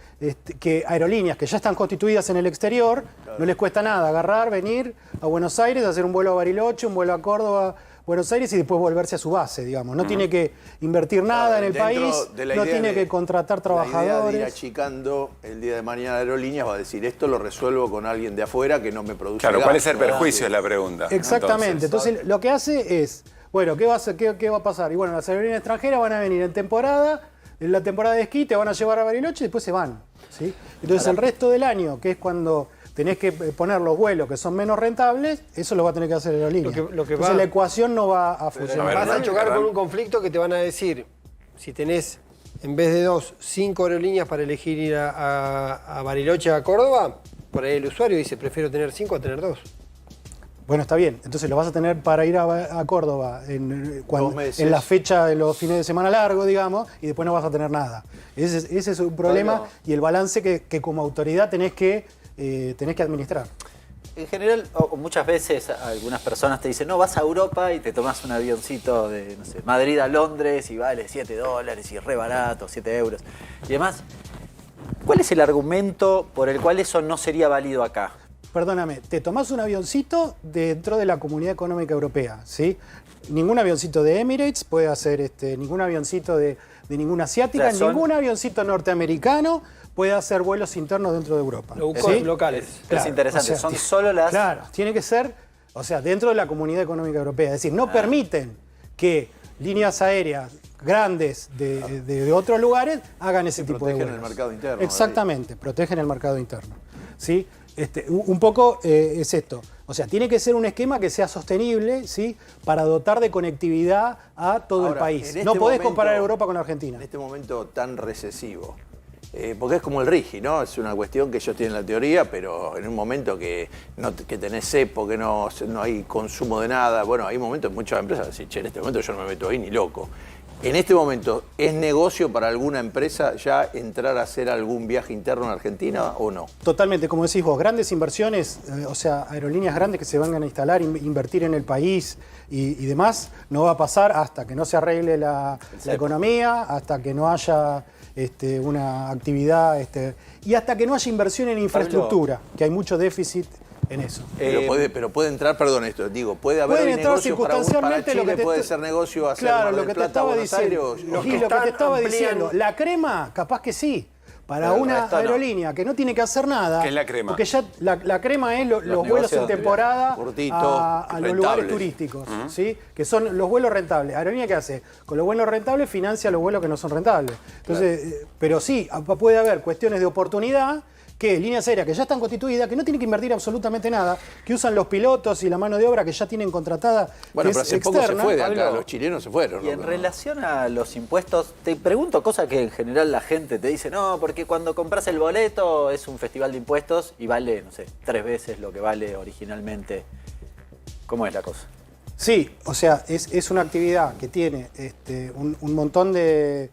que aerolíneas que ya están constituidas en el exterior, claro. No les cuesta nada agarrar, venir a Buenos Aires, hacer un vuelo a Bariloche, un vuelo a Córdoba, Buenos Aires y después volverse a su base, digamos. No tiene que invertir nada en el país, no tiene que contratar trabajadores. La idea de ir achicando el día de mañana aerolíneas va a decir, esto lo resuelvo con alguien de afuera que no me produce Claro, gasto. ¿Cuál es el perjuicio? Es la pregunta. Exactamente. Entonces lo que hace es, bueno, ¿qué va a pasar? Y bueno, las aerolíneas extranjeras van a venir en la temporada de esquí, te van a llevar a Bariloche y después se van, ¿sí? Entonces el resto del año, que es cuando tenés que poner los vuelos que son menos rentables, eso lo va a tener que hacer la aerolínea. Entonces la ecuación no va a funcionar. Vas a chocar con un conflicto que te van a decir, si tenés en vez de 5 aerolíneas para elegir ir a Bariloche, a Córdoba, por ahí el usuario dice, prefiero tener 5 a tener 2. Bueno, está bien. Entonces lo vas a tener para ir a Córdoba en la fecha de los fines de semana largos, digamos, y después no vas a tener nada. Ese es un problema y el balance que como autoridad tenés que administrar. En general, muchas veces algunas personas te dicen, no, vas a Europa y te tomás un avioncito de, no sé, Madrid a Londres y vale $7 y es re barato, 7 euros y demás. ¿Cuál es el argumento por el cual eso no sería válido acá? Perdóname, te tomás un avioncito dentro de la Comunidad Económica Europea, ¿sí? Ningún avioncito de Emirates puede hacer, ningún avioncito de ninguna asiática, ningún avioncito norteamericano puede hacer vuelos internos dentro de Europa. ¿Sí? Locales. Claro, es interesante, son solo las... Claro, tiene que ser, dentro de la Comunidad Económica Europea. Es decir, no permiten que líneas aéreas grandes de otros lugares hagan ese tipo de vuelos. Protegen el mercado interno. Exactamente, protegen el mercado interno. ¿Sí? Un poco es esto. O sea, tiene que ser un esquema que sea sostenible, ¿sí? Para dotar de conectividad a todo el país. No podés comparar Europa con Argentina. En este momento tan recesivo, porque es como el RIGI, ¿no? Es una cuestión que ellos tienen la teoría, pero en un momento que tenés cepo, que no hay consumo de nada, bueno, hay momentos en muchas empresas que dicen, che, en este momento yo no me meto ahí ni loco. En este momento, ¿es negocio para alguna empresa ya entrar a hacer algún viaje interno en Argentina o no? Totalmente, como decís vos, grandes inversiones, o sea, aerolíneas grandes que se van a instalar, invertir en el país y demás, no va a pasar hasta que no se arregle la economía, hasta que no haya una actividad y hasta que no haya inversión en infraestructura, que hay mucho déficit en eso. Pero puede entrar, perdón, esto, digo, puede haber negocio para Chile, puede ser negocio hacer claro, Mar del lo que Plata, te estaba Buenos diciendo, Aires, lo que te estaba diciendo, la crema, capaz que sí. Para Pero una aerolínea que no tiene que hacer nada. ¿Qué es la crema? Porque ya la crema es los vuelos en temporada a los lugares turísticos, ¿sí? Que son los vuelos rentables. Aerolínea, ¿qué hace? Con los vuelos rentables financia los vuelos que no son rentables. Entonces, pero sí, puede haber cuestiones de oportunidad que líneas aéreas que ya están constituidas, que no tienen que invertir absolutamente nada, que usan los pilotos y la mano de obra que ya tienen contratada. Bueno, que pero es hace externa. poco se fue de acá, los chilenos se fueron. Y en relación a los impuestos, te pregunto cosas que en general la gente te dice, no, porque cuando compras el boleto es un festival de impuestos y vale, no sé, 3 veces lo que vale originalmente. ¿Cómo es la cosa? Sí, o sea, es una actividad que tiene un montón de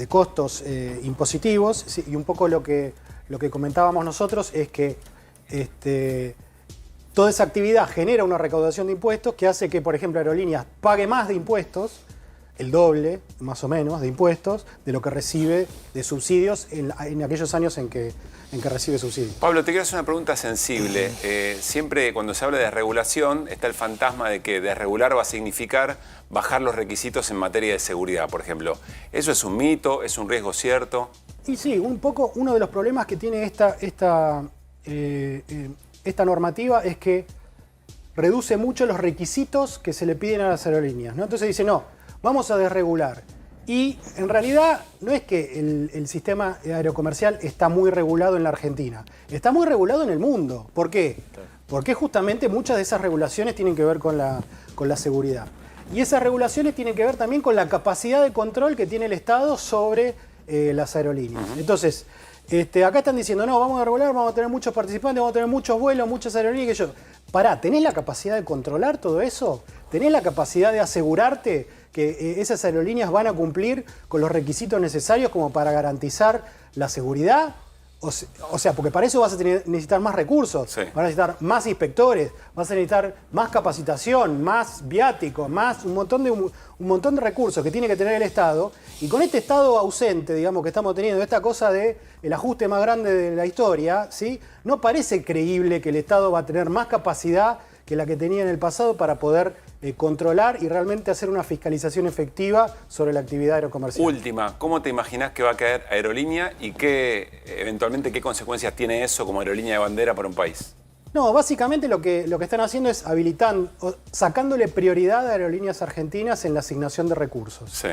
costos impositivos, sí, y un poco lo que comentábamos nosotros es que toda esa actividad genera una recaudación de impuestos que hace que, por ejemplo, Aerolíneas pague más de impuestos, el doble, más o menos, de impuestos, de lo que recibe de subsidios en aquellos años en que recibe subsidios. Pablo, te quiero hacer una pregunta sensible. Siempre cuando se habla de desregulación está el fantasma de que desregular va a significar bajar los requisitos en materia de seguridad, por ejemplo. ¿Eso es un mito? ¿Es un riesgo cierto? Y sí, un poco uno de los problemas que tiene esta normativa es que reduce mucho los requisitos que se le piden a las aerolíneas, ¿no? Entonces dice, no, vamos a desregular. Y en realidad no es que el sistema aerocomercial está muy regulado en la Argentina, está muy regulado en el mundo. ¿Por qué? Porque justamente muchas de esas regulaciones tienen que ver con la seguridad. Y esas regulaciones tienen que ver también con la capacidad de control que tiene el Estado sobre las aerolíneas. Entonces, acá están diciendo, no, vamos a regular, vamos a tener muchos participantes, vamos a tener muchos vuelos, muchas aerolíneas. Pará, ¿tenés la capacidad de controlar todo eso? ¿Tenés la capacidad de asegurarte que esas aerolíneas van a cumplir con los requisitos necesarios como para garantizar la seguridad? O sea, porque para eso vas a necesitar más recursos, vas a necesitar más inspectores, vas a necesitar más capacitación, más viáticos, más un montón de recursos que tiene que tener el Estado. Y con este Estado ausente, digamos, que estamos teniendo, esta cosa de el ajuste más grande de la historia, ¿sí? No parece creíble que el Estado va a tener más capacidad que la que tenía en el pasado para poder controlar y realmente hacer una fiscalización efectiva sobre la actividad aerocomercial. Última, ¿cómo te imaginás que va a caer Aerolínea y eventualmente qué consecuencias tiene eso como aerolínea de bandera para un país? No, básicamente lo que están haciendo es sacándole prioridad a aerolíneas argentinas en la asignación de recursos. Sí.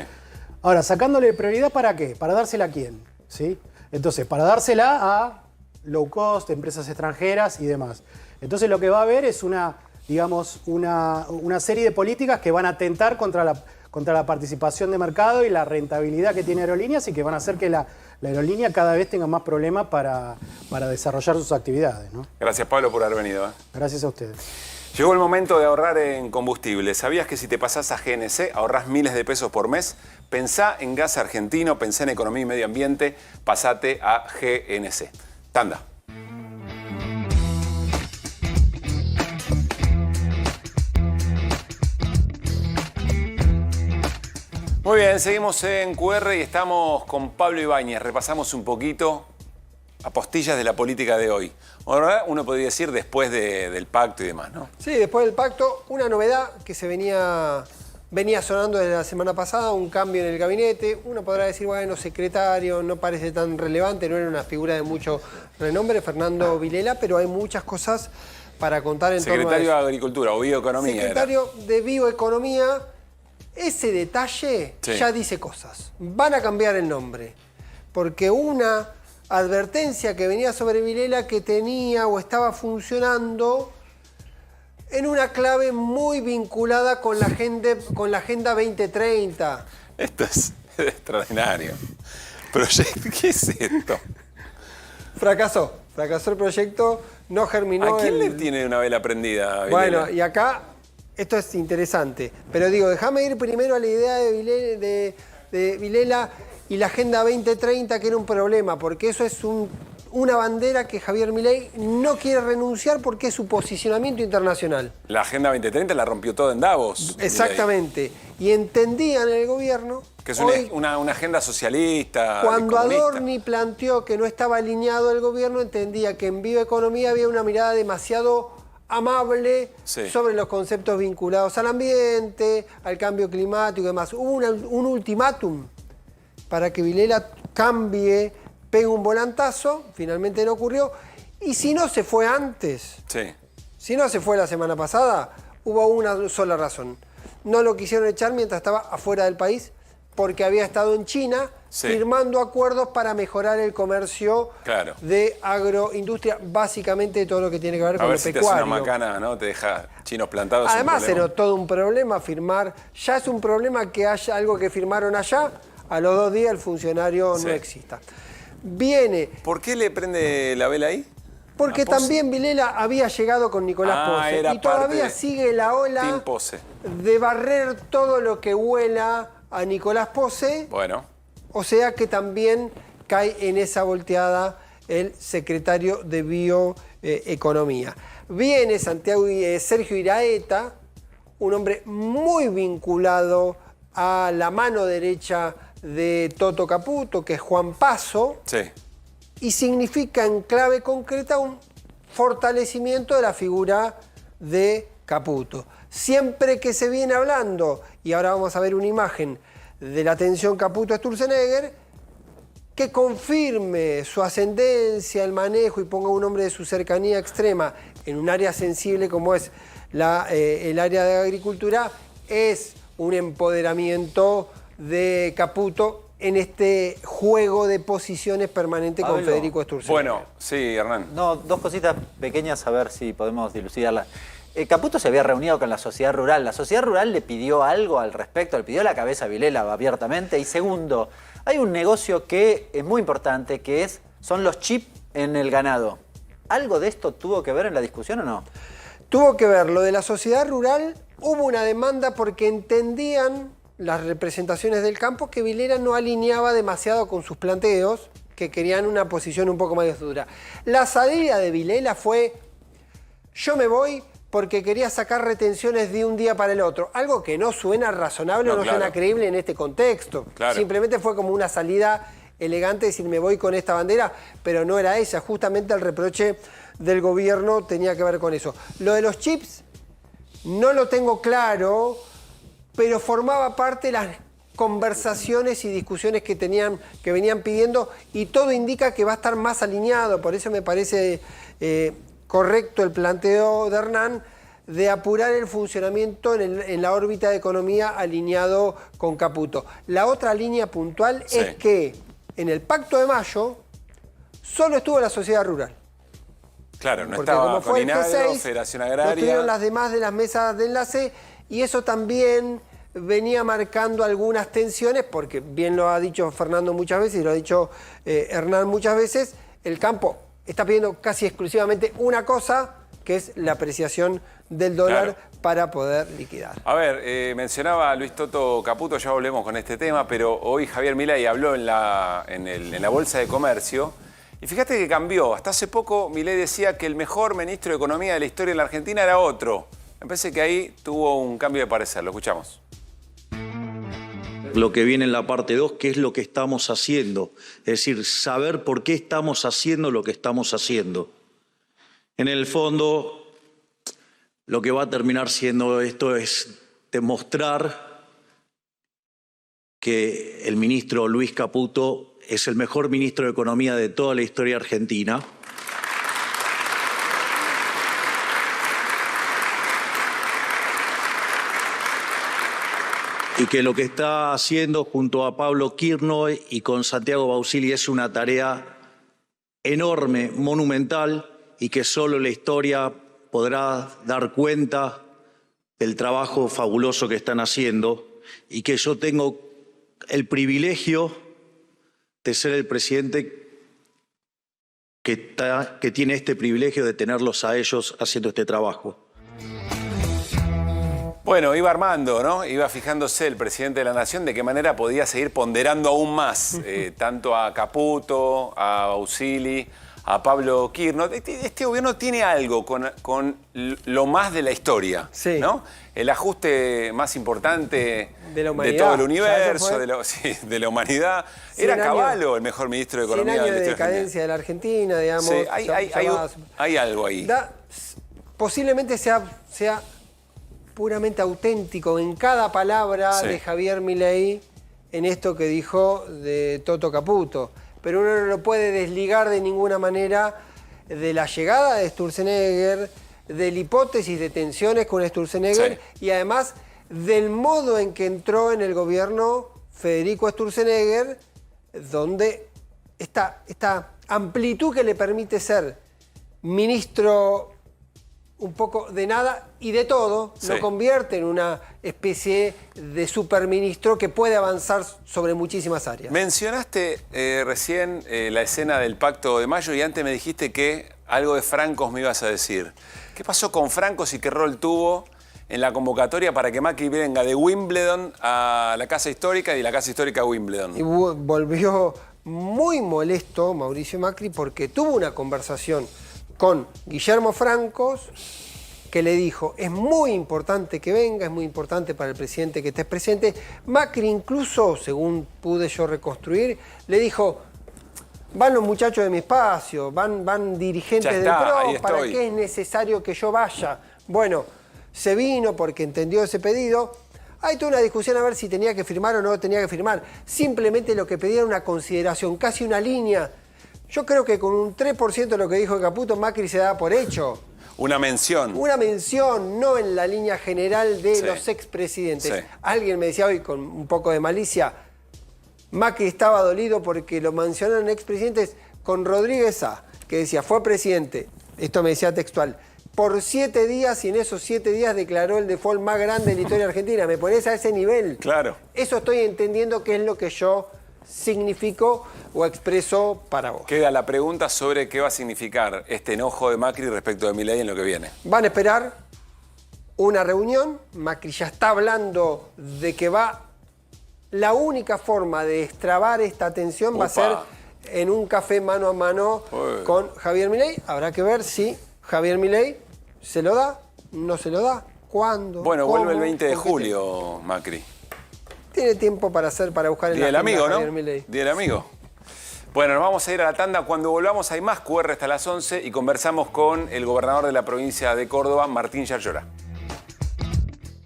Ahora, sacándole prioridad ¿para qué? ¿Para dársela a quién? ¿Sí? Entonces, para dársela a low cost, empresas extranjeras y demás. Entonces lo que va a haber es una serie de políticas que van a atentar contra la participación de mercado y la rentabilidad que tiene Aerolíneas y que van a hacer que la aerolínea cada vez tenga más problemas para desarrollar sus actividades, ¿no? Gracias, Pablo, por haber venido. Gracias a ustedes. Llegó el momento de ahorrar en combustible. ¿Sabías que si te pasás a GNC ahorrás miles de pesos por mes? Pensá en gas argentino, pensá en economía y medio ambiente, pasate a GNC. Tanda. Muy bien, seguimos en QR y estamos con Pablo Ibáñez. Repasamos un poquito apostillas de la política de hoy. Ahora uno podría decir después del pacto y demás, ¿no? Sí, después del pacto, una novedad que se venía sonando desde la semana pasada, un cambio en el gabinete. Uno podrá decir, bueno, secretario, no parece tan relevante, no era una figura de mucho renombre, Fernando Vilela, pero hay muchas cosas para contar en torno a eso. Secretario de Agricultura o Bioeconomía. Secretario de Bioeconomía. Ese detalle ya dice cosas. Van a cambiar el nombre. Porque una advertencia que venía sobre Vilela que tenía o estaba funcionando en una clave muy vinculada con la Agenda 2030. Esto es extraordinario. proyecto. ¿Qué es esto? Fracasó el proyecto, no germinó. ¿A quién le tiene una vela prendida, Vilela? Bueno, y acá, esto es interesante, pero digo, déjame ir primero a la idea de Vilela y la Agenda 2030, que era un problema, porque eso es una bandera que Javier Milei no quiere renunciar porque es su posicionamiento internacional. La Agenda 2030 la rompió todo en Davos. Exactamente. Y entendían en el gobierno... Que es una agenda socialista. Cuando comunista. Adorni planteó que no estaba alineado el gobierno, entendía que en Bioeconomía había una mirada demasiado amable sobre los conceptos vinculados al ambiente, al cambio climático y demás. Hubo un ultimátum para que Vilela cambie, pegue un volantazo, finalmente no ocurrió. Y si no se fue antes, si no se fue la semana pasada, hubo una sola razón. No lo quisieron echar mientras estaba afuera del país, porque había estado en China firmando acuerdos para mejorar el comercio de agroindustria, básicamente todo lo que tiene que ver con lo pecuario. A ver si te hace una macana, ¿no? Te deja chinos plantados. Además era todo un problema firmar, ya es un problema que haya algo que firmaron allá, a los 2 días el funcionario no exista. Viene... ¿Por qué le prende la vela ahí? Porque también Vilela había llegado con Nicolás Pose y todavía sigue la ola de barrer todo lo que huela a Nicolás Pose. Bueno. O sea que también cae en esa volteada el secretario de Bioeconomía. Viene Sergio Iraeta, un hombre muy vinculado a la mano derecha de Toto Caputo, que es Juan Paso. Y significa en clave concreta un fortalecimiento de la figura de Caputo. Siempre que se viene hablando, y ahora vamos a ver una imagen de la tensión Caputo-Sturzenegger, que confirme su ascendencia, el manejo y ponga un hombre de su cercanía extrema en un área sensible como es el área de agricultura, es un empoderamiento de Caputo en este juego de posiciones permanente con Federico Sturzenegger. Bueno, sí, Hernán. No, 2 cositas pequeñas a ver si podemos dilucidarlas. Caputo se había reunido con la sociedad rural. ¿La sociedad rural le pidió algo al respecto? ¿Le pidió la cabeza a Vilela abiertamente? Y segundo, hay un negocio que es muy importante, que son los chips en el ganado. ¿Algo de esto tuvo que ver en la discusión o no? Tuvo que ver. Lo de la sociedad rural, hubo una demanda porque entendían las representaciones del campo que Vilela no alineaba demasiado con sus planteos, que querían una posición un poco más dura. La salida de Vilela fue: yo me voy porque quería sacar retenciones de un día para el otro. Algo que no suena razonable, no suena creíble en este contexto. Simplemente fue como una salida elegante, decir me voy con esta bandera, pero no era esa. Justamente el reproche del gobierno tenía que ver con eso. Lo de los chips no lo tengo claro, pero formaba parte de las conversaciones y discusiones que venían pidiendo, y todo indica que va a estar más alineado. Por eso me parece correcto el planteo de Hernán de apurar el funcionamiento en la órbita de economía alineado con Caputo. La otra línea puntual es que en el Pacto de Mayo solo estuvo la sociedad rural. Claro, no Porque estaba como fue el Coninagro, G6, Federación no Agraria. estuvieron las demás de las mesas de enlace, y eso también venía marcando algunas tensiones, porque bien lo ha dicho Fernando muchas veces y lo ha dicho Hernán muchas veces, el campo está pidiendo casi exclusivamente una cosa, que es la apreciación del dólar para poder liquidar. A ver, mencionaba a Luis Toto Caputo, ya volvemos con este tema, pero hoy Javier Milei habló en la Bolsa de Comercio, y fíjate que cambió. Hasta hace poco Milei decía que el mejor ministro de Economía de la historia de la Argentina era otro. Me parece que ahí tuvo un cambio de parecer. Lo escuchamos. Lo que viene en la parte 2, qué es lo que estamos haciendo. Es decir, saber por qué estamos haciendo lo que estamos haciendo. En el fondo, lo que va a terminar siendo esto es demostrar que el ministro Luis Caputo es el mejor ministro de Economía de toda la historia argentina. Y que lo que está haciendo junto a Pablo Kirchner y con Santiago Bausili es una tarea enorme, monumental, y que solo la historia podrá dar cuenta del trabajo fabuloso que están haciendo, y que yo tengo el privilegio de ser el presidente que tiene este privilegio de tenerlos a ellos haciendo este trabajo. Bueno, iba armando, ¿no? Iba fijándose el presidente de la Nación de qué manera podía seguir ponderando aún más, tanto a Caputo, a Bausili, a Pablo Kirchner. Este gobierno tiene algo con lo más de la historia, ¿no? El ajuste más importante de todo el universo, de la humanidad. Era Cavallo el mejor ministro de Economía. 100 años de decadencia de la Argentina, digamos. Sí, hay algo ahí. Posiblemente sea puramente auténtico en cada palabra de Javier Milei en esto que dijo de Toto Caputo. Pero uno no lo puede desligar de ninguna manera de la llegada de Sturzenegger, de la hipótesis de tensiones con Sturzenegger y además del modo en que entró en el gobierno Federico Sturzenegger, donde esta amplitud que le permite ser ministro un poco de nada y de todo, lo convierte en una especie de superministro que puede avanzar sobre muchísimas áreas. Mencionaste recién la escena del Pacto de Mayo y antes me dijiste que algo de Francos me ibas a decir. ¿Qué pasó con Francos y qué rol tuvo en la convocatoria para que Macri venga de Wimbledon a la Casa Histórica y de la Casa Histórica a Wimbledon? Y volvió muy molesto Mauricio Macri porque tuvo una conversación con Guillermo Francos, que le dijo, es muy importante que venga, es muy importante para el presidente que estés presente. Macri incluso, según pude yo reconstruir, le dijo, van los muchachos de mi espacio, van dirigentes del PRO, ¿para qué es necesario que yo vaya? Bueno, se vino porque entendió ese pedido. Hay toda una discusión a ver si tenía que firmar o no tenía que firmar. Simplemente lo que pedía era una consideración, casi una línea. Yo creo que con un 3% de lo que dijo Caputo, Macri se da por hecho. Una mención. Una mención, no en la línea general de los expresidentes. Alguien me decía hoy, con un poco de malicia, Macri estaba dolido porque lo mencionaron expresidentes con Rodríguez A, que decía, fue presidente, esto me decía textual, por 7 días y en esos 7 días declaró el default más grande de la historia argentina. ¿Me pones a ese nivel? Claro. Eso estoy entendiendo que es lo que yo significó o expresó para vos. Queda la pregunta sobre qué va a significar este enojo de Macri respecto de Milei en lo que viene. Van a esperar una reunión. Macri ya está hablando de que la única forma de destrabar esta tensión va a ser en un café mano a mano con Javier Milei. Habrá que ver si Javier Milei se lo da, no se lo da, cuándo. Bueno, vuelve el 20 de julio, Macri. Tiene tiempo para buscar en Día del la amigo, Javier ¿no? Milei. Día del amigo. Bueno, nos vamos a ir a la tanda. Cuando volvamos hay más QR hasta las 11 y conversamos con el gobernador de la provincia de Córdoba, Martín Yarlora.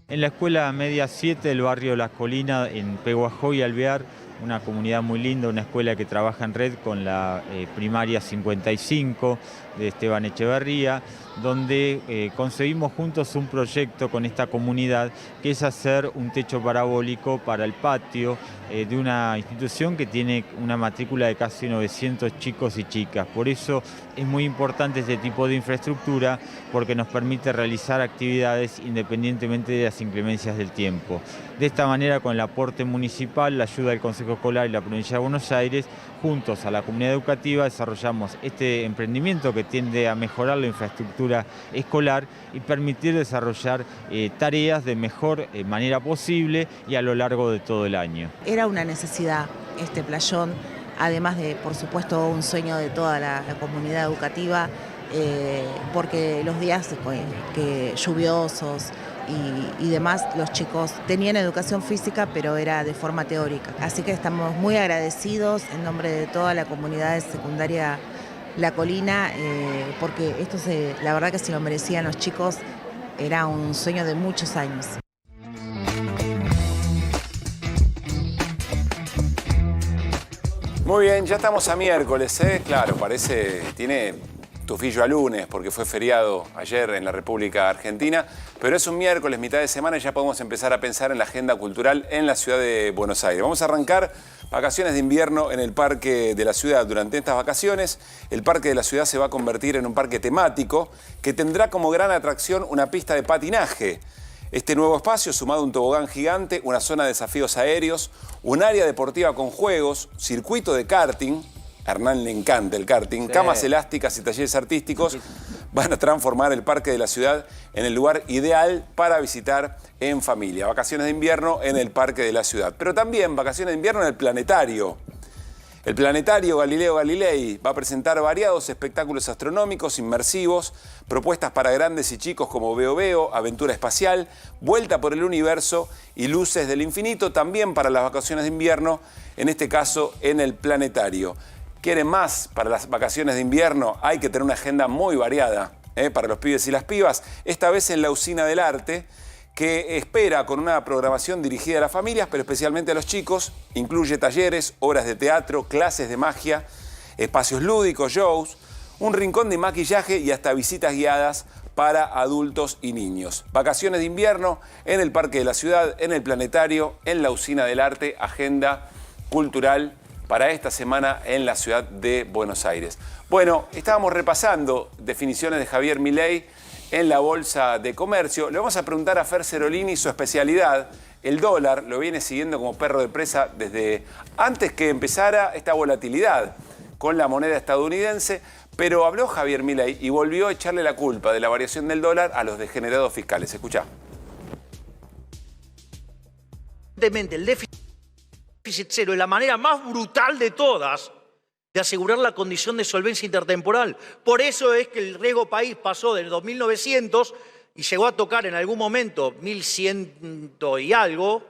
En la Escuela Media 7 del barrio Las Colinas, en Peguajó y Alvear, una comunidad muy linda, una escuela que trabaja en red con la primaria 55 de Esteban Echeverría, donde concebimos juntos un proyecto con esta comunidad que es hacer un techo parabólico para el patio de una institución que tiene una matrícula de casi 900 chicos y chicas. Por eso es muy importante este tipo de infraestructura porque nos permite realizar actividades independientemente de las inclemencias del tiempo. De esta manera, con el aporte municipal, la ayuda del Consejo Escolar y la Provincia de Buenos Aires, juntos a la comunidad educativa desarrollamos este emprendimiento que tiende a mejorar la infraestructura escolar y permitir desarrollar tareas de mejor manera posible y a lo largo de todo el año. Era una necesidad este playón, además de, por supuesto, un sueño de toda la comunidad educativa, porque los días lluviosos y demás, los chicos tenían educación física, pero era de forma teórica. Así que estamos muy agradecidos en nombre de toda la comunidad de secundaria La Colina, porque esto la verdad que se lo merecían los chicos, era un sueño de muchos años. Muy bien, ya estamos a miércoles, ¿eh? Claro, tiene tufillo a lunes porque fue feriado ayer en la República Argentina, pero es un miércoles, mitad de semana, y ya podemos empezar a pensar en la agenda cultural en la ciudad de Buenos Aires. Vamos a arrancar vacaciones de invierno en el Parque de la Ciudad. Durante estas vacaciones, el Parque de la Ciudad se va a convertir en un parque temático que tendrá como gran atracción una pista de patinaje. Este nuevo espacio, sumado a un tobogán gigante, una zona de desafíos aéreos, un área deportiva con juegos, circuito de karting, a Hernán le encanta el karting, camas elásticas y talleres artísticos, van a transformar el Parque de la Ciudad en el lugar ideal para visitar en familia. Vacaciones de invierno en el Parque de la Ciudad, pero también vacaciones de invierno en el Planetario. El Planetario Galileo Galilei va a presentar variados espectáculos astronómicos inmersivos, propuestas para grandes y chicos como Veo Veo, Aventura Espacial, Vuelta por el Universo y Luces del Infinito, también para las vacaciones de invierno, en este caso en el Planetario. ¿Quieren más para las vacaciones de invierno? Hay que tener una agenda muy variada para los pibes y las pibas, esta vez en la Usina del Arte, que espera con una programación dirigida a las familias, pero especialmente a los chicos. Incluye talleres, obras de teatro, clases de magia, espacios lúdicos, shows, un rincón de maquillaje y hasta visitas guiadas para adultos y niños. Vacaciones de invierno en el Parque de la Ciudad, en el Planetario, en la Usina del Arte, agenda cultural para esta semana en la ciudad de Buenos Aires. Bueno, estábamos repasando definiciones de Javier Milei en la Bolsa de Comercio. Le vamos a preguntar a Fer Cerolini su especialidad. El dólar lo viene siguiendo como perro de presa desde antes que empezara esta volatilidad con la moneda estadounidense, pero habló Javier Milei y volvió a echarle la culpa de la variación del dólar a los degenerados fiscales. Escuchá. El déficit cero es la manera más brutal de todas de asegurar la condición de solvencia intertemporal. Por eso es que el riesgo país pasó del 2.900 y llegó a tocar en algún momento 1.100 y algo,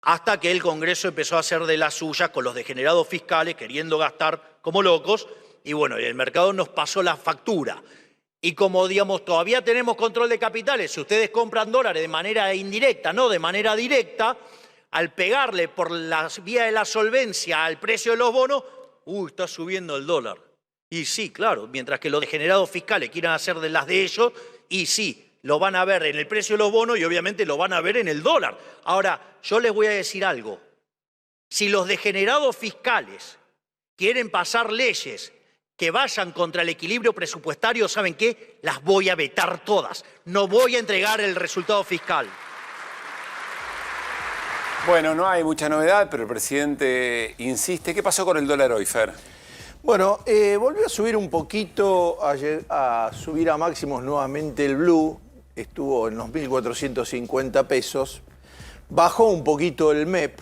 hasta que el Congreso empezó a hacer de las suyas con los degenerados fiscales, queriendo gastar como locos, y bueno, el mercado nos pasó la factura. Y como, digamos, todavía tenemos control de capitales, si ustedes compran dólares de manera indirecta, no de manera directa, al pegarle por la vía de la solvencia al precio de los bonos, está subiendo el dólar. Y sí, claro, mientras que los degenerados fiscales quieran hacer de las de ellos, y sí, lo van a ver en el precio de los bonos y obviamente lo van a ver en el dólar. Ahora, yo les voy a decir algo. Si los degenerados fiscales quieren pasar leyes que vayan contra el equilibrio presupuestario, ¿saben qué? Las voy a vetar todas. No voy a entregar el resultado fiscal. Bueno, no hay mucha novedad, pero el presidente insiste. ¿Qué pasó con el dólar hoy, Fer? Bueno, volvió a subir un poquito, a subir a máximos nuevamente el blue. Estuvo en los 1.450 pesos. Bajó un poquito el MEP,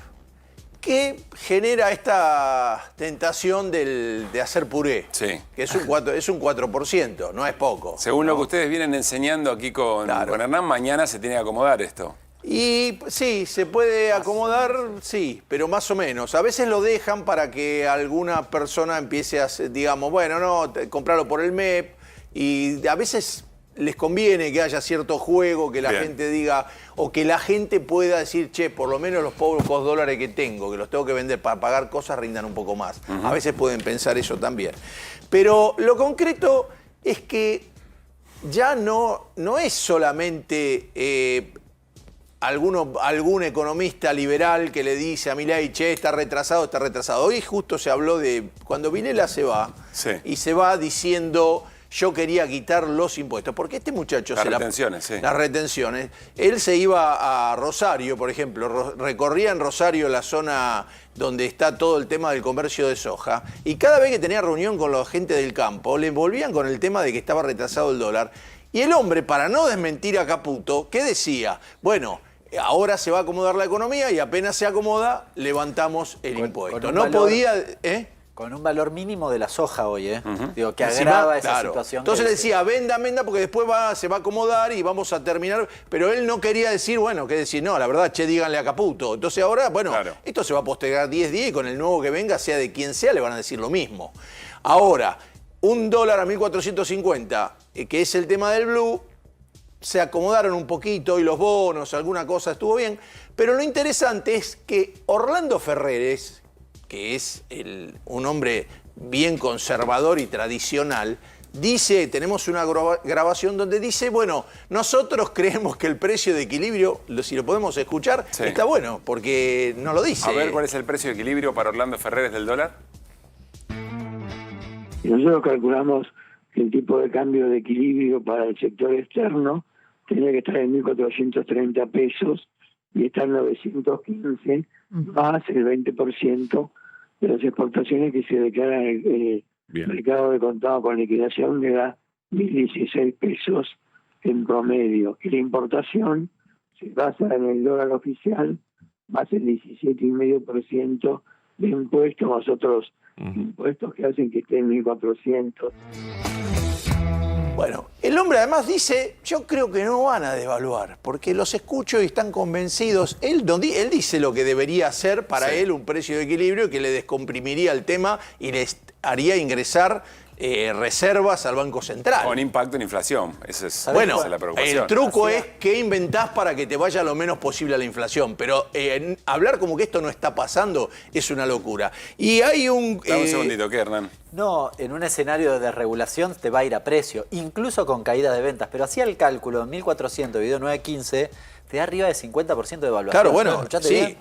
que genera esta tentación de hacer puré. Sí. Que es un 4%, no es poco. Según lo que ustedes vienen enseñando aquí con Hernán, mañana se tiene que acomodar esto. Y sí, se puede acomodar, sí, pero más o menos. A veces lo dejan para que alguna persona empiece a, digamos, bueno, no, comprarlo por el MEP. Y a veces les conviene que haya cierto juego, que la gente diga, o que la gente pueda decir, che, por lo menos los pocos dólares que tengo, que los tengo que vender para pagar cosas, rindan un poco más. A veces pueden pensar eso también. Pero lo concreto es que ya no es solamente algún economista liberal que le dice a Milei, che, está retrasado. Hoy justo se habló de cuando Vilela se va, y se va diciendo, yo quería quitar los impuestos, porque este muchacho... Las retenciones. Las retenciones. Él se iba a Rosario, por ejemplo, recorría en Rosario la zona donde está todo el tema del comercio de soja, y cada vez que tenía reunión con la gente del campo, le volvían con el tema de que estaba retrasado el dólar, y el hombre, para no desmentir a Caputo, ¿qué decía? Bueno, ahora se va a acomodar la economía y apenas se acomoda, levantamos el impuesto. No podía... Con un valor mínimo de la soja hoy, Digo, que agrava esa situación. Entonces le decía, venda, porque después se va a acomodar y vamos a terminar. Pero él no quería decir, bueno, qué decir, no, la verdad, che, díganle a Caputo. Entonces ahora, bueno, esto se va a postergar 10 días y con el nuevo que venga, sea de quien sea, le van a decir lo mismo. Ahora, un dólar a 1.450, que es el tema del blue, se acomodaron un poquito y los bonos, alguna cosa estuvo bien. Pero lo interesante es que Orlando Ferreres, que es un hombre bien conservador y tradicional, dice, tenemos una grabación donde dice, bueno, nosotros creemos que el precio de equilibrio, si lo podemos escuchar, está bueno, porque no lo dice. A ver, ¿cuál es el precio de equilibrio para Orlando Ferreres del dólar? Nosotros calculamos que el tipo de cambio de equilibrio para el sector externo tendría que estar en 1.430 pesos y está en 915, más el 20% de las exportaciones que se declaran en el mercado de contado con liquidación, le da 1.016 pesos en promedio. Y la importación se basa en el dólar oficial, más el 17,5% de impuestos, más otros impuestos que hacen que esté en 1.400. Bueno, el hombre además dice, yo creo que no van a devaluar, porque los escucho y están convencidos. Él dice lo que debería hacer para él un precio de equilibrio que le descomprimiría el tema y les haría ingresar reservas al Banco Central. Con impacto en inflación. Esa es la preocupación. El truco es qué inventás para que te vaya lo menos posible a la inflación. Pero hablar como que esto no está pasando es una locura. Y hay un... Dame un segundito, ¿qué, Hernán? No, en un escenario de desregulación te va a ir a precio, incluso con caída de ventas. Pero hacía el cálculo, en 1.400 dividido 9.15, te da arriba de 50% de devaluación. Claro, bueno, sí.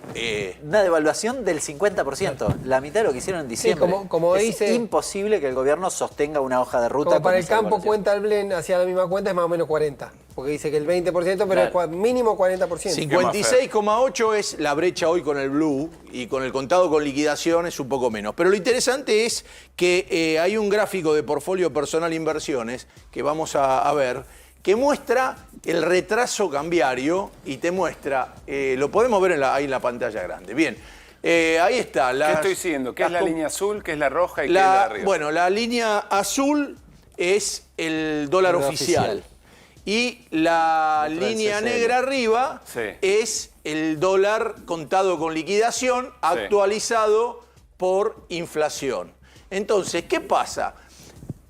Una devaluación del 50%, la mitad de lo que hicieron en diciembre. Sí, como es dice, imposible que el gobierno sostenga una hoja de ruta. Como para con el esa campo devaluación. cuenta el Blen, hacia la misma cuenta es más o menos 40. Porque dice que el 20%, pero Claro. es mínimo 40%. 56,8 es la brecha hoy con el blue y con el contado con liquidación es un poco menos. Pero lo interesante es que hay un gráfico de portfolio personal inversiones que vamos a ver que muestra el retraso cambiario y te muestra, lo podemos ver ahí en la pantalla grande. Bien, ahí está. ¿Qué estoy siguiendo? ¿Qué es la línea azul, qué es la roja y qué es la de arriba? Bueno, la línea azul es el dólar oficial. Y la línea negra arriba es el dólar contado con liquidación actualizado por inflación. Entonces, ¿qué pasa?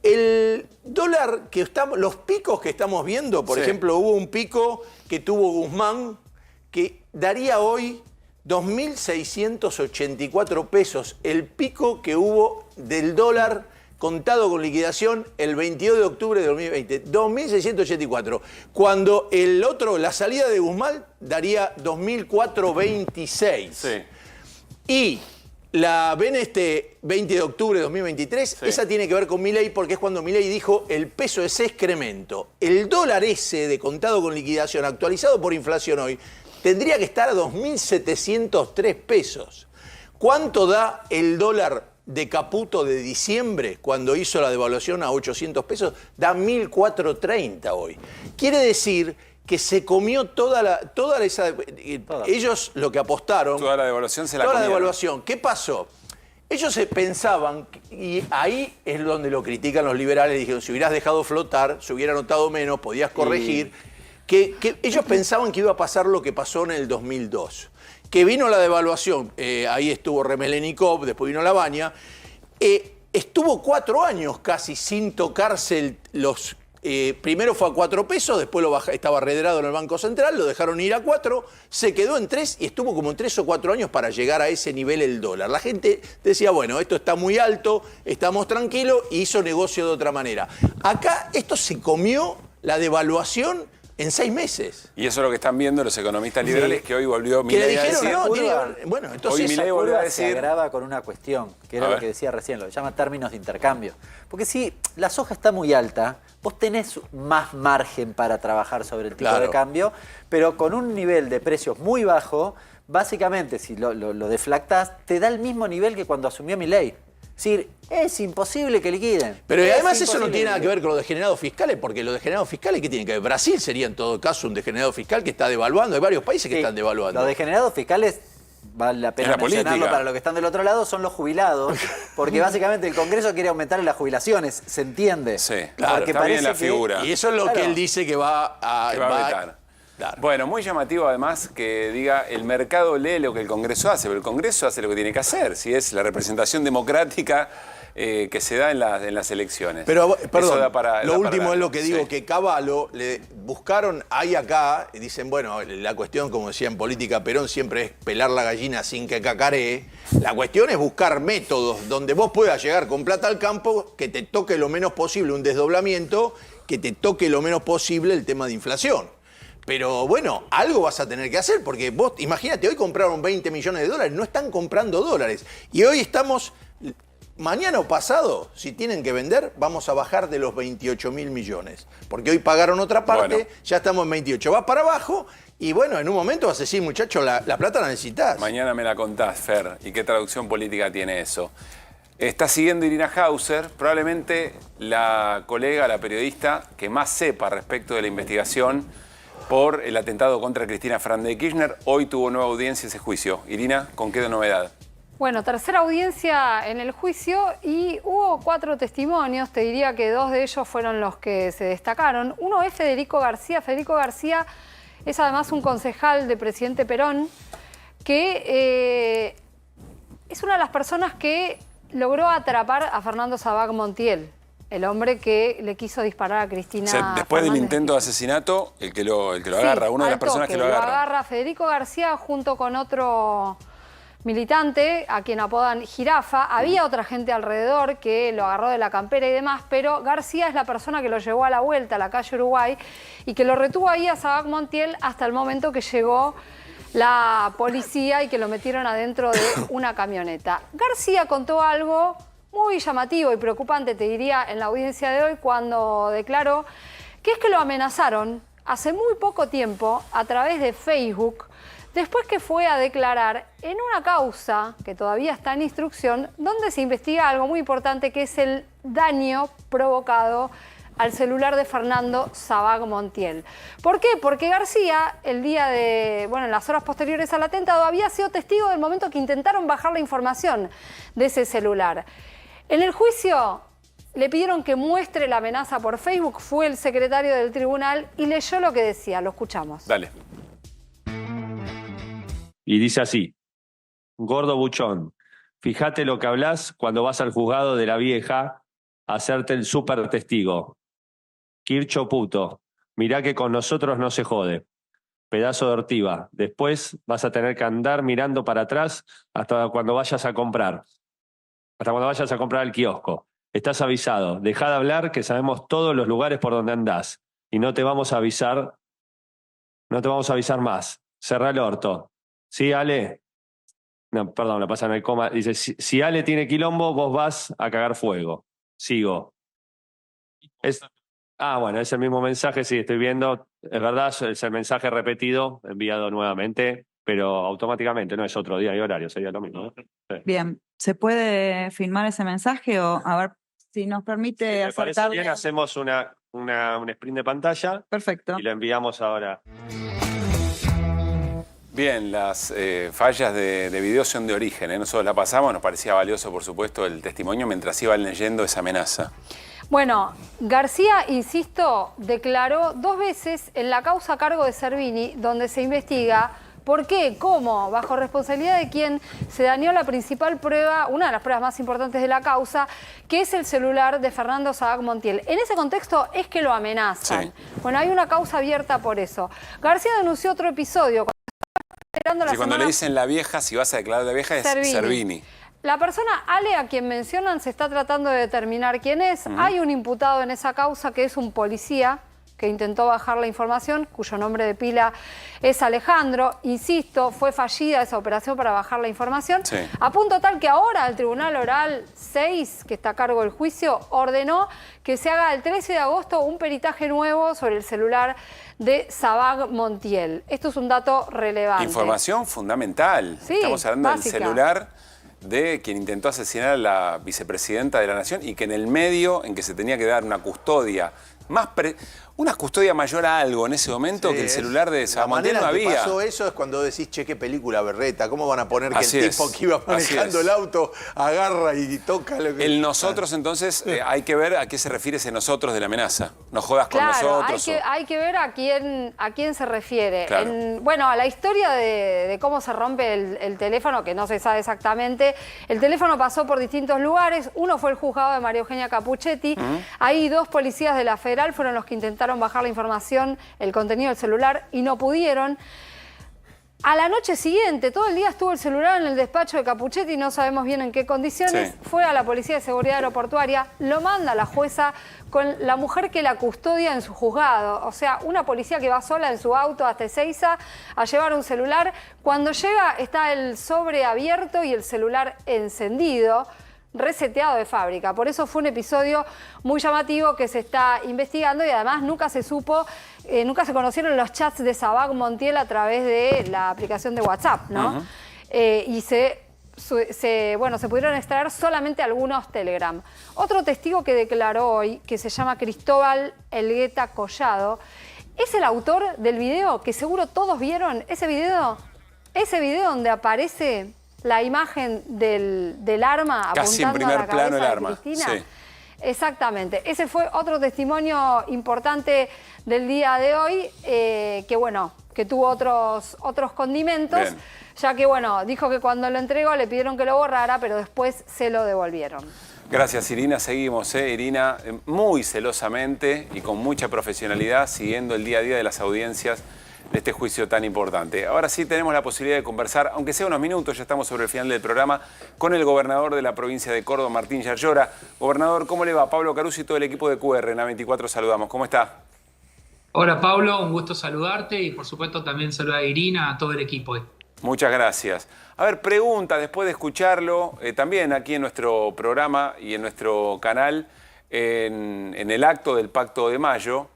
El dólar los picos que estamos viendo, por ejemplo, hubo un pico que tuvo Guzmán que daría hoy 2.684 pesos, el pico que hubo del dólar contado con liquidación el 22 de octubre de 2020, 2.684. Cuando la salida de Guzmán daría 2.426. Y ven 20 de octubre de 2023, esa tiene que ver con Milei porque es cuando Milei dijo el peso es excremento. El dólar ese de contado con liquidación actualizado por inflación hoy tendría que estar a 2.703 pesos. ¿Cuánto da el dólar de Caputo de diciembre, cuando hizo la devaluación a 800 pesos? Da 1.430 hoy. Quiere decir que se comió toda esa... Ellos lo que apostaron... Toda la devaluación se la comieron. comieron. Toda la devaluación. ¿Qué pasó? Ellos se pensaban, y ahí es donde lo critican los liberales, dijeron, si hubieras dejado flotar, se hubiera notado menos, podías corregir, que ellos pensaban que iba a pasar lo que pasó en el 2002. Que vino la devaluación, ahí estuvo Remelenikov, después vino Lavagna, estuvo 4 años casi sin tocarse los... primero fue a 4 pesos, después estaba arredrado en el Banco Central, lo dejaron ir a 4, se quedó en 3 y estuvo como en 3 o 4 años para llegar a ese nivel el dólar. La gente decía, bueno, esto está muy alto, estamos tranquilos, y hizo negocio de otra manera. Acá esto se comió la devaluación en 6 meses. Y eso es lo que están viendo los economistas liberales, que hoy volvió Que le Milei a digeron, decir... bueno, entonces hoy Milei volvió a Se decir... agrava con una cuestión, que era lo que decía recién, lo que llama términos de intercambio. Porque si la soja está muy alta, vos tenés más margen para trabajar sobre el tipo de cambio, pero con un nivel de precios muy bajo, básicamente, si lo deflactás, te da el mismo nivel que cuando asumió Milei. Es decir, es imposible que liquiden. Pero además eso no tiene nada que ver con los degenerados fiscales, porque los degenerados fiscales, ¿qué tienen que ver? Brasil sería en todo caso un degenerado fiscal que está devaluando. Hay varios países que están devaluando. Los degenerados fiscales, vale la pena mencionarlo para los que están del otro lado, son los jubilados, porque básicamente el Congreso quiere aumentar las jubilaciones, ¿se entiende? Sí, claro, porque está bien la figura. Y eso es lo que él dice que va a vetar. Claro. Bueno, muy llamativo además que diga el mercado lee lo que el Congreso hace, pero el Congreso hace lo que tiene que hacer, si es la representación democrática que se da en las elecciones. Pero, perdón, lo último es lo que digo, que Cavallo le buscaron ahí acá, y dicen, bueno, la cuestión, como decía en política Perón, siempre es pelar la gallina sin que cacaree. La cuestión es buscar métodos donde vos puedas llegar con plata al campo, que te toque lo menos posible un desdoblamiento, que te toque lo menos posible el tema de inflación. Pero bueno, algo vas a tener que hacer, porque vos, imagínate, hoy compraron 20 millones de dólares, no están comprando dólares. Y hoy estamos mañana o pasado, si tienen que vender, vamos a bajar de los 28.000 millones. Porque hoy pagaron otra parte, Bueno. ya estamos en 28. Va para abajo y bueno, en un momento vas a decir, muchachos, la plata la necesitas. Mañana me la contás, Fer. ¿Y qué traducción política tiene eso? Está siguiendo Irina Hauser, probablemente la colega, la periodista que más sepa respecto de la investigación por el atentado contra Cristina Fernández de Kirchner. Hoy tuvo nueva audiencia ese juicio. Irina, ¿con qué novedad? Bueno, tercera audiencia en el juicio y hubo 4 testimonios, te diría que 2 de ellos fueron los que se destacaron. Uno es Federico García. Federico García es además un concejal de presidente Perón que es una de las personas que logró atrapar a Fernando Sabag Montiel, el hombre que le quiso disparar a Cristina. O sea, después del intento de asesinato, el que lo agarra, una de las personas que lo agarra. Lo agarra Federico García junto con otro militante, a quien apodan Jirafa. Había otra gente alrededor que lo agarró de la campera y demás, pero García es la persona que lo llevó a la vuelta a la calle Uruguay y que lo retuvo ahí a Sabag Montiel hasta el momento que llegó la policía y que lo metieron adentro de una camioneta. García contó algo muy llamativo y preocupante, te diría, en la audiencia de hoy cuando declaró que es que lo amenazaron hace muy poco tiempo a través de Facebook, después que fue a declarar en una causa que todavía está en instrucción, donde se investiga algo muy importante que es el daño provocado al celular de Fernando Sabag Montiel. ¿Por qué? Porque García, el día de, bueno, en las horas posteriores al atentado, había sido testigo del momento que intentaron bajar la información de ese celular. En el juicio le pidieron que muestre la amenaza por Facebook, fue el secretario del tribunal y leyó lo que decía, lo escuchamos. Dale. Y dice así: gordo buchón, fíjate lo que hablas cuando vas al juzgado de la vieja a hacerte el súper testigo. Kircho puto, mirá que con nosotros no se jode. Pedazo de ortiva. Después vas a tener que andar mirando para atrás hasta cuando vayas a comprar. Hasta cuando vayas a comprar al kiosco. Estás avisado. Dejá de hablar que sabemos todos los lugares por donde andás. Y no te vamos a avisar. No te vamos a avisar más. Cerrá el orto. ¿Sí, Ale? No, perdón, la pasan el coma. Dice, si Ale tiene quilombo, vos vas a cagar fuego. Sigo. Bueno, es el mismo mensaje, sí, estoy viendo. Es verdad, es el mensaje repetido, enviado nuevamente, pero automáticamente, no es otro día y horario, sería lo mismo, ¿no? Sí. Bien, ¿se puede filmar ese mensaje o a ver si nos permite Me parece acertar? bien, hacemos un sprint de pantalla. Perfecto. Y lo enviamos ahora. Bien, las fallas de video son de origen, ¿eh? Nosotros la pasamos, nos parecía valioso, por supuesto, el testimonio mientras iban leyendo esa amenaza. Bueno, García, insisto, declaró 2 veces en la causa a cargo de Servini, donde se investiga por qué, cómo, bajo responsabilidad de quién se dañó la principal prueba, una de las pruebas más importantes de la causa, que es el celular de Fernando Sabag Montiel. En ese contexto es que lo amenazan. Sí. Bueno, hay una causa abierta por eso. García denunció otro episodio. Cuando le dicen la vieja, si vas a declarar la vieja, es Servini. La persona Ale a quien mencionan se está tratando de determinar quién es. Hay un imputado en esa causa que es un policía que intentó bajar la información, cuyo nombre de pila es Alejandro. Insisto, fue fallida esa operación para bajar la información, a punto tal que ahora el Tribunal Oral 6, que está a cargo del juicio, ordenó que se haga el 13 de agosto un peritaje nuevo sobre el celular de Sabag Montiel. Esto es un dato relevante. Información fundamental. Sí, estamos hablando básica. del celular de quien intentó asesinar a la vicepresidenta de la Nación y que en el medio en que se tenía que dar una custodia una custodia mayor a algo en ese momento que el celular de Sabag Montiel no había. La manera que pasó eso es cuando decís, che, qué película berreta, ¿cómo van a poner que el tipo que iba manejando el auto agarra y toca lo que... El nosotros, entonces, hay que ver a qué se refiere ese nosotros de la amenaza. No jodas con nosotros. Hay que ver a quién se refiere. Claro. Bueno, a la historia de cómo se rompe el teléfono, que no se sabe exactamente. El teléfono pasó por distintos lugares. Uno fue el juzgado de María Eugenia Capuchetti. Ahí 2 policías de la Federal fueron los que intentaron bajar la información, el contenido del celular, y no pudieron. A la noche siguiente, todo el día estuvo el celular en el despacho de Capuchetti, no sabemos bien en qué condiciones. Fue a la Policía de Seguridad Aeroportuaria, lo manda la jueza con la mujer que la custodia en su juzgado. O sea, una policía que va sola en su auto hasta Ezeiza a llevar un celular. Cuando llega está el sobre abierto y el celular encendido. reseteado de fábrica. Por eso fue un episodio muy llamativo que se está investigando y además nunca se supo, nunca se conocieron los chats de Sabac Montiel a través de la aplicación de WhatsApp, ¿no? Y se pudieron extraer solamente algunos Telegram. Otro testigo que declaró hoy, que se llama Cristóbal Elgueta Collado, es el autor del video que seguro todos vieron, ese video donde aparece la imagen del arma casi en apuntando primer a la plano el cabeza arma. de Cristina. Sí. Exactamente. Ese fue otro testimonio importante del día de hoy, que tuvo otros condimentos. Bien. Ya que, dijo que cuando lo entregó le pidieron que lo borrara, pero después se lo devolvieron. Gracias, Irina. Seguimos, Irina, muy celosamente y con mucha profesionalidad, siguiendo el día a día de las audiencias de este juicio tan importante. Ahora sí tenemos la posibilidad de conversar, aunque sea unos minutos, ya estamos sobre el final del programa, con el gobernador de la provincia de Córdoba, Martín Yarlora. Gobernador, ¿cómo le va? Pablo Caruso y todo el equipo de QR en A24 saludamos. ¿Cómo está? Hola, Pablo. Un gusto saludarte y, por supuesto, también saludar a Irina, a todo el equipo. Muchas gracias. A ver, pregunta, después de escucharlo, también aquí en nuestro programa y en nuestro canal, en el acto del Pacto de Mayo,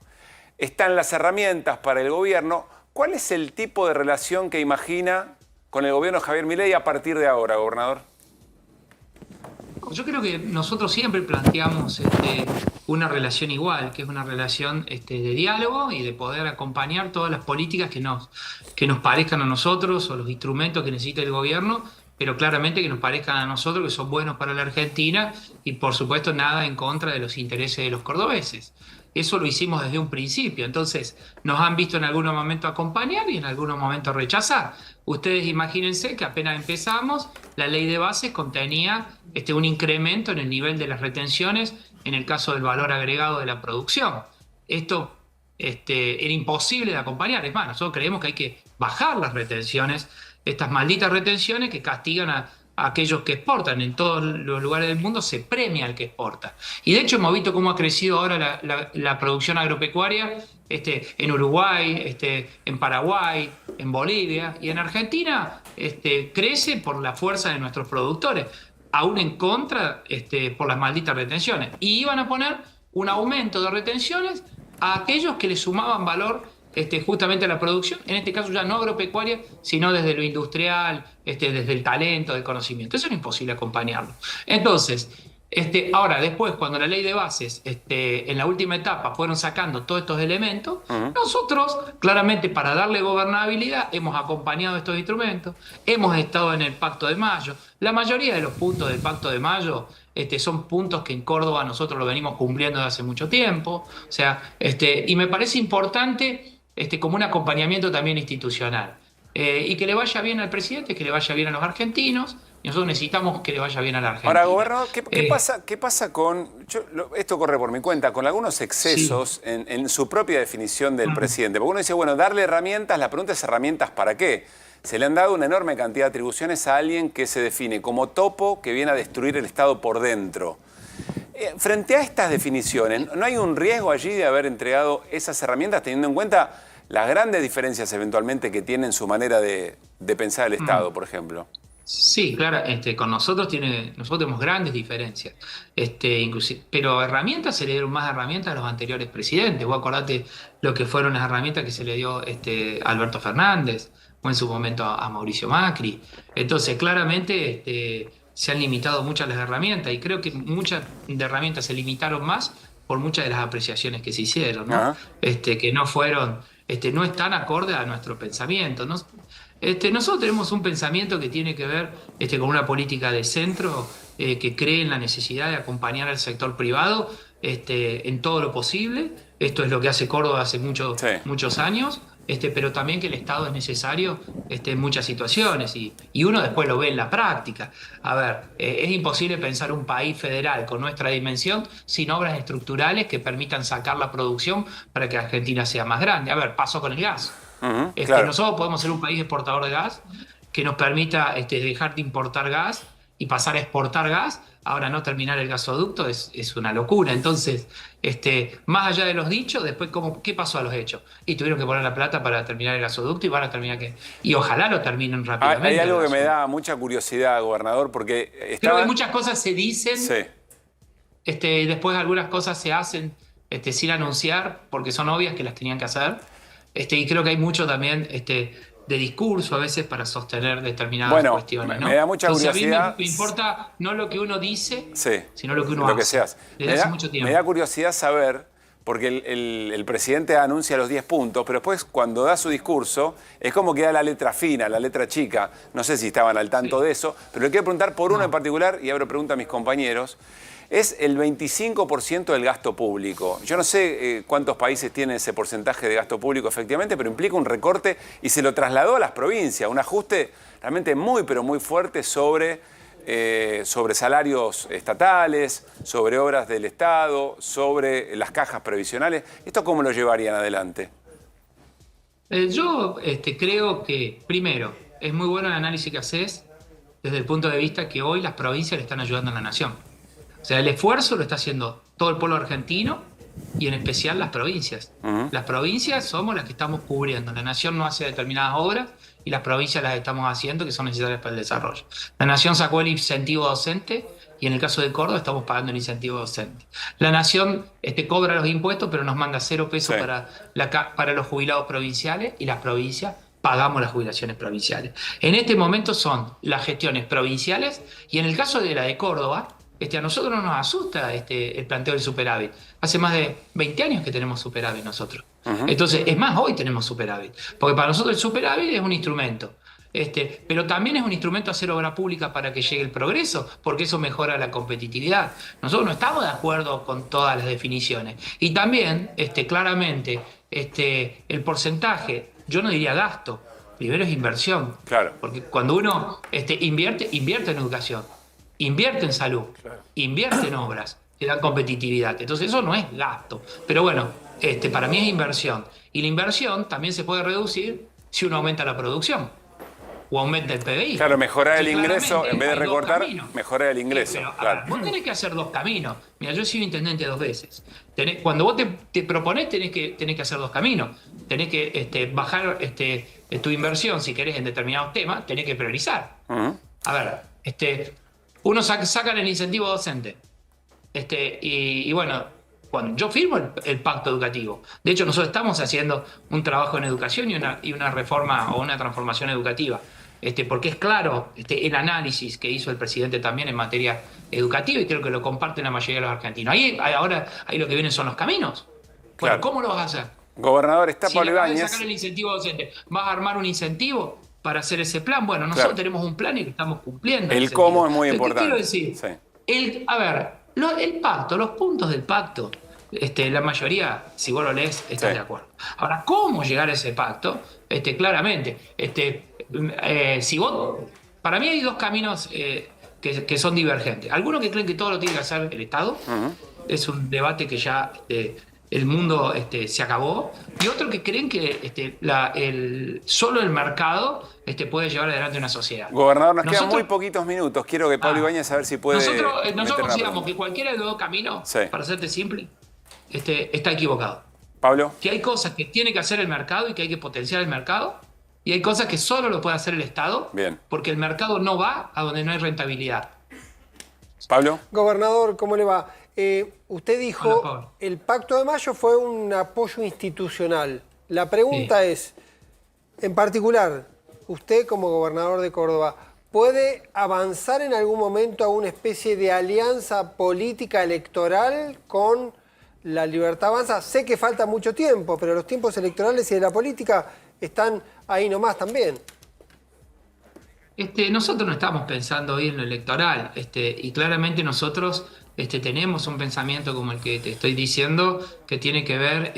están las herramientas para el gobierno. ¿Cuál es el tipo de relación que imagina con el gobierno de Javier Milei a partir de ahora, gobernador? Yo creo que nosotros siempre planteamos una relación igual, que es una relación de diálogo y de poder acompañar todas las políticas que nos parezcan a nosotros o los instrumentos que necesita el gobierno, pero claramente que nos parezcan a nosotros que son buenos para la Argentina y, por supuesto, nada en contra de los intereses de los cordobeses. Eso lo hicimos desde un principio. Entonces, nos han visto en algunos momentos acompañar y en algunos momentos rechazar. Ustedes imagínense que apenas empezamos, la ley de bases contenía un incremento en el nivel de las retenciones en el caso del valor agregado de la producción. Esto era imposible de acompañar. Es más, nosotros creemos que hay que bajar las retenciones, estas malditas retenciones que castigan a aquellos que exportan. En todos los lugares del mundo se premia al que exporta. Y de hecho hemos visto cómo ha crecido ahora la producción agropecuaria en Uruguay, en Paraguay, en Bolivia y en Argentina crece por la fuerza de nuestros productores, aún en contra por las malditas retenciones. Y iban a poner un aumento de retenciones a aquellos que le sumaban valor justamente a la producción, en este caso ya no agropecuaria, sino desde lo industrial, desde el talento, del conocimiento. Eso era imposible acompañarlo. Entonces, ahora, después, cuando la ley de bases, en la última etapa, fueron sacando todos estos elementos, nosotros, claramente, para darle gobernabilidad, hemos acompañado estos instrumentos, hemos estado en el Pacto de Mayo. La mayoría de los puntos del Pacto de Mayo son puntos que en Córdoba nosotros lo venimos cumpliendo desde hace mucho tiempo. O sea, y me parece importante como un acompañamiento también institucional. Y que le vaya bien al presidente, que le vaya bien a los argentinos, y nosotros necesitamos que le vaya bien a la Argentina. Ahora, gobernador, ¿qué pasa con... esto corre por mi cuenta, con algunos excesos en su propia definición del presidente? Porque uno dice, bueno, darle herramientas, la pregunta es herramientas ¿para qué? Se le han dado una enorme cantidad de atribuciones a alguien que se define como topo que viene a destruir el Estado por dentro. Frente a estas definiciones, ¿no hay un riesgo allí de haber entregado esas herramientas teniendo en cuenta las grandes diferencias eventualmente que tiene en su manera de pensar el Estado, por ejemplo? Sí, claro, con nosotros tenemos grandes diferencias, pero herramientas se le dieron más herramientas a los anteriores presidentes. Vos acordate lo que fueron las herramientas que se le dio a Alberto Fernández o en su momento a Mauricio Macri. Entonces, claramente se han limitado muchas las herramientas y creo que muchas de herramientas se limitaron más por muchas de las apreciaciones que se hicieron, ¿no? Que no fueron, no están acorde a nuestro pensamiento, ¿no? Nosotros tenemos un pensamiento que tiene que ver con una política de centro que cree en la necesidad de acompañar al sector privado en todo lo posible. Esto es lo que hace Córdoba hace muchos años, pero también que el Estado es necesario en muchas situaciones y uno después lo ve en la práctica. A ver, es imposible pensar un país federal con nuestra dimensión sin obras estructurales que permitan sacar la producción para que Argentina sea más grande. A ver, pasó con el gas. Claro. Nosotros podemos ser un país exportador de gas que nos permita dejar de importar gas y pasar a exportar gas Ahora, no terminar el gasoducto es una locura. Entonces, más allá de los dichos, después, ¿qué pasó a los hechos? Y tuvieron que poner la plata para terminar el gasoducto y van a terminar y ojalá lo terminen rápidamente. Hay algo que me da mucha curiosidad, gobernador, porque creo que muchas cosas se dicen, sí. Y después algunas cosas se hacen sin anunciar, porque son obvias que las tenían que hacer. Y creo que hay mucho también de discurso a veces para sostener determinadas cuestiones, ¿no? Me da mucha curiosidad. A mí me importa no lo que uno dice, sí, sino lo que uno hace. Que se hace. Desde hace mucho tiempo. Me da curiosidad saber, porque el presidente anuncia los 10 puntos, pero después cuando da su discurso es como que da la letra fina, la letra chica. No sé si estaban al tanto de eso, pero le quiero preguntar por uno en particular, y abro pregunta a mis compañeros. Es el 25% del gasto público. Yo no sé cuántos países tienen ese porcentaje de gasto público efectivamente, pero implica un recorte y se lo trasladó a las provincias. Un ajuste realmente muy, pero muy fuerte sobre salarios estatales, sobre obras del Estado, sobre las cajas previsionales. ¿Esto cómo lo llevarían adelante? Yo creo que, primero, es muy bueno el análisis que haces desde el punto de vista que hoy las provincias le están ayudando a la nación. O sea, el esfuerzo lo está haciendo todo el pueblo argentino y en especial las provincias. Las provincias somos las que estamos cubriendo. La nación no hace determinadas obras y las provincias las estamos haciendo que son necesarias para el desarrollo. La nación sacó el incentivo docente y en el caso de Córdoba estamos pagando el incentivo docente. La nación cobra los impuestos pero nos manda 0 pesos para los jubilados provinciales y las provincias pagamos las jubilaciones provinciales. En este momento son las gestiones provinciales y en el caso de la de Córdoba, a nosotros no nos asusta el planteo del superávit. Hace más de 20 años que tenemos superávit nosotros. Entonces, es más, hoy tenemos superávit. Porque para nosotros el superávit es un instrumento. Pero también es un instrumento hacer obra pública para que llegue el progreso, porque eso mejora la competitividad. Nosotros no estamos de acuerdo con todas las definiciones. Y también, claramente, el porcentaje, yo no diría gasto, primero es inversión. Claro. Porque cuando uno invierte en educación. Invierte en salud, invierte en obras que dan competitividad. Entonces eso no es gasto. Pero bueno, para mí es inversión. Y la inversión también se puede reducir si uno aumenta la producción o aumenta el PBI. Claro, mejorar el ingreso, en vez de recortar, mejorar el ingreso. Pero, claro. Vos tenés que hacer 2 caminos. Mira, yo he sido intendente 2 veces. Cuando vos te proponés, tenés que hacer 2 caminos. Tenés que bajar tu inversión, si querés, en determinados temas, tenés que priorizar. A ver, uno saca el incentivo docente. Y bueno, cuando yo firmo el pacto educativo. De hecho, nosotros estamos haciendo un trabajo en educación y una reforma o una transformación educativa. Porque es claro el análisis que hizo el presidente también en materia educativa y creo que lo comparten la mayoría de los argentinos. Ahora lo que vienen son los caminos. Bueno, ¿cómo lo vas a hacer? Gobernador, está Si Pablo le vas a Ibáñez. sacar el incentivo docente, ¿vas a armar un incentivo para hacer ese plan? Bueno, nosotros tenemos un plan y lo estamos cumpliendo. El cómo es muy ¿Qué importante. quiero decir? Sí. El pacto, los puntos del pacto, la mayoría, si vos lo lees, están de acuerdo. Ahora, ¿cómo llegar a ese pacto? Claramente, para mí hay 2 caminos que son divergentes. Algunos que creen que todo lo tiene que hacer el Estado. Es un debate que ya el mundo se acabó. Y otros que creen que solo el mercado puede llevar adelante una sociedad. Gobernador, nos quedan muy poquitos minutos. Quiero que Pablo Ibáñez a ver si puede. Nosotros consideramos que cualquiera de los 2 caminos, para hacerte simple, está equivocado. Pablo. Que hay cosas que tiene que hacer el mercado y que hay que potenciar el mercado. Y hay cosas que solo lo puede hacer el Estado. Bien. Porque el mercado no va a donde no hay rentabilidad. Pablo. Gobernador, ¿cómo le va? Usted dijo, el Pacto de Mayo fue un apoyo institucional. La pregunta es, en particular, usted como gobernador de Córdoba, ¿puede avanzar en algún momento a una especie de alianza política electoral con la Libertad Avanza? Sé que falta mucho tiempo, pero los tiempos electorales y de la política están ahí nomás también. Nosotros no estamos pensando hoy en lo electoral, y claramente nosotros tenemos un pensamiento como el que te estoy diciendo, que tiene que ver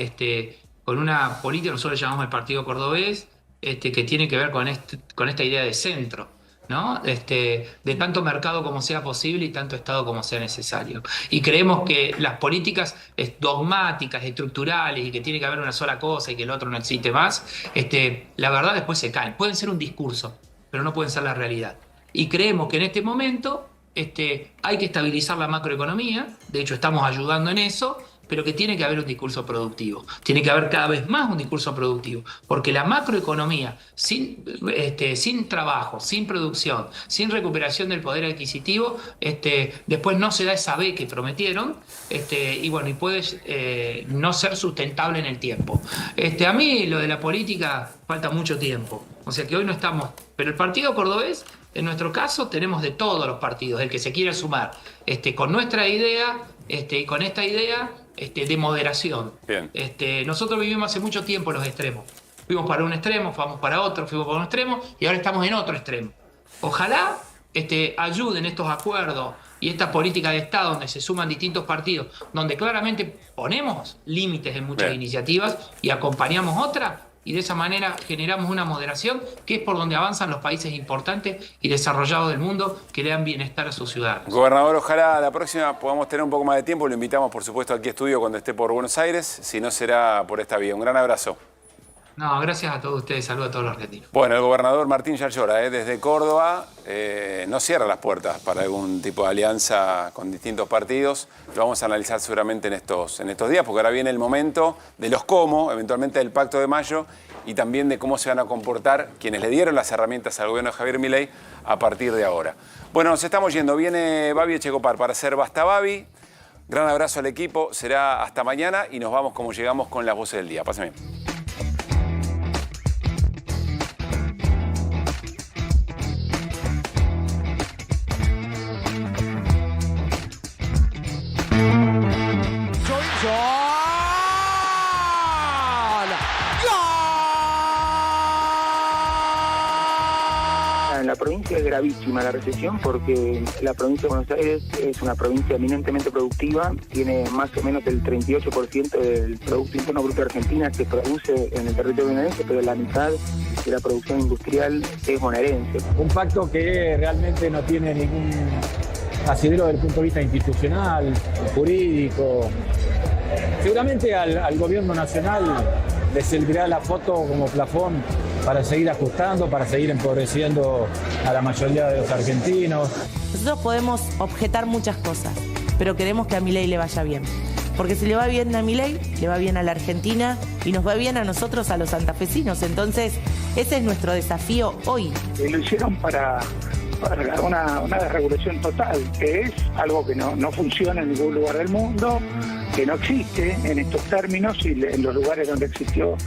con una política, nosotros llamamos el Partido Cordobés, que tiene que ver con esta idea de centro, ¿no? De tanto mercado como sea posible y tanto Estado como sea necesario. Y creemos que las políticas dogmáticas, estructurales, y que tiene que haber una sola cosa y que el otro no existe más, la verdad después se caen. Pueden ser un discurso, pero no pueden ser la realidad. Y creemos que en este momento hay que estabilizar la macroeconomía, de hecho estamos ayudando en eso, pero que tiene que haber un discurso productivo. Tiene que haber cada vez más un discurso productivo, porque la macroeconomía sin trabajo, sin producción, sin recuperación del poder adquisitivo, después no se da esa B que prometieron, y puede no ser sustentable en el tiempo. A mí lo de la política falta mucho tiempo, o sea que hoy no estamos, pero el Partido Cordobés, en nuestro caso, tenemos de todos los partidos, el que se quiera sumar, con nuestra idea, y con esta idea, de moderación. Bien. Nosotros vivimos hace mucho tiempo los extremos. Fuimos para un extremo, vamos para otro, fuimos para un extremo y ahora estamos en otro extremo. Ojalá ayuden estos acuerdos y esta política de Estado donde se suman distintos partidos, donde claramente ponemos límites en muchas iniciativas y acompañamos otras, y de esa manera generamos una moderación que es por donde avanzan los países importantes y desarrollados del mundo que le dan bienestar a sus ciudadanos. Gobernador, ojalá la próxima podamos tener un poco más de tiempo. Lo invitamos, por supuesto, aquí a estudio cuando esté por Buenos Aires. Si no, será por esta vía. Un gran abrazo. No, gracias a todos ustedes. Saludos a todos los argentinos. Bueno, el gobernador Martín Yarlora, desde Córdoba, no cierra las puertas para algún tipo de alianza con distintos partidos. Lo vamos a analizar seguramente en estos días, porque ahora viene el momento de los cómo, eventualmente del Pacto de Mayo, y también de cómo se van a comportar quienes le dieron las herramientas al gobierno de Javier Milei a partir de ahora. Bueno, nos estamos yendo. Viene Babi Echecopar para hacer Basta Babi. Gran abrazo al equipo. Será hasta mañana y nos vamos como llegamos con las voces del día. Pásenme. En la provincia es gravísima la recesión porque la provincia de Buenos Aires es una provincia eminentemente productiva, tiene más o menos el 38% del Producto Interno Bruto de Argentina que produce en el territorio bonaerense, pero la mitad de la producción industrial es bonaerense. Un pacto que realmente no tiene ningún asidero desde el punto de vista institucional, jurídico. Seguramente al gobierno nacional le servirá la foto como plafón para seguir ajustando, para seguir empobreciendo a la mayoría de los argentinos. Nosotros podemos objetar muchas cosas, pero queremos que a Milei le vaya bien. Porque si le va bien a Milei, le va bien a la Argentina y nos va bien a nosotros, a los santafesinos. Entonces, ese es nuestro desafío hoy. Lo hicieron para una desregulación total, que es algo que no funciona en ningún lugar del mundo, que no existe en estos términos y en los lugares donde existió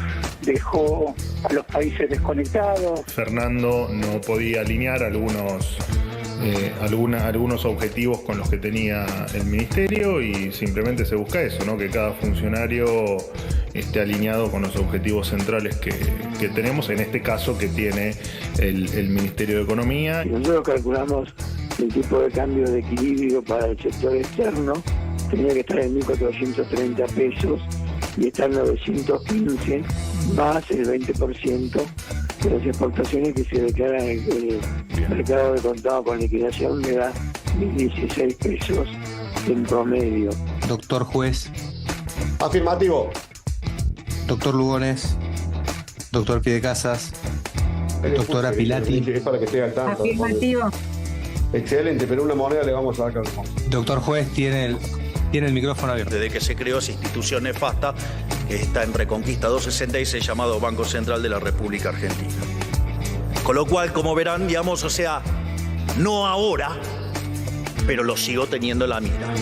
dejó a los países desconectados. Fernando no podía alinear algunos objetivos con los que tenía el ministerio y simplemente se busca eso, ¿no? Que cada funcionario esté alineado con los objetivos centrales que tenemos, en este caso que tiene el Ministerio de Economía. Si nosotros calculamos el tipo de cambio de equilibrio para el sector externo, tenía que estar en 1.430 pesos y está en 915, más el 20% de las exportaciones que se declaran en el mercado de contado con liquidación, me da 1.016 pesos en promedio. Doctor juez. Afirmativo. Doctor Lugones. Doctor Piedecasas. Doctora Pilati. Es para que esté al tanto. Afirmativo. Excelente, pero una moneda le vamos a dar. Doctor juez, tiene el micrófono abierto. Desde que se creó esa institución nefasta, que está en Reconquista 266, llamado Banco Central de la República Argentina. Con lo cual, como verán, digamos, o sea, no ahora, pero lo sigo teniendo en la mira.